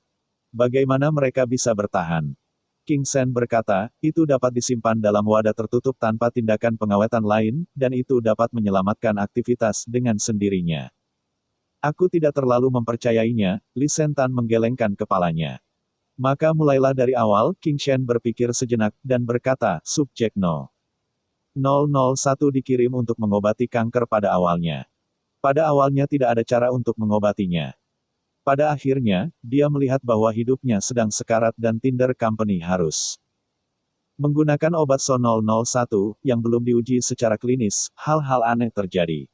Bagaimana mereka bisa bertahan? King Shen berkata, itu dapat disimpan dalam wadah tertutup tanpa tindakan pengawetan lain, dan itu dapat menyelamatkan aktivitas dengan sendirinya. Aku tidak terlalu mempercayainya, Li Sentan menggelengkan kepalanya. Maka mulailah dari awal, King Shen berpikir sejenak, dan berkata, subjek 001 dikirim untuk mengobati kanker pada awalnya. Pada awalnya tidak ada cara untuk mengobatinya. Pada akhirnya, dia melihat bahwa hidupnya sedang sekarat dan Tinder Company harus menggunakan obat So-001, yang belum diuji secara klinis, hal-hal aneh terjadi.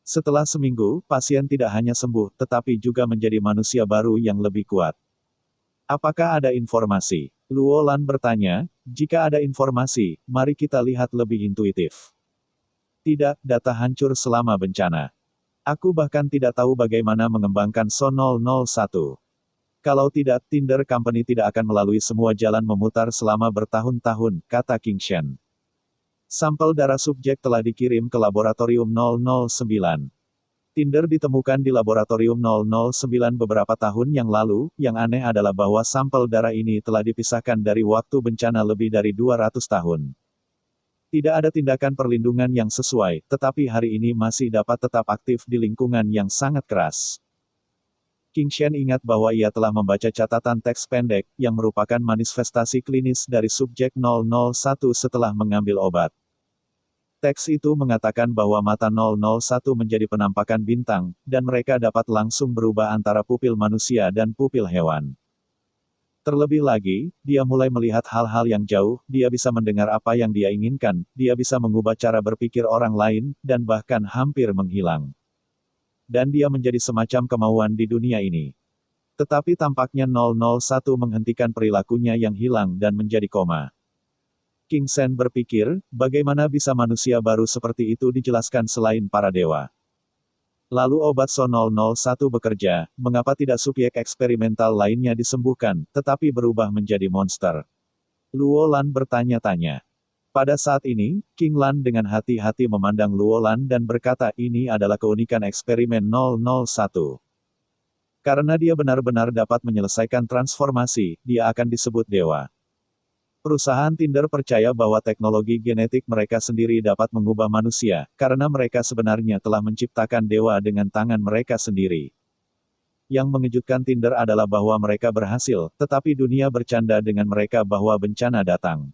Setelah seminggu, pasien tidak hanya sembuh, tetapi juga menjadi manusia baru yang lebih kuat. Apakah ada informasi? Luo Lan bertanya, jika ada informasi, mari kita lihat lebih intuitif. Tidak, data hancur selama bencana. Aku bahkan tidak tahu bagaimana mengembangkan So-001. Kalau tidak, Tinder Company tidak akan melalui semua jalan memutar selama bertahun-tahun, kata King Shen. Sampel darah subjek telah dikirim ke laboratorium 009. Tinder ditemukan di laboratorium 009 beberapa tahun yang lalu, yang aneh adalah bahwa sampel darah ini telah dipisahkan dari waktu bencana lebih dari 200 tahun. Tidak ada tindakan perlindungan yang sesuai, tetapi hari ini masih dapat tetap aktif di lingkungan yang sangat keras. King Shen ingat bahwa ia telah membaca catatan teks pendek, yang merupakan manifestasi klinis dari subjek 001 setelah mengambil obat. Teks itu mengatakan bahwa mata 001 menjadi penampakan bintang, dan mereka dapat langsung berubah antara pupil manusia dan pupil hewan. Terlebih lagi, dia mulai melihat hal-hal yang jauh, dia bisa mendengar apa yang dia inginkan, dia bisa mengubah cara berpikir orang lain, dan bahkan hampir menghilang. Dan dia menjadi semacam kemauan di dunia ini. Tetapi tampaknya 001 menghentikan perilakunya yang hilang dan menjadi koma. King Shen berpikir, bagaimana bisa manusia baru seperti itu dijelaskan selain para dewa. Lalu obat So-001 bekerja, mengapa tidak subjek eksperimental lainnya disembuhkan, tetapi berubah menjadi monster? Luo Lan bertanya-tanya. Pada saat ini, King Lan dengan hati-hati memandang Luo Lan dan berkata, ini adalah keunikan eksperimen 001. Karena dia benar-benar dapat menyelesaikan transformasi, dia akan disebut dewa. Perusahaan Tinder percaya bahwa teknologi genetik mereka sendiri dapat mengubah manusia, karena mereka sebenarnya telah menciptakan dewa dengan tangan mereka sendiri. Yang mengejutkan Tinder adalah bahwa mereka berhasil, tetapi dunia bercanda dengan mereka bahwa bencana datang.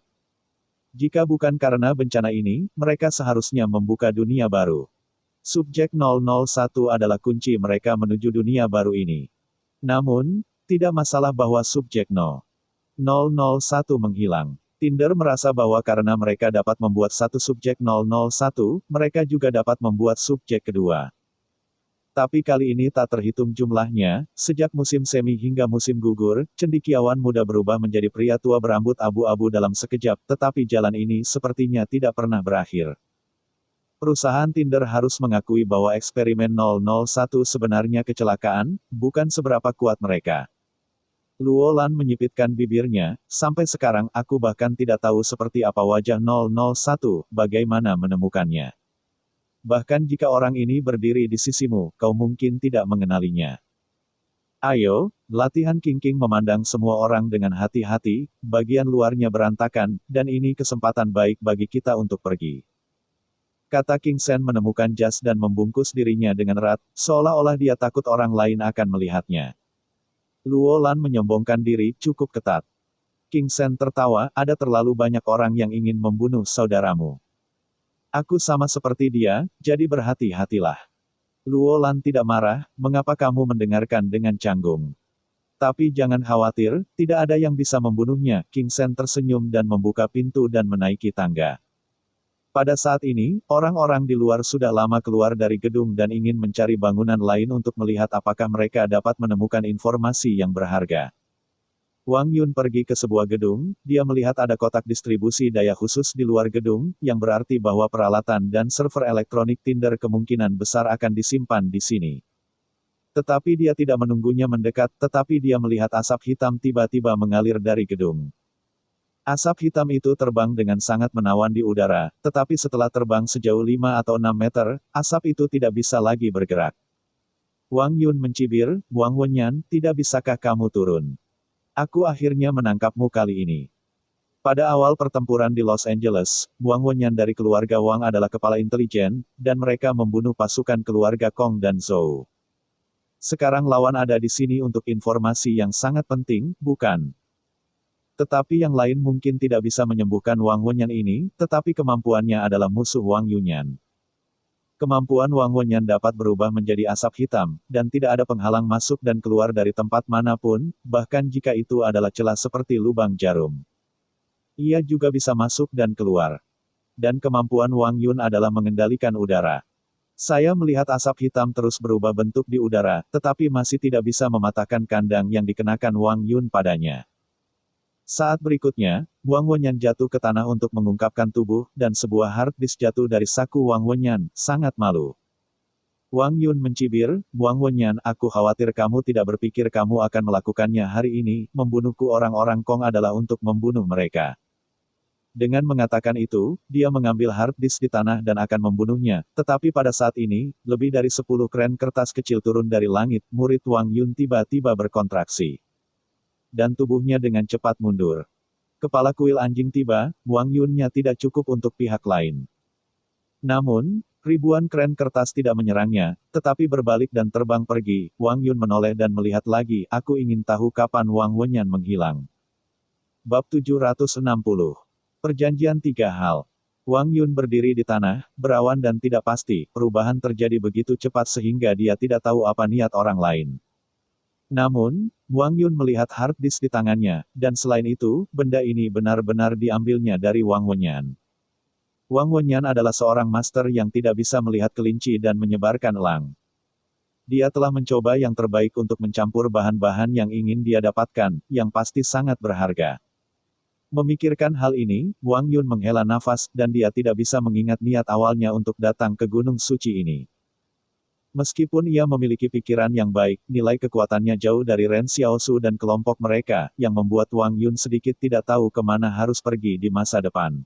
Jika bukan karena bencana ini, mereka seharusnya membuka dunia baru. Subjek 001 adalah kunci mereka menuju dunia baru ini. Namun, tidak masalah bahwa subjek 001 menghilang. Tinder merasa bahwa karena mereka dapat membuat satu subjek 001, mereka juga dapat membuat subjek kedua. Tapi kali ini tak terhitung jumlahnya, sejak musim semi hingga musim gugur, cendekiawan muda berubah menjadi pria tua berambut abu-abu dalam sekejap, tetapi jalan ini sepertinya tidak pernah berakhir. Perusahaan Tinder harus mengakui bahwa eksperimen 001 sebenarnya kecelakaan, bukan seberapa kuat mereka. Luo Lan menyipitkan bibirnya, sampai sekarang aku bahkan tidak tahu seperti apa wajah 001, bagaimana menemukannya. Bahkan jika orang ini berdiri di sisimu, kau mungkin tidak mengenalinya. Ayo, latihan King memandang semua orang dengan hati-hati, bagian luarnya berantakan, dan ini kesempatan baik bagi kita untuk pergi. Kata King Sen menemukan jas dan membungkus dirinya dengan erat, seolah-olah dia takut orang lain akan melihatnya. Luo Lan menyombongkan diri cukup ketat. King Sen tertawa, ada terlalu banyak orang yang ingin membunuh saudaramu. Aku sama seperti dia, jadi berhati-hatilah. Luo Lan tidak marah, mengapa kamu mendengarkan dengan canggung? Tapi jangan khawatir, tidak ada yang bisa membunuhnya. King Sen tersenyum dan membuka pintu dan menaiki tangga. Pada saat ini, orang-orang di luar sudah lama keluar dari gedung dan ingin mencari bangunan lain untuk melihat apakah mereka dapat menemukan informasi yang berharga. Wang Yun pergi ke sebuah gedung, dia melihat ada kotak distribusi daya khusus di luar gedung, yang berarti bahwa peralatan dan server elektronik Tinder kemungkinan besar akan disimpan di sini. Tetapi dia tidak menunggunya mendekat, tetapi dia melihat asap hitam tiba-tiba mengalir dari gedung. Asap hitam itu terbang dengan sangat menawan di udara, tetapi setelah terbang sejauh 5 atau 6 meter, asap itu tidak bisa lagi bergerak. Wang Yun mencibir, Wang Wenyan, tidak bisakah kamu turun? Aku akhirnya menangkapmu kali ini. Pada awal pertempuran di Los Angeles, Wang Wenyan dari keluarga Wang adalah kepala intelijen, dan mereka membunuh pasukan keluarga Kong dan Zhou. Sekarang lawan ada di sini untuk informasi yang sangat penting, bukan? Tetapi yang lain mungkin tidak bisa menyembuhkan Wang Wenyan ini, tetapi kemampuannya adalah musuh Wang Yunyan. Kemampuan Wang Wenyan dapat berubah menjadi asap hitam, dan tidak ada penghalang masuk dan keluar dari tempat manapun, bahkan jika itu adalah celah seperti lubang jarum. Ia juga bisa masuk dan keluar. Dan kemampuan Wang Yun adalah mengendalikan udara. Saya melihat asap hitam terus berubah bentuk di udara, tetapi masih tidak bisa mematahkan kandang yang dikenakan Wang Yun padanya. Saat berikutnya, Wang Wenyan jatuh ke tanah untuk mengungkapkan tubuh, dan sebuah hard disk jatuh dari saku Wang Wenyan, sangat malu. Wang Yun mencibir, Wang Wenyan, aku khawatir kamu tidak berpikir kamu akan melakukannya hari ini, membunuhku orang-orang Kong adalah untuk membunuh mereka. Dengan mengatakan itu, dia mengambil hard disk di tanah dan akan membunuhnya, tetapi pada saat ini, lebih dari 10 kren kertas kecil turun dari langit, murid Wang Yun tiba-tiba berkontraksi. Dan tubuhnya dengan cepat mundur. Kepala kuil anjing tiba, Wang Yunnya tidak cukup untuk pihak lain. Namun, ribuan kren kertas tidak menyerangnya, tetapi berbalik dan terbang pergi. Wang Yun menoleh dan melihat lagi, aku ingin tahu kapan Wang Wenyan menghilang. Bab 760. Perjanjian 3 hal. Wang Yun berdiri di tanah, berawan dan tidak pasti, perubahan terjadi begitu cepat sehingga dia tidak tahu apa niat orang lain. Namun, Wang Yun melihat hard disk di tangannya, dan selain itu, benda ini benar-benar diambilnya dari Wang Wenyan. Wang Wenyan adalah seorang master yang tidak bisa melihat kelinci dan menyebarkan elang. Dia telah mencoba yang terbaik untuk mencampur bahan-bahan yang ingin dia dapatkan, yang pasti sangat berharga. Memikirkan hal ini, Wang Yun menghela nafas, dan dia tidak bisa mengingat niat awalnya untuk datang ke Gunung Suci ini. Meskipun ia memiliki pikiran yang baik, nilai kekuatannya jauh dari Ren Xiaosu dan kelompok mereka, yang membuat Wang Yun sedikit tidak tahu kemana harus pergi di masa depan.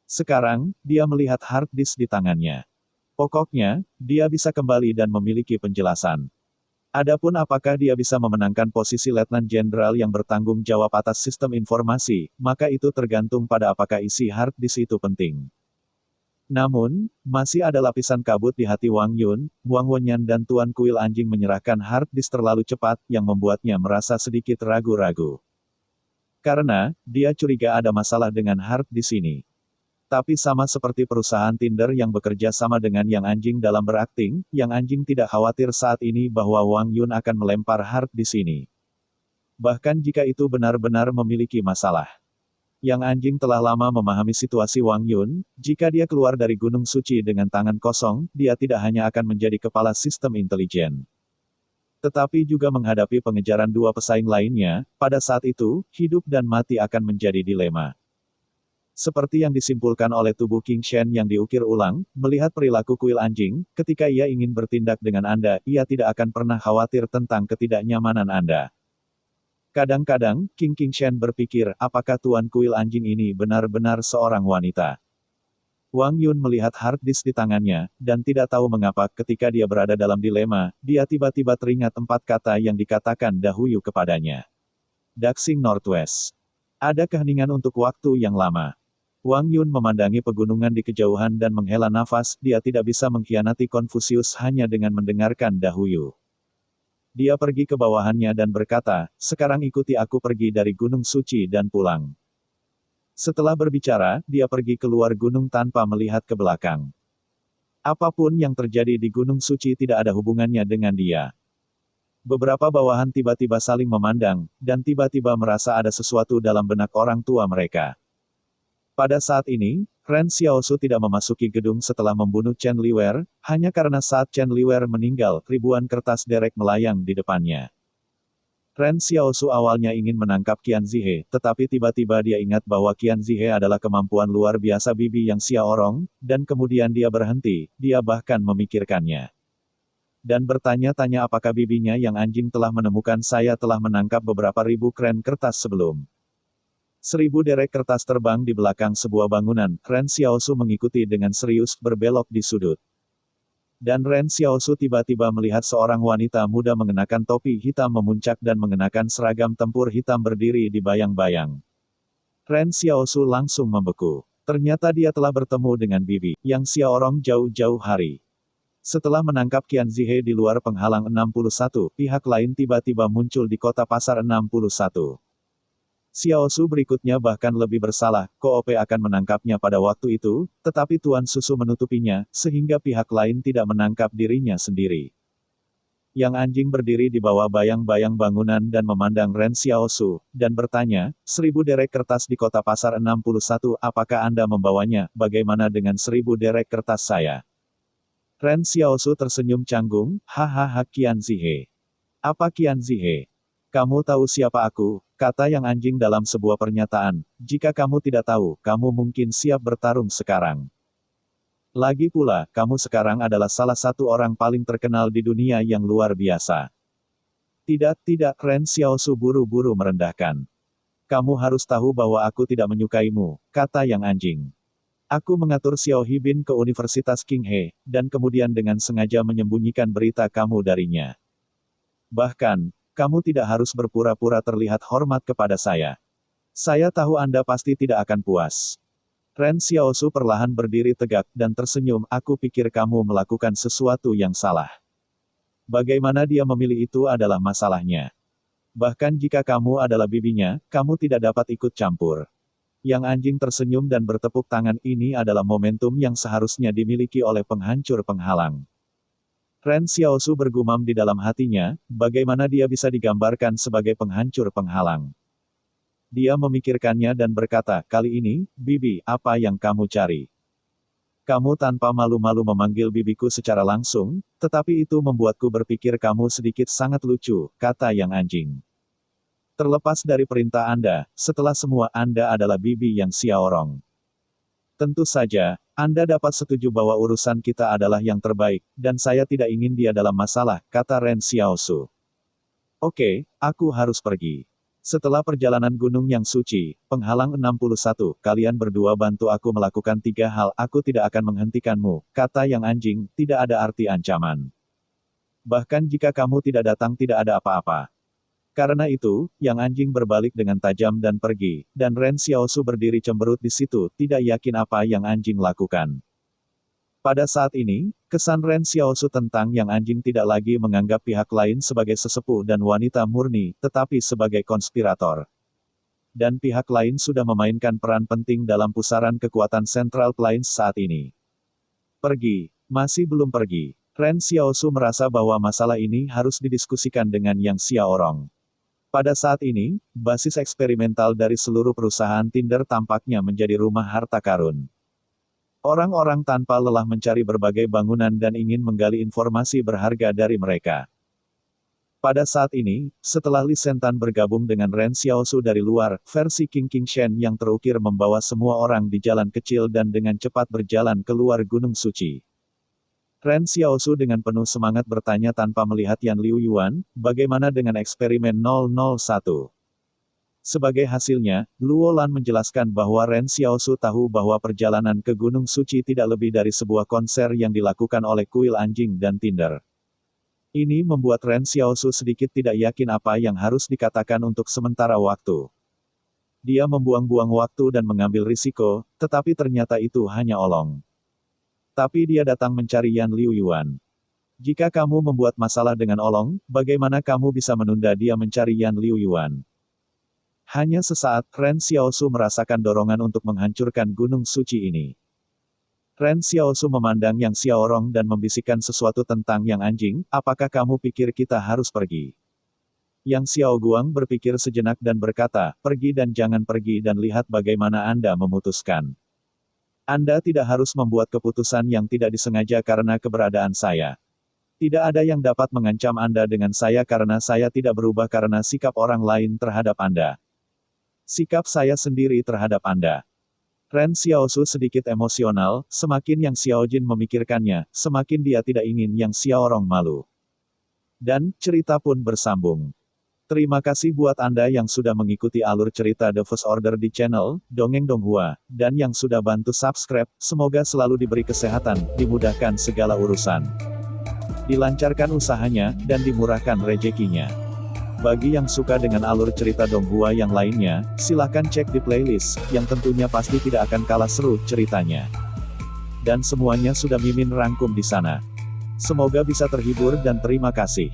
Sekarang, dia melihat hard disk di tangannya. Pokoknya, dia bisa kembali dan memiliki penjelasan. Adapun apakah dia bisa memenangkan posisi Letnan Jenderal yang bertanggung jawab atas sistem informasi, maka itu tergantung pada apakah isi hard disk itu penting. Namun, masih ada lapisan kabut di hati Wang Yun, Wang Wenyan dan Tuan Kuil Anjing menyerahkan hard disk terlalu cepat, yang membuatnya merasa sedikit ragu-ragu. Karena, dia curiga ada masalah dengan hard disk ini. Tapi sama seperti perusahaan Tinder yang bekerja sama dengan Yang Anjing dalam berakting, Yang Anjing tidak khawatir saat ini bahwa Wang Yun akan melempar hard disk ini. Bahkan jika itu benar-benar memiliki masalah. Yang Anjing telah lama memahami situasi Wang Yun, jika dia keluar dari Gunung Suci dengan tangan kosong, dia tidak hanya akan menjadi kepala sistem intelijen. Tetapi juga menghadapi pengejaran dua pesaing lainnya, pada saat itu, hidup dan mati akan menjadi dilema. Seperti yang disimpulkan oleh tubuh King Shen yang diukir ulang, melihat perilaku kuil anjing, ketika ia ingin bertindak dengan Anda, ia tidak akan pernah khawatir tentang ketidaknyamanan Anda. Kadang-kadang, King Shen berpikir, apakah tuan kuil anjing ini benar-benar seorang wanita? Wang Yun melihat hard disk di tangannya, dan tidak tahu mengapa ketika dia berada dalam dilema, dia tiba-tiba teringat 4 kata yang dikatakan dahulu kepadanya. Daxing Northwest. Ada keheningan untuk waktu yang lama. Wang Yun memandangi pegunungan di kejauhan dan menghela nafas, dia tidak bisa mengkhianati Konfusius hanya dengan mendengarkan dahulu. Dia pergi ke bawahannya dan berkata, sekarang ikuti aku pergi dari Gunung Suci dan pulang. Setelah berbicara, dia pergi keluar gunung tanpa melihat ke belakang. Apapun yang terjadi di Gunung Suci tidak ada hubungannya dengan dia. Beberapa bawahan tiba-tiba saling memandang, dan tiba-tiba merasa ada sesuatu dalam benak orang tua mereka. Pada saat ini, Ren Xiaosu tidak memasuki gedung setelah membunuh Chen Liwer, hanya karena saat Chen Liwer meninggal, ribuan kertas derek melayang di depannya. Ren Xiaosu awalnya ingin menangkap Qian Zihe, tetapi tiba-tiba dia ingat bahwa Qian Zihe adalah kemampuan luar biasa bibi yang Xiaorong, dan kemudian dia berhenti, dia bahkan memikirkannya. Dan bertanya-tanya apakah bibinya yang anjing telah menemukan saya telah menangkap beberapa ribu kren kertas sebelum. 1000 derek kertas terbang di belakang sebuah bangunan, Ren Xiaosu mengikuti dengan serius berbelok di sudut. Dan Ren Xiaosu tiba-tiba melihat seorang wanita muda mengenakan topi hitam memuncak dan mengenakan seragam tempur hitam berdiri di bayang-bayang. Ren Xiaosu langsung membeku. Ternyata dia telah bertemu dengan bibi, yang Xiaorong jauh-jauh hari. Setelah menangkap Qian Zihe di luar penghalang 61, pihak lain tiba-tiba muncul di kota pasar 61. Xiaosu berikutnya bahkan lebih bersalah, Koop akan menangkapnya pada waktu itu, tetapi Tuan Susu menutupinya, sehingga pihak lain tidak menangkap dirinya sendiri. Yang anjing berdiri di bawah bayang-bayang bangunan dan memandang Ren Xiaosu, dan bertanya, 1000 derek kertas di kota pasar 61, apakah Anda membawanya, bagaimana dengan 1000 derek kertas saya? Ren Xiaosu tersenyum canggung, hahaha Qian Zihe. Apa Qian Zihe? Kamu tahu siapa aku, kata yang anjing dalam sebuah pernyataan, jika kamu tidak tahu, kamu mungkin siap bertarung sekarang. Lagi pula, kamu sekarang adalah salah satu orang paling terkenal di dunia yang luar biasa. Tidak, Ren Xiaosu buru-buru merendahkan. Kamu harus tahu bahwa aku tidak menyukaimu, kata yang anjing. Aku mengatur Xiao Hibin ke Universitas Qinghe, dan kemudian dengan sengaja menyembunyikan berita kamu darinya. Bahkan, kamu tidak harus berpura-pura terlihat hormat kepada saya. Saya tahu Anda pasti tidak akan puas. Ren Xiaosu perlahan berdiri tegak dan tersenyum, aku pikir kamu melakukan sesuatu yang salah. Bagaimana dia memilih itu adalah masalahnya. Bahkan jika kamu adalah bibinya, kamu tidak dapat ikut campur. Yang anjing tersenyum dan bertepuk tangan, ini adalah momentum yang seharusnya dimiliki oleh penghancur penghalang. Ren Xiaosu bergumam di dalam hatinya, bagaimana dia bisa digambarkan sebagai penghancur penghalang. Dia memikirkannya dan berkata, kali ini, bibi, apa yang kamu cari? Kamu tanpa malu-malu memanggil bibiku secara langsung, tetapi itu membuatku berpikir kamu sedikit sangat lucu, kata yang anjing. Terlepas dari perintah Anda, setelah semua Anda adalah bibi yang Xiaorong. Tentu saja, Anda dapat setuju bahwa urusan kita adalah yang terbaik, dan saya tidak ingin dia dalam masalah, kata Ren Xiaosu. Oke, aku harus pergi. Setelah perjalanan gunung yang suci, penghalang 61, kalian berdua bantu aku melakukan 3 hal, aku tidak akan menghentikanmu, kata yang anjing, tidak ada arti ancaman. Bahkan jika kamu tidak datang tidak ada apa-apa. Karena itu, yang anjing berbalik dengan tajam dan pergi, dan Ren Xiaosu berdiri cemberut di situ, tidak yakin apa yang anjing lakukan. Pada saat ini, kesan Ren Xiaosu tentang yang anjing tidak lagi menganggap pihak lain sebagai sesepuh dan wanita murni, tetapi sebagai konspirator. Dan pihak lain sudah memainkan peran penting dalam pusaran kekuatan Central Plains saat ini. Pergi, masih belum pergi. Ren Xiaosu merasa bahwa masalah ini harus didiskusikan dengan Yang Xiaorong. Pada saat ini, basis eksperimental dari seluruh perusahaan Tinder tampaknya menjadi rumah harta karun. Orang-orang tanpa lelah mencari berbagai bangunan dan ingin menggali informasi berharga dari mereka. Pada saat ini, setelah Li Shentan bergabung dengan Ren Xiaosu dari luar, versi King King Shen yang terukir membawa semua orang di jalan kecil dan dengan cepat berjalan keluar Gunung Suci. Ren Xiaosu dengan penuh semangat bertanya tanpa melihat Yan Liu Yuan, bagaimana dengan eksperimen 001? Sebagai hasilnya, Luo Lan menjelaskan bahwa Ren Xiaosu tahu bahwa perjalanan ke Gunung Suci tidak lebih dari sebuah konser yang dilakukan oleh kuil anjing dan Tinder. Ini membuat Ren Xiaosu sedikit tidak yakin apa yang harus dikatakan untuk sementara waktu. Dia membuang-buang waktu dan mengambil risiko, tetapi ternyata itu hanya olong. Tapi dia datang mencari Yan Liu Yuan. Jika kamu membuat masalah dengan olong, bagaimana kamu bisa menunda dia mencari Yan Liu Yuan? Hanya sesaat, Ren Xiaosu merasakan dorongan untuk menghancurkan gunung suci ini. Ren Xiaosu memandang Yang Xiaorong dan membisikkan sesuatu tentang Yang Anjing, apakah kamu pikir kita harus pergi? Yang Xiaoguang berpikir sejenak dan berkata, pergi dan jangan pergi dan lihat bagaimana Anda memutuskan. Anda tidak harus membuat keputusan yang tidak disengaja karena keberadaan saya. Tidak ada yang dapat mengancam Anda dengan saya karena saya tidak berubah karena sikap orang lain terhadap Anda. Sikap saya sendiri terhadap Anda. Ren Xiaosu sedikit emosional, semakin Yang Xiaojin memikirkannya, semakin dia tidak ingin Yang Xiaorong malu. Dan, cerita pun bersambung. Terima kasih buat Anda yang sudah mengikuti alur cerita The First Order di channel Dongeng Donghua, dan yang sudah bantu subscribe. Semoga selalu diberi kesehatan, dimudahkan segala urusan, dilancarkan usahanya, dan dimurahkan rezekinya. Bagi yang suka dengan alur cerita Donghua yang lainnya, silahkan cek di playlist, yang tentunya pasti tidak akan kalah seru ceritanya. Dan semuanya sudah Mimin rangkum di sana. Semoga bisa terhibur dan terima kasih.